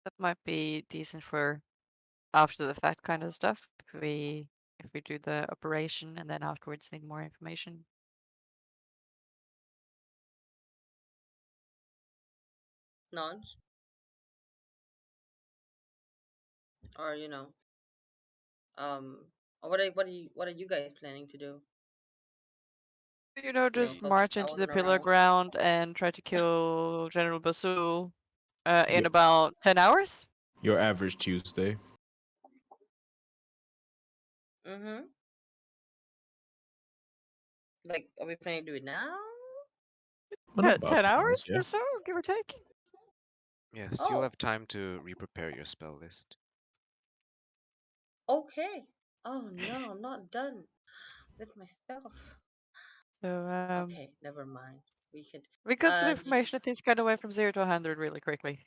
That might be decent for after the fact kind of stuff. If we do the operation and then afterwards need more information. Nods. Or or what are you guys planning to do? Just Cause march I into the wasn't pillar around. ground and try to kill General Basul in Yeah. about 10 hours? Your average Tuesday. Mm-hmm. Like, are we planning to do it now? Well, about 10 hours yeah. or so, give or take? Yes, you'll Oh, have time to re-prepare your spell list. okay. Oh no, I'm not done with my spells. So, Okay, never mind. We could. we got some Uh, information that things kind of went from 0 to 100 really quickly.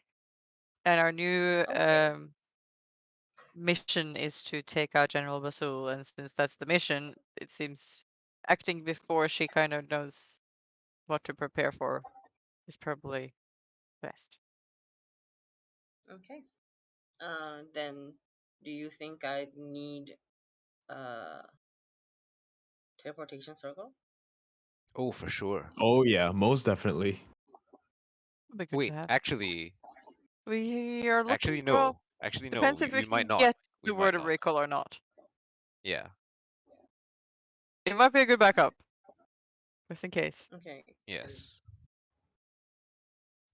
And our new okay. mission is to take out General Basul, and since that's the mission, it seems acting before she kind of knows what to prepare for is probably best. Okay. Then do you think I need uh teleportation circle? Oh, for sure. Oh yeah, most definitely. Would be good Wait, to have. actually, We are looking. actually Well, no. Actually no. depends We, if we we might can not. get We the might word of not. recall or not. Yeah. It might be a good backup, just in case. Okay. Yes.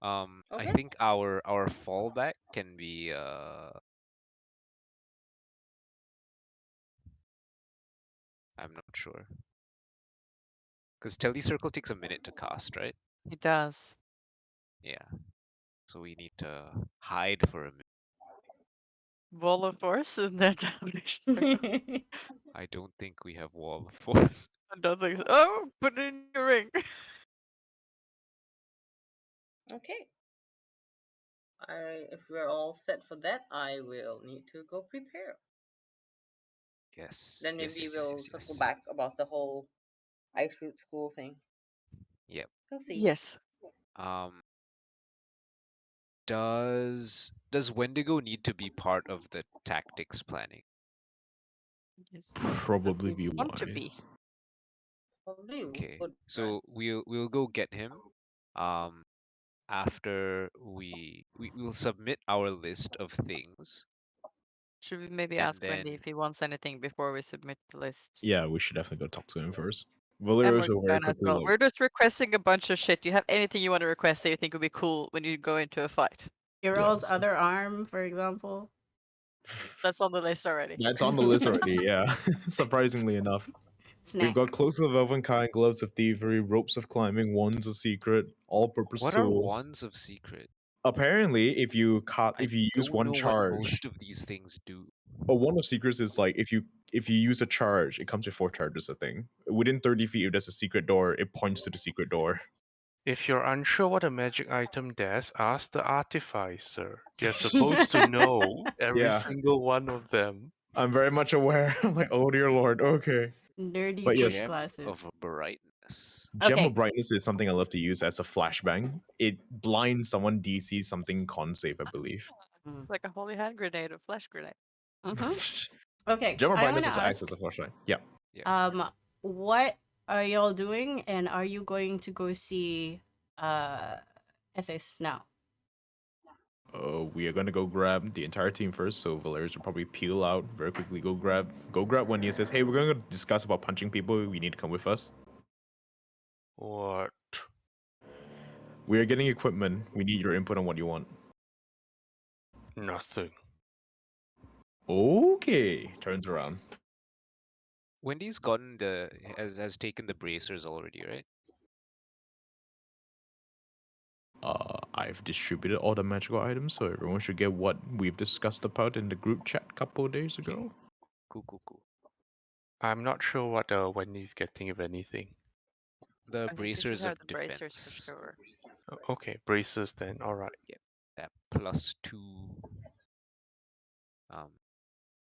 I Okay. think our fallback can be I'm not sure. Because Telecircle takes a minute to cast, right? It does. Yeah. So we need to hide for a minute. Wall of Force and then damage. I don't think we have Wall of Force. I don't think so. Oh, put it in your ring. Okay. If we're all set for that, I will need to go prepare. Yes. Then Yes, maybe yes, yes, we'll yes, circle yes. back about the whole ice fruit school thing. Yep. We'll see. Yes. Um, does Wendigo need to be part of the tactics planning? Yes. Probably We be want to be. wise. Probably Okay. would. Right? So we'll go get him. Um, after we'll submit our list of things, Should we maybe and ask then Wendy if he wants anything before we submit the list? Yeah, we should definitely go talk to him first. And Valerius will very Morgana as quickly well. like, We're just requesting a bunch of shit. Do you have anything you want to request that you think would be cool when you go into a fight? Hero's Yes. other arm, for example. That's on the list already. That's on the list already, yeah. Surprisingly enough. We've Snack. got clothes of Elvenkind, gloves of thievery, ropes of climbing, wands of secret, all-purpose what are tools. wands of secret? Apparently, if you I use don't one know what charge, most of these things do. A wand of secrets is like if you use a charge, it comes with 4 charges. I think within 30 feet, if there's a secret door, it points to the secret door. If you're unsure what a magic item does, ask the artificer. They're supposed to know every Yeah. single one of them. I'm very much aware. I'm like, oh dear lord. Okay. Nerdy But push yes, Gem glasses. of brightness. Gem Okay. of Brightness is something I love to use as a flashbang. It blinds someone DC something con save, I believe. Mm. Like a holy hand grenade, a flash grenade. Okay. Gem of I'm Brightness gonna also acts ask. as a flashlight. Yeah. What are y'all doing, and are you going to go see Ethis now? We are gonna go grab the entire team first, so Valerius will probably peel out very quickly. Go grab Wendy and says, "Hey, we're gonna discuss about punching people. We need to come with us. What? We are getting equipment. We need your input on what you want." Nothing. Okay. Turns around. Wendy's gotten has taken the bracers already, right? I've distributed all the magical items, so everyone should get what we've discussed about in the group chat a couple of days Okay. ago. Cool. I'm not sure what Wendy's getting, if anything. The I think you should bracers have of the bracers for defense. sure. Okay, braces then. All right. That +2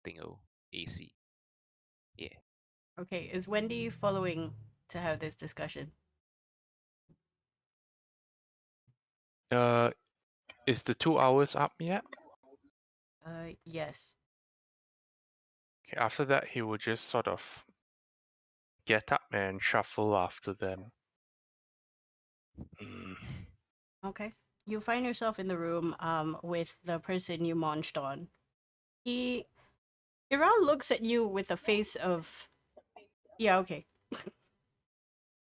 thingo AC. Yeah. Okay. Is Wendy following to have this discussion? Is the 2 hours up yet? Yes. Okay, after that, he will just sort of get up and shuffle after them. Okay. You find yourself in the room with the person you munched on. Iral looks at you with a face of, yeah, okay,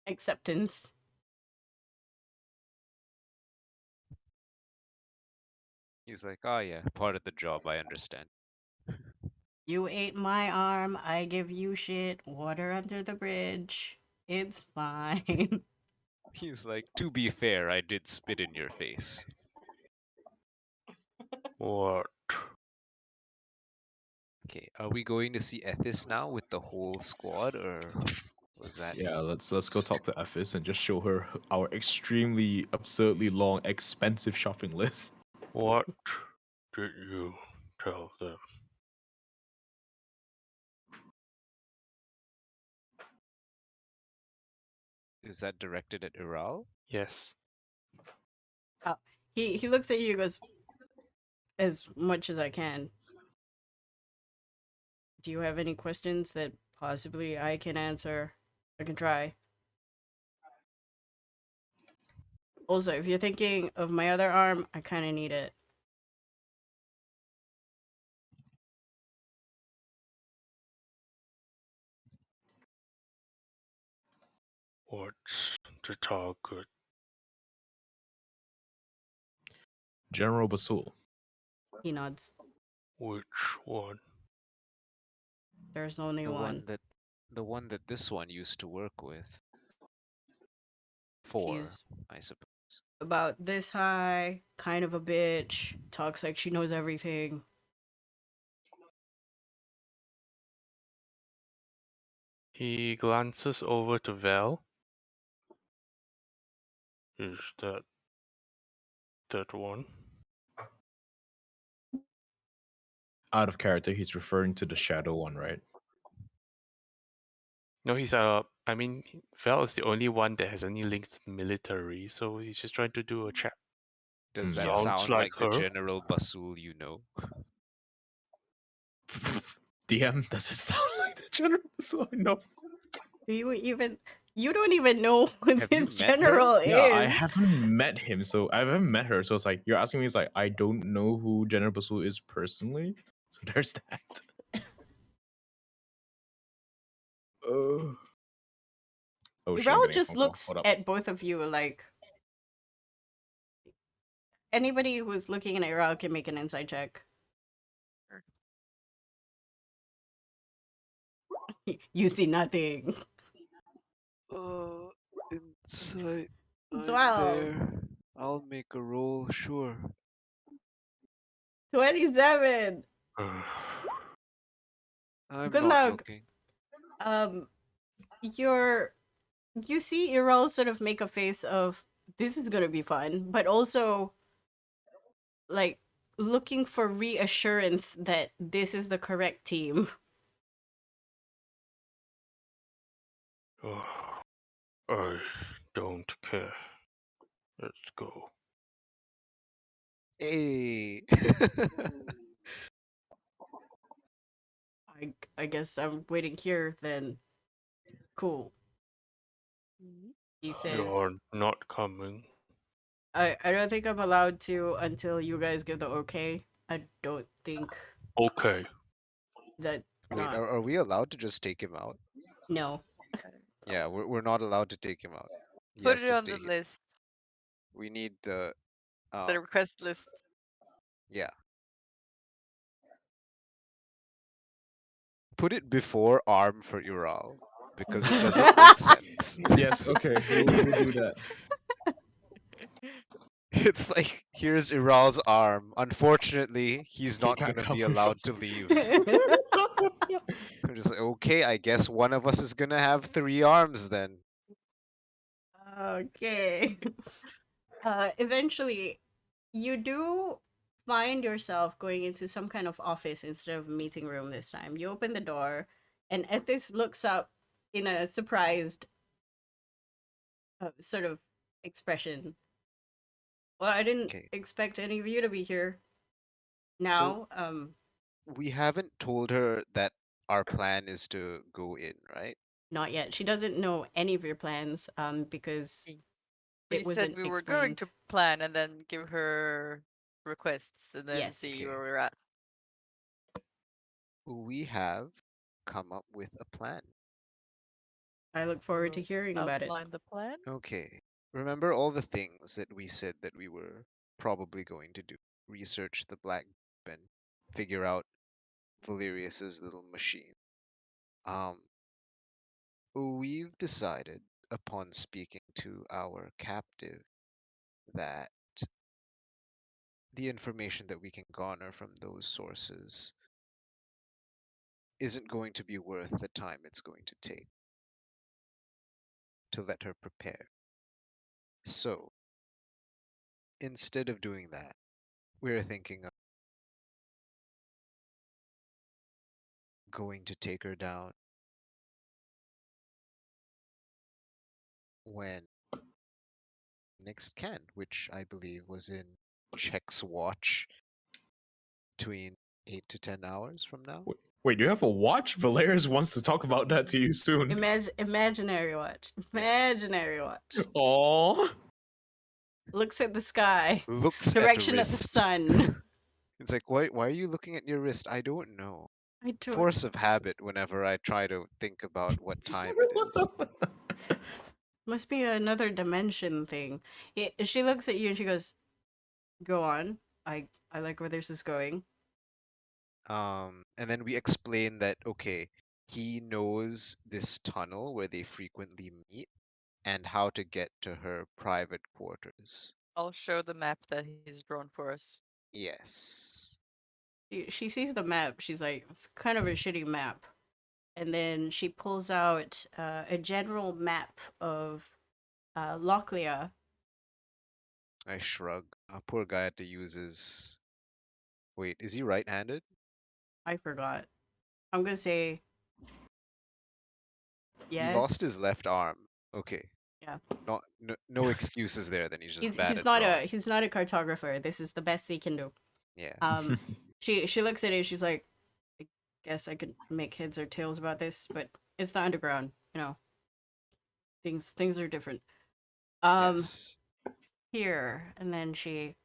acceptance. He's like, oh yeah, part of the job, I understand. You ate my arm, I give you shit, water under the bridge. It's fine. He's like, to be fair, I did spit in your face. What? Okay, are we going to see Ethis now with the whole squad, or was that? Yeah, let's go talk to Ethis and just show her our extremely absurdly long, expensive shopping list. What did you tell them? Is that directed at Iral? Yes. He looks at you and goes, as much as I can. Do you have any questions that possibly I can answer? I can try. Also, if you're thinking of my other arm, I kind of need it. What's the target? General Basul. He nods. Which one? There's only The one. one that this one used to work with. 4, She's I suppose. about this high, kind of a bitch, talks like she knows everything. He glances over to Val. Is that one? Out of character, he's referring to the shadow one, right? No, I mean, Val is the only one that has any links to the military, so he's just trying to do a chat. Does that Yeah. Sounds sound like like the her. General Basul you know? DM, does it sound like the General Basul? No. You don't even know who Have you this met her? general Yeah, I is. haven't met him, so I haven't met her. So it's like you're asking me. It's like I don't know who General Basul is personally. So there's that. Oh shit! I'm Iral getting a just phone call. looks Hold up. at both of you like anybody who's looking at Iral can make an insight check. You see nothing. Insight. 12. I'll make a roll, sure. 27. I'm Good not luck. looking. You see Iral sort of make a face of this is gonna be fun, but also like looking for reassurance that this is the correct team. I don't care. Let's go. Hey. I guess I'm waiting here then. Cool. He says, You're not coming. I don't think I'm allowed to until you guys give the okay. I don't think Okay. that Wait, not are we allowed to just take him out? no. Yeah, we're not allowed to take him out. He Put has it to on stay the here. list, We need the request list. yeah. Put it before arm for Ural because it doesn't make sense. Yes, okay, we'll do that. It's like here's Ural's arm. Unfortunately, he's He not can't gonna come be with allowed us. to leave. I'm just like, okay, I guess one of us is gonna have 3 arms then. Okay. Eventually, you do find yourself going into some kind of office instead of meeting room this time. You open the door, and Ethis looks up in a surprised sort of expression. Well, I didn't Okay. expect any of you to be here. So Now, we haven't told her that our plan is to go in, right? not yet. She doesn't know any of your plans, because We it said wasn't we were going explained. to plan and then give her requests and then Yes. see Okay. where we're at. We have come up with a plan. I look forward to hearing about it. Outline the plan. Okay. Remember all the things that we said that we were probably going to do? Research the black and figure out Valerius's little machine. We've decided upon speaking to our captive that the information that we can garner from those sources isn't going to be worth the time it's going to take to let her prepare. So, instead of doing that, we're thinking of going to take her down when next can, which I believe was in Check's watch between 8 to 10 hours from now. Wait, do you have a watch? Valerius wants to talk about that to you soon. Imaginary watch. Imaginary watch. Aww. Looks at the sky. Looks Direction at of the wrist. sun. It's like, why are you looking at your wrist? I don't know. I don't. Force of habit whenever I try to think about what time it is. Must be another dimension thing. She looks at you and she goes, "Go on. I like where this is going." And then we explain that, okay, he knows this tunnel where they frequently meet and how to get to her private quarters. I'll show the map that he's drawn for us. Yes. She sees the map. She's like, "It's kind of a shitty map." And then she pulls out a general map of Locklear. I shrug. Poor guy had to use his. Wait, is he right-handed? I forgot. I'm gonna say yes. He lost his left arm. Okay. Yeah. No excuses there. Then he's just He's bad he's at not drawing. he's not a cartographer. This is the best he can do. Yeah. She looks at it. She's like, I guess I could make heads or tails about this, but it's the underground. You know, things are different. Yes. Here, and then she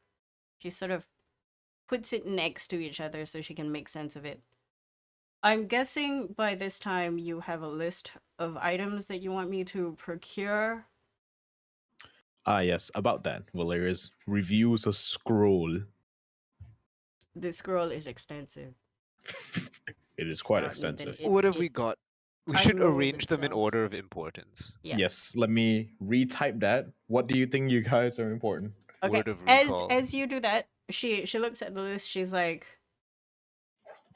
sort of puts it next to each other so she can make sense of it. I'm guessing by this time you have a list of items that you want me to procure. Yes, about that. Valerius reviews a scroll. This scroll is extensive. It is quite Not even extensive. What have we got? We should unrolls arrange them in itself. order of importance. Yeah. Yes, let me retype that. What do you think you guys are important? Okay. Word of recall. As you do that, she looks at the list. She's like,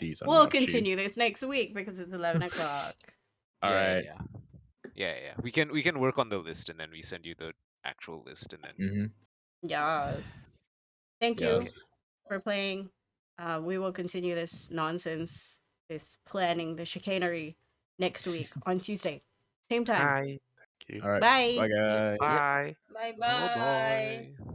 These are We'll not cheap. continue this next week because it's 11 o'clock. All yeah, right. yeah. We can work on the list and then we send you the actual list and then. Mm-hmm. Yes. Thank you Yes. for playing. We will continue this nonsense, this planning, the chicanery next week on Tuesday. Same time. Bye. Thank you. All right. Bye. Bye, guys. Yep. Bye. Bye Bye bye. bye.